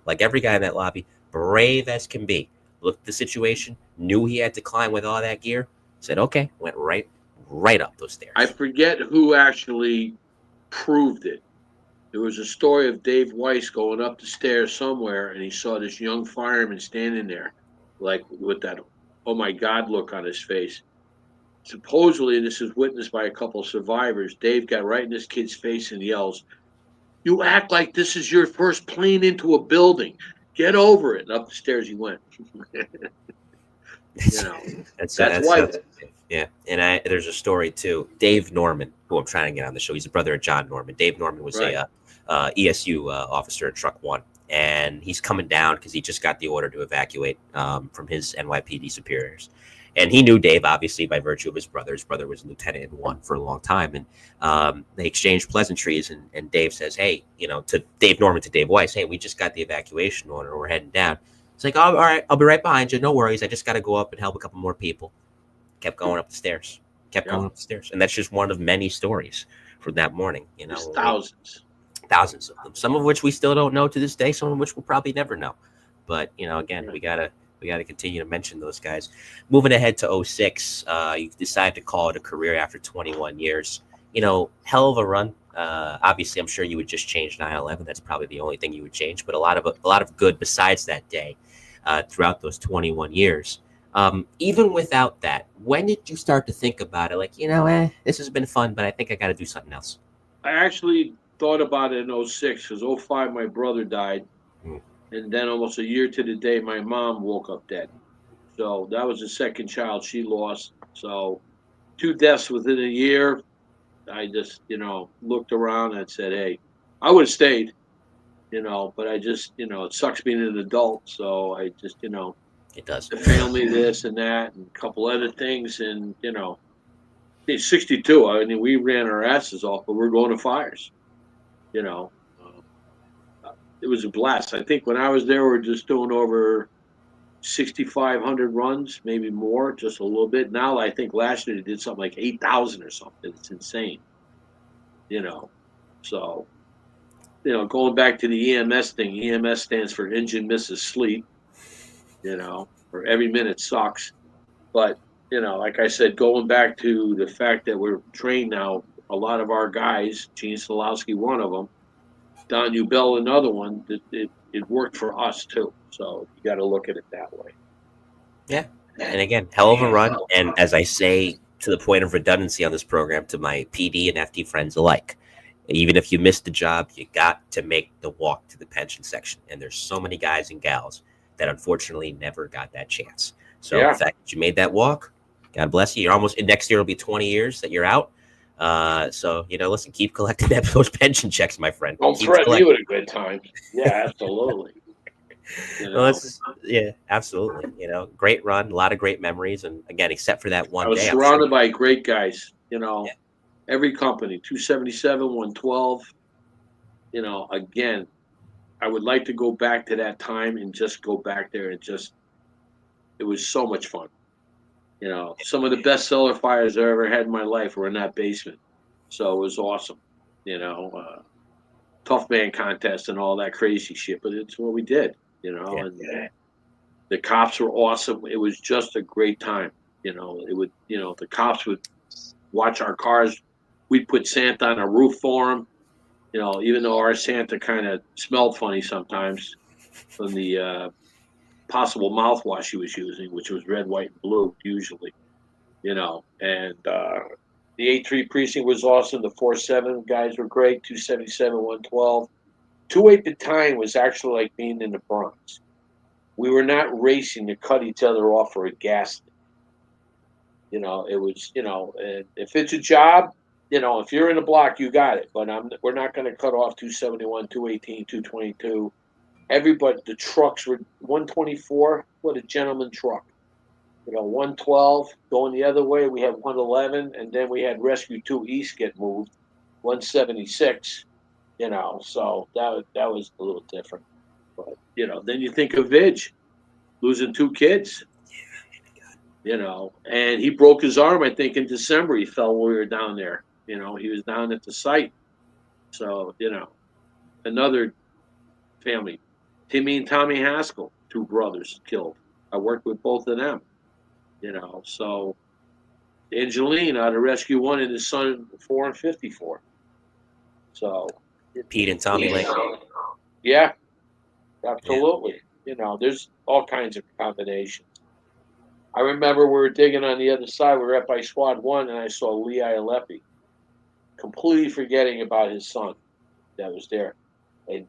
like every guy in that lobby, brave as can be. Looked at the situation, knew he had to climb with all that gear, said, okay, went right up those stairs. I forget who actually proved it. There was a story of Dave Weiss going up the stairs somewhere, and he saw this young fireman standing there, like with that "oh my God" look on his face. Supposedly, this is witnessed by a couple of survivors. Dave got right in this kid's face and yells, "You act like this is your first plane into a building. Get over it." And up the stairs he went. You know, that's why. Yeah, and there's a story too. Dave Norman, who I'm trying to get on the show, he's a brother of John Norman. Dave Norman was Right. a ESU officer at Truck One, and he's coming down because he just got the order to evacuate from his NYPD superiors. And he knew Dave, obviously, by virtue of his brother. His brother was a lieutenant in one for a long time. And they exchanged pleasantries. And Dave says, hey, to Dave Norman, to Dave Weiss, hey, we just got the evacuation order. We're heading down. It's like, oh, all right, I'll be right behind you. No worries. I just got to go up and help a couple more people. Kept going up the stairs. Going up the stairs. And that's just one of many stories from that morning. There's thousands. Thousands of them. Some of which we still don't know to this day. Some of which we'll probably never know. But, again, we got to continue to mention those guys. Moving ahead to 06, you decide to call it a career after 21 years. Hell of a run. Obviously, I'm sure you would just change 9/11. That's probably the only thing you would change. But a lot of good besides that day throughout those 21 years. Even without that, when did you start to think about it? Like, this has been fun, but I think I got to do something else. I actually thought about it in 06 because 05 my brother died. And then almost a year to the day, my mom woke up dead. So that was the second child she lost. So 2 deaths within a year. I just, looked around and said, hey, I would have stayed, but I just, it sucks being an adult. So I just, it does. The family, this and that, and a couple other things. And, he's 62. I mean, we ran our asses off, but we're going to fires, It was a blast. I think when I was there, we were just doing over 6,500 runs, maybe more, just a little bit. Now, I think last year they did something like 8,000 or something. It's insane, So, going back to the EMS thing, EMS stands for engine misses sleep, or every minute sucks. But, like I said, going back to the fact that we're trained now, a lot of our guys, Gene Solowski, one of them, Don Ubell, another one, it worked for us too. So you got to look at it that way. Yeah. And again, hell of a run. And as I say, to the point of redundancy on this program, to my PD and FD friends alike, even if you missed the job, you got to make the walk to the pension section. And there's so many guys and gals that unfortunately never got that chance. So the fact that you made that walk, God bless you. You're almost, next year will be 20 years that you're out. So, listen, keep collecting those pension checks, my friend. Don't threaten me with a good time. Yeah, absolutely. Yeah, absolutely. Great run, a lot of great memories. And again, except for that one day. I was surrounded by great guys, every company, 277, 112. Again, I would like to go back to that time and just go back there and it was so much fun. Some of the best cellar fires I ever had in my life were in that basement. So it was awesome, tough man contest and all that crazy shit, but it's what we did, and the cops were awesome. It was just a great time. The cops would watch our cars. We'd put Santa on a roof for them, even though our Santa kind of smelled funny sometimes from the, possible mouthwash he was using, which was red, white, and blue usually, and the 8-3 precinct was awesome. The 4-7 guys were great. 277, 112, 2-8 battalion was actually like being in the Bronx. We were not racing to cut each other off for a gas. It was, and if it's a job, if you're in the block, you got it. But we're not going to cut off 271, 218, 222. Everybody, the trucks were 124. What a gentleman truck. 112 going the other way. We had 111, and then we had Rescue 2 East get moved. 176. So that was a little different. But then you think of Vidge losing 2 kids. And he broke his arm. I think in December he fell when we were down there. He was down at the site. So another family. Timmy and Tommy Haskell, two brothers killed. I worked with both of them. So Angeline out of Rescue 1 and his son 4 and 54. So Pete and Tommy Lane. Yeah, absolutely. There's all kinds of combinations. I remember we were digging on the other side. We were up by Squad 1, and I saw Lee Iolepi, completely forgetting about his son that was there. And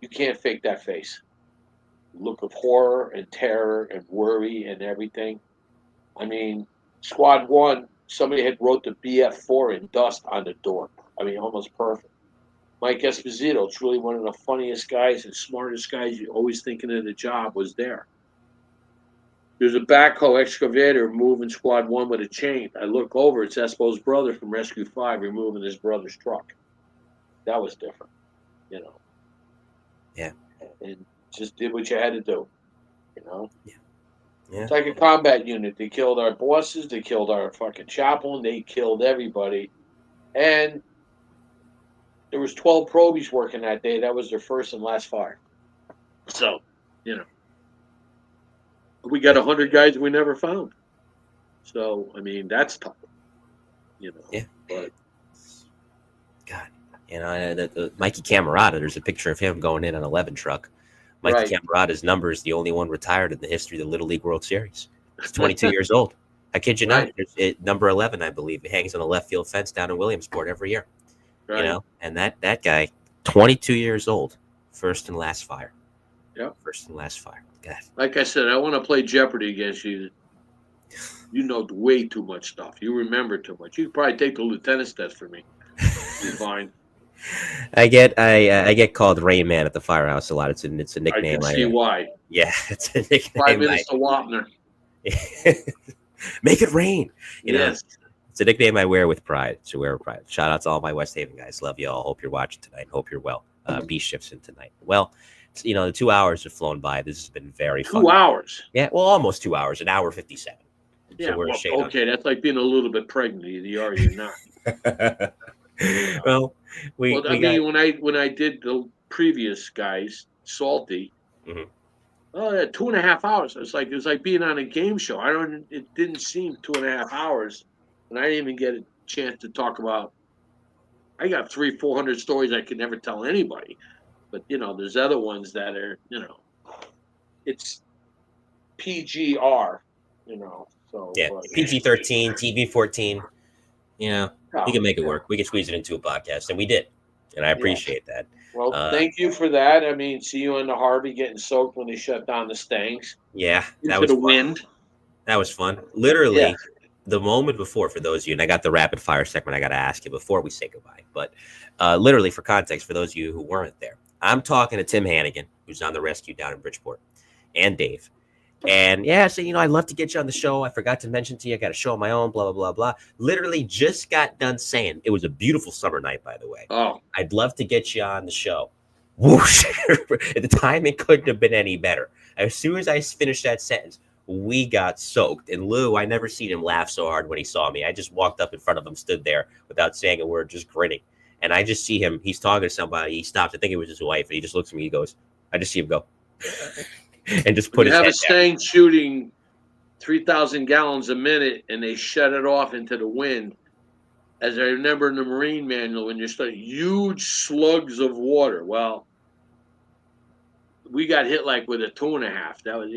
you can't fake that face. Look of horror and terror and worry and everything. I mean, Squad 1, somebody had wrote the BF4 in dust on the door. I mean, almost perfect. Mike Esposito, truly one of the funniest guys and smartest guys you always thinking of the job, was there. There's a backhoe excavator moving Squad 1 with a chain. I look over, it's Espo's brother from Rescue 5 removing his brother's truck. That was different, Yeah. And just did what you had to do, Yeah. It's like a combat unit. They killed our bosses. They killed our fucking chaplain. They killed everybody. And there was 12 probies working that day. That was their first and last fire. So, we got 100 guys we never found. So, I mean, that's tough. Yeah. But God, the Mikey Camerata, there's a picture of him going in an 11 truck. Mikey Camerata's number is the only one retired in the history of the Little League World Series. He's 22 years old. I kid you not. Number 11, I believe. It hangs on the left field fence down in Williamsport every year. Right. And that guy, 22 years old, first and last fire. Yeah. First and last fire. God. Like I said, I want to play Jeopardy against you. You know way too much stuff. You remember too much. You could probably take the lieutenant's test for me. You're fine. I get called Rain Man at the firehouse a lot. It's a nickname. I can see why. Yeah, it's a nickname. 5 minutes to Wapner. Make it rain. Yes. It's a nickname I wear with pride. It's a wear with pride. Shout out to all my West Haven guys. Love you all. Hope you're watching tonight. Hope you're well. B shifts in tonight. Well, the 2 hours have flown by. This has been very fun. 2 hours. Yeah, well, almost 2 hours. An hour 57. Yeah, so okay. That's like being a little bit pregnant. Either are you not. Well, when I did the previous guys, Salty, mm-hmm. 2.5 hours. It was like being on a game show. It didn't seem 2.5 hours, and I didn't even get a chance to talk about. I got 300-400 stories I could never tell anybody, but there's other ones that are it's PGR, So yeah, PG-13, TV-14. We can make it work. We can squeeze it into a podcast, and we did, and I appreciate that. Well, thank you for that. I mean, see you in the Harvey getting soaked when they shut down the Stanks. Yeah, that was the wind. That was fun. Literally, the moment before, for those of you, and I got the rapid fire segment I got to ask you before we say goodbye, but literally for context, for those of you who weren't there, I'm talking to Tim Hannigan, who's on the rescue down in Bridgeport, and Dave. And so, I'd love to get you on the show. I forgot to mention to you, I got a show of my own, blah, blah, blah, blah. Literally just got done saying, it was a beautiful summer night, by the way. Oh, I'd love to get you on the show. Whoosh. At the time, it couldn't have been any better. As soon as I finished that sentence, we got soaked. And Lou, I never seen him laugh so hard when he saw me. I just walked up in front of him, stood there without saying a word, just grinning. And I just see him. He's talking to somebody. He stops. I think it was his wife. And he just looks at me. He goes, I just see him go. And just put his head down. You have a Stang shooting 3,000 gallons a minute, and they shut it off into the wind. As I remember in the Marine manual, when you're studying huge slugs of water. Well, we got hit like with a 2.5. That was,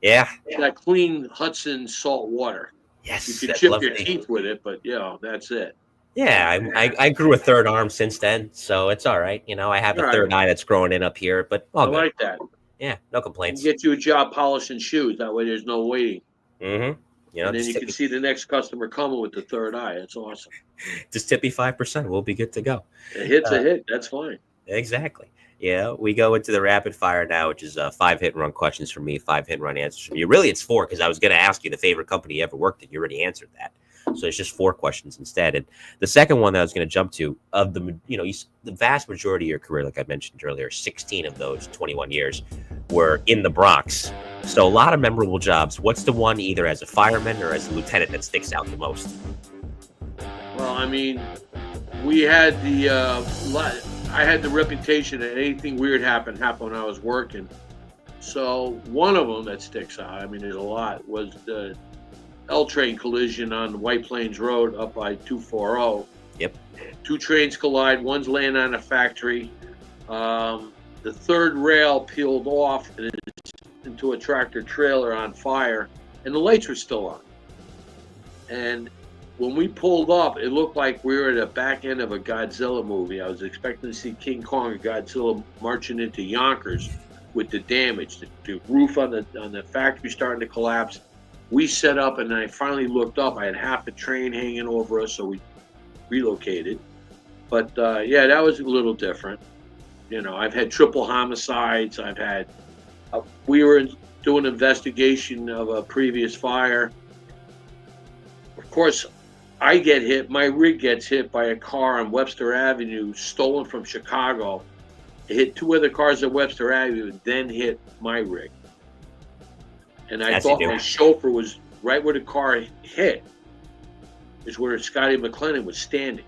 Yeah. That clean Hudson salt water. Yes. You could chip your teeth with it, but, that's it. Yeah, I grew a third arm since then, so it's all right. I have a third eye that's growing in up here, but all good. I like that. Yeah, no complaints. Get you a job polishing shoes. That way there's no waiting. Mm-hmm. And then you can see the next customer coming with the third eye. That's awesome. Just tip me 5%. We'll be good to go. A hit's a hit. That's fine. Exactly. Yeah, we go into the rapid fire now, which is 5 hit and run questions from me, 5 hit and run answers from you. Really, it's 4 because I was going to ask you the favorite company you ever worked at. You already answered that. So it's just 4 questions instead. And the second one that I was going to jump to, of the vast majority of your career, like I mentioned earlier, 16 of those 21 years were in the Bronx. So a lot of memorable jobs. What's the one either as a fireman or as a lieutenant that sticks out the most? Well, I mean, we had the I had the reputation that anything weird happened when I was working. So one of them that sticks out, I mean, there's a lot, was the L train collision on White Plains Road up by 240. Yep. Two trains collide. One's laying on a factory. The third rail peeled off and it's into a tractor trailer on fire, and the lights were still on. And when we pulled up, it looked like we were at the back end of a Godzilla movie. I was expecting to see King Kong or Godzilla marching into Yonkers with the damage. The roof on the factory starting to collapse. We set up, and I finally looked up. I had half the train hanging over us, so we relocated. But yeah, that was a little different. You know, I've had triple homicides. I've had. We were doing an investigation of a previous fire. Of course, I get hit. My rig gets hit by a car on Webster Avenue, stolen from Chicago. It hit two other cars at Webster Avenue, then hit my rig. And I thought my chauffeur was right where the car hit, is where Scotty McLennan was standing.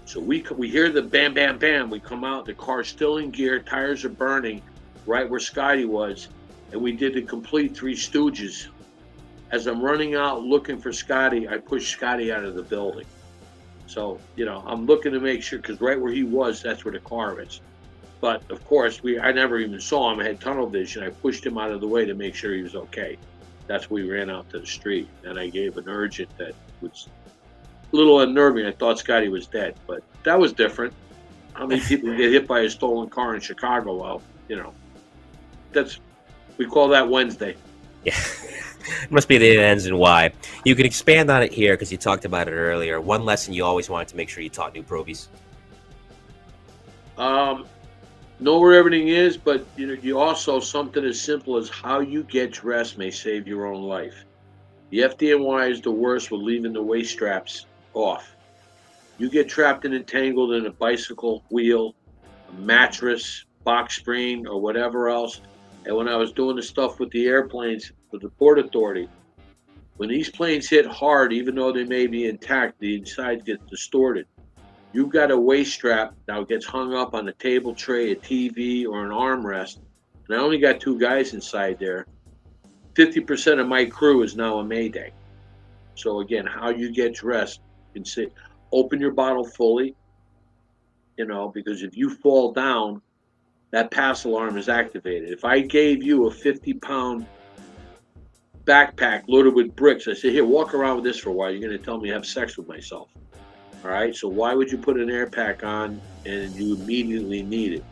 So we hear the bam, bam, bam. We come out, the car's still in gear, tires are burning, right where Scotty was. And we did the complete Three Stooges. As I'm running out looking for Scotty, I push Scotty out of the building. So, you know, I'm looking to make sure, because right where he was, that's where the car is. But, of course, I never even saw him. I had tunnel vision. I pushed him out of the way to make sure he was okay. That's when we ran out to the street. And I gave an urgent that was a little unnerving. I thought Scotty was dead. But that was different. How many people get hit by a stolen car in Chicago? Well, you know, we call that Wednesday. Yeah. It must be the ends and why. You can expand on it here because you talked about it earlier. One lesson you always wanted to make sure you taught new probies. Know where everything is, but you also, something as simple as how you get dressed may save your own life. The FDNY is the worst with leaving the waist straps off. You get trapped and entangled in a bicycle wheel, a mattress, box spring, or whatever else. And when I was doing the stuff with the airplanes, with the Port Authority, when these planes hit hard, even though they may be intact, the inside gets distorted. You've got a waist strap now gets hung up on a table tray, a TV, or an armrest. And I only got two guys inside there. 50% of my crew is now a Mayday. So again, how you get dressed, you can open your bottle fully, because if you fall down, that pass alarm is activated. If I gave you a 50-pound backpack loaded with bricks, I said, here, walk around with this for a while. You're going to tell me to have sex with myself. All right, so why would you put an air pack on and you immediately need it?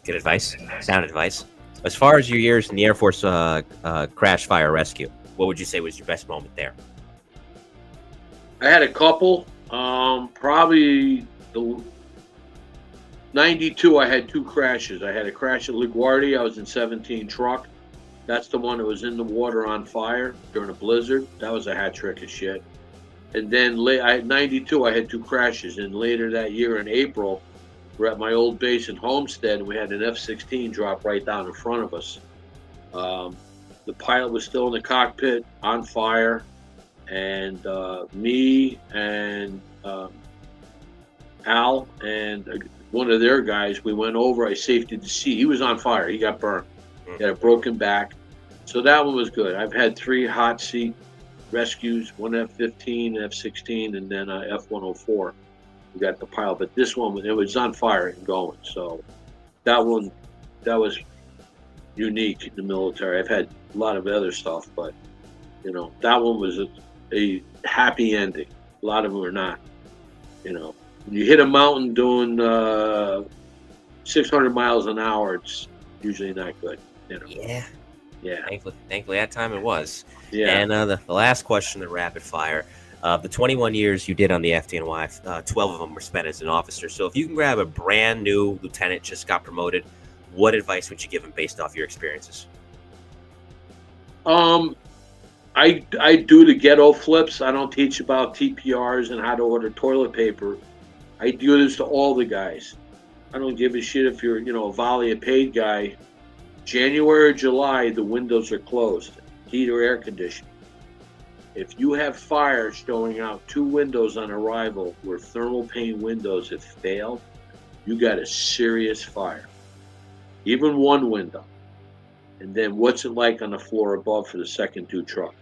Good advice. Sound advice. As far as your years in the Air Force crash, fire, rescue, what would you say was your best moment there? I had a couple. Probably the 92, I had two crashes. I had a crash at LaGuardia. I was in 17 truck. That's the one that was in the water on fire during a blizzard. That was a hat trick of shit. And then at 92, I had two crashes. And later that year in April, we're at my old base in Homestead, and we had an F-16 drop right down in front of us. The pilot was still in the cockpit, on fire. And me and Al and one of their guys, we went over. I safetied the seat. He was on fire. He got burned. He had a broken back. So that one was good. I've had 3 hot seat rescues, one F-15, F-16, and then F-104. We got the pilot. But this one, it was on fire and going. So that one, that was unique in the military. I've had a lot of other stuff, but, that one was a happy ending. A lot of them are not. When you hit a mountain doing 600 miles an hour, it's usually not good. Yeah. Thankfully, that time it was. Yeah. And the last question, the rapid fire. The 21 years you did on the FDNY, 12 of them were spent as an officer. So if you can grab a brand new lieutenant, just got promoted, what advice would you give him based off your experiences? I do the ghetto flips. I don't teach about TPRs and how to order toilet paper. I do this to all the guys. I don't give a shit if you're, a volley, a paid guy. January or July, the windows are closed, heat or air conditioning. if you have fire showing out 2 windows on arrival where thermal pane windows have failed, you got a serious fire. Even 1 window. And then what's it like on the floor above for the second 2 truck?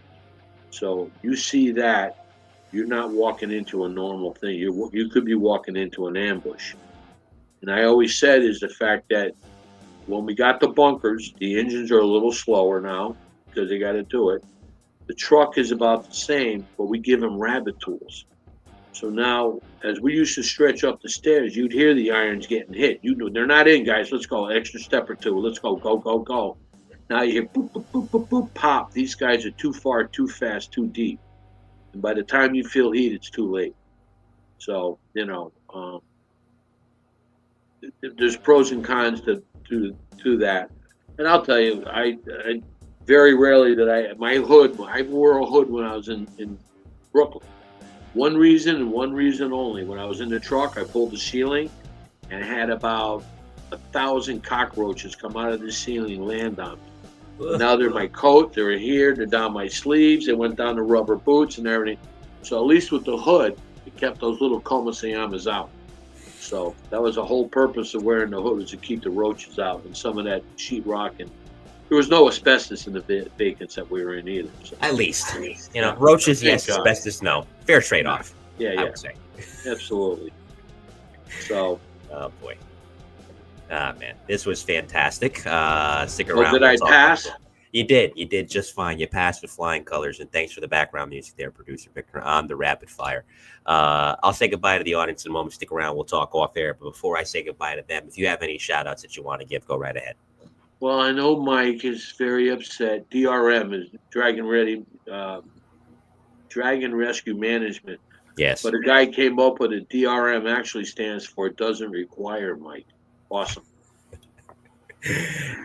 So you see that, you're not walking into a normal thing. You could be walking into an ambush. And I always said is the fact that when we got the bunkers, the engines are a little slower now because they got to do it. The truck is about the same, but we give them rabbit tools. So now, as we used to stretch up the stairs, you'd hear the irons getting hit. You know, they're not in, guys. Let's go. Extra step or 2. Let's go, go, go, go. Now you hear boop, boop, boop, boop, boop, pop. These guys are too far, too fast, too deep. And by the time you feel heat, it's too late. So, you know, there's pros and cons to that. And I'll tell you, I very rarely I wore a hood when I was in Brooklyn. One reason and one reason only. When I was in the truck, I pulled the ceiling and had about 1,000 cockroaches come out of the ceiling, land on me. Now they're my coat, they're here, they're down my sleeves, they went down the rubber boots and everything. So at least with the hood, it kept those little komasayamas out. So that was the whole purpose of wearing the hood, was to keep the roaches out and some of that sheetrock. And there was no asbestos in the vacants that we were in either. So. At least, you know, roaches, yes, asbestos, no. Fair trade-off. Yeah, I would say. Absolutely. So. Oh, boy. Ah, man, this was fantastic. Stick around. Did I pass? You did. You did just fine. You passed with flying colors, and thanks for the background music there, producer Victor, on the rapid fire. I'll say goodbye to the audience in a moment. Stick around. We'll talk off air. But before I say goodbye to them, if you have any shout-outs that you want to give, go right ahead. Well, I know Mike is very upset. DRM is Dragon Rescue Management. Yes. But a guy came up with it. DRM actually stands for doesn't require, Mike. Awesome.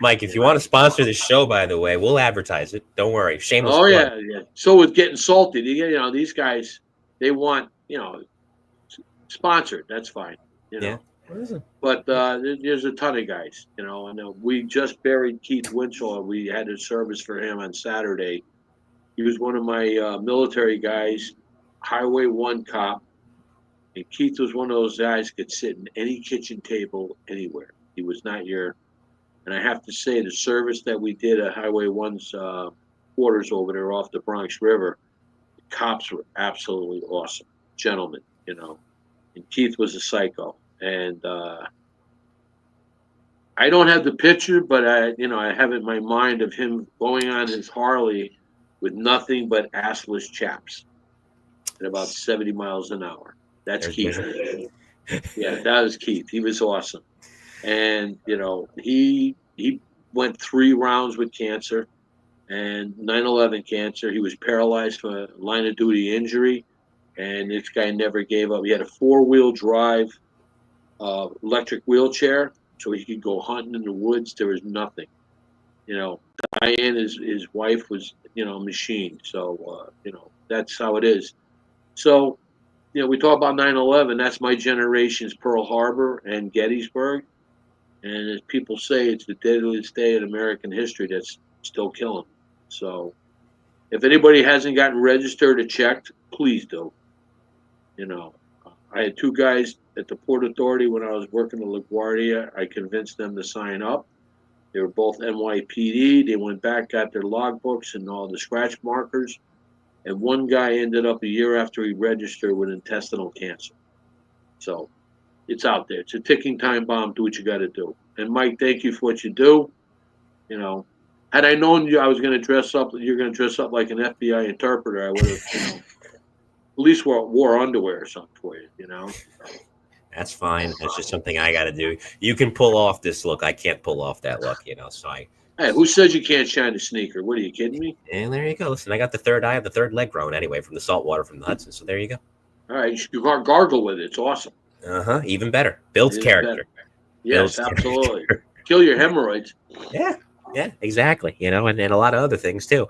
Mike, if you want to sponsor this show, by the way, we'll advertise it. Don't worry. Shameless plug. Yeah. So with getting salty, you know, these guys, they want, you know, sponsored. That's fine. You know. Yeah. But there's a ton of guys, you know, and we just buried Keith Winchell. We had a service for him on Saturday. He was one of my military guys, Highway 1 cop. And Keith was one of those guys that could sit in any kitchen table anywhere. He was not and I have to say the service that we did at Highway 1's quarters over there off the Bronx River, the cops were absolutely awesome. Gentlemen, you know. And Keith was a psycho. And I don't have the picture, but I have it in my mind of him going on his Harley with nothing but assless chaps at about 70 miles an hour. That's Keith. Yeah, that was Keith. He was awesome. And, you know, he went 3 rounds with cancer and 9/11 cancer. He was paralyzed from a line of duty injury. And this guy never gave up. He had a 4-wheel drive electric wheelchair, so he could go hunting in the woods. There was nothing. You know, Diane, his wife, was, you know, a machine. So, you know, that's how it is. So, you know, we talk about 9/11. That's my generation's Pearl Harbor and Gettysburg. And as people say, it's the deadliest day in American history that's still killing. So if anybody hasn't gotten registered or checked, please do. You know, I had 2 guys at the Port Authority when I was working at LaGuardia. I convinced them to sign up. They were both NYPD. They went back, got their logbooks and all the scratch markers. And one guy ended up a year after he registered with intestinal cancer. So it's out there. It's a ticking time bomb. Do what you got to do. And Mike, thank you for what you do. You know, had I known I was going to dress up, you're going to dress up like an FBI interpreter, I would have, you know, at least wore underwear or something for you, you know. That's fine. That's just something I got to do. You can pull off this look. I can't pull off that look, you know. So Hey, who says you can't shine a sneaker? What, are you kidding me? And there you go. Listen, I got the third eye, the third leg grown anyway from the salt water from the Hudson. So there you go. All right, you should gargle with it. It's awesome. Even better. Builds character. Better. Yes, absolutely. Kill your hemorrhoids. Yeah, exactly. You know, and a lot of other things too.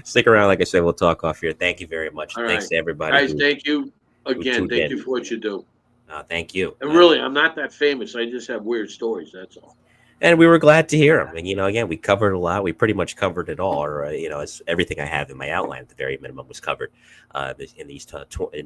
Stick around. Like I said, we'll talk off here. Thank you very much. All Thanks right. to everybody. Guys, thank you again. Thank you for what you do. Thank you. And really, I'm not that famous. I just have weird stories. That's all. And we were glad to hear him. And, again, we covered a lot. We pretty much covered it all. Or, as everything I have in my outline at the very minimum was covered in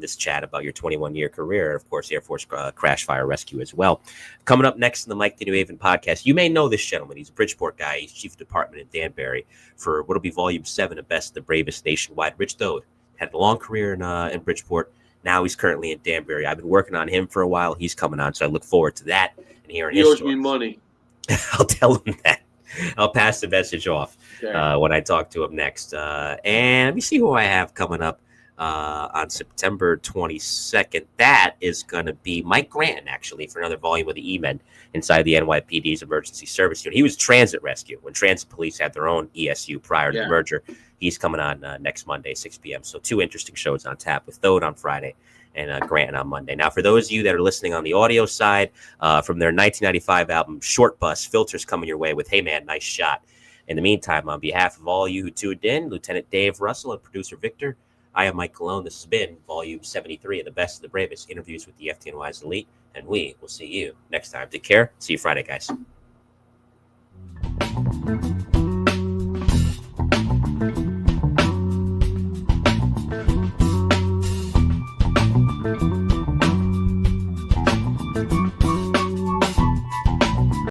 this chat about your 21-year career. And, of course, Air Force crash, fire, rescue as well. Coming up next in the Mike the New Haven podcast, you may know this gentleman. He's a Bridgeport guy. He's chief of department in Danbury for what will be volume 7 of Best, the Bravest nationwide. Rich Dode had a long career in Bridgeport. Now he's currently in Danbury. I've been working on him for a while. He's coming on, so I look forward to that and hearing his stories. He owes me money. I'll tell him that. I'll pass the message off when I talk to him next. And let me see who I have coming up on September 22nd. That is going to be Mike Grant, actually, for another volume of the E-Men inside the NYPD's emergency service unit. He was transit rescue when transit police had their own ESU prior to the merger. He's coming on next Monday, 6 p.m. So 2 interesting shows on tap with Thode on Friday and Grant on Monday. Now, for those of you that are listening on the audio side, from their 1995 album, Short Bus, Filters coming your way with Hey Man, Nice Shot. In the meantime, on behalf of all you who tuned in, Lieutenant Dave Russell and producer Victor, I am Mike Colón. This has been Volume 73 of the Best of the Bravest, interviews with the FDNY's elite, and we will see you next time. Take care. See you Friday, guys.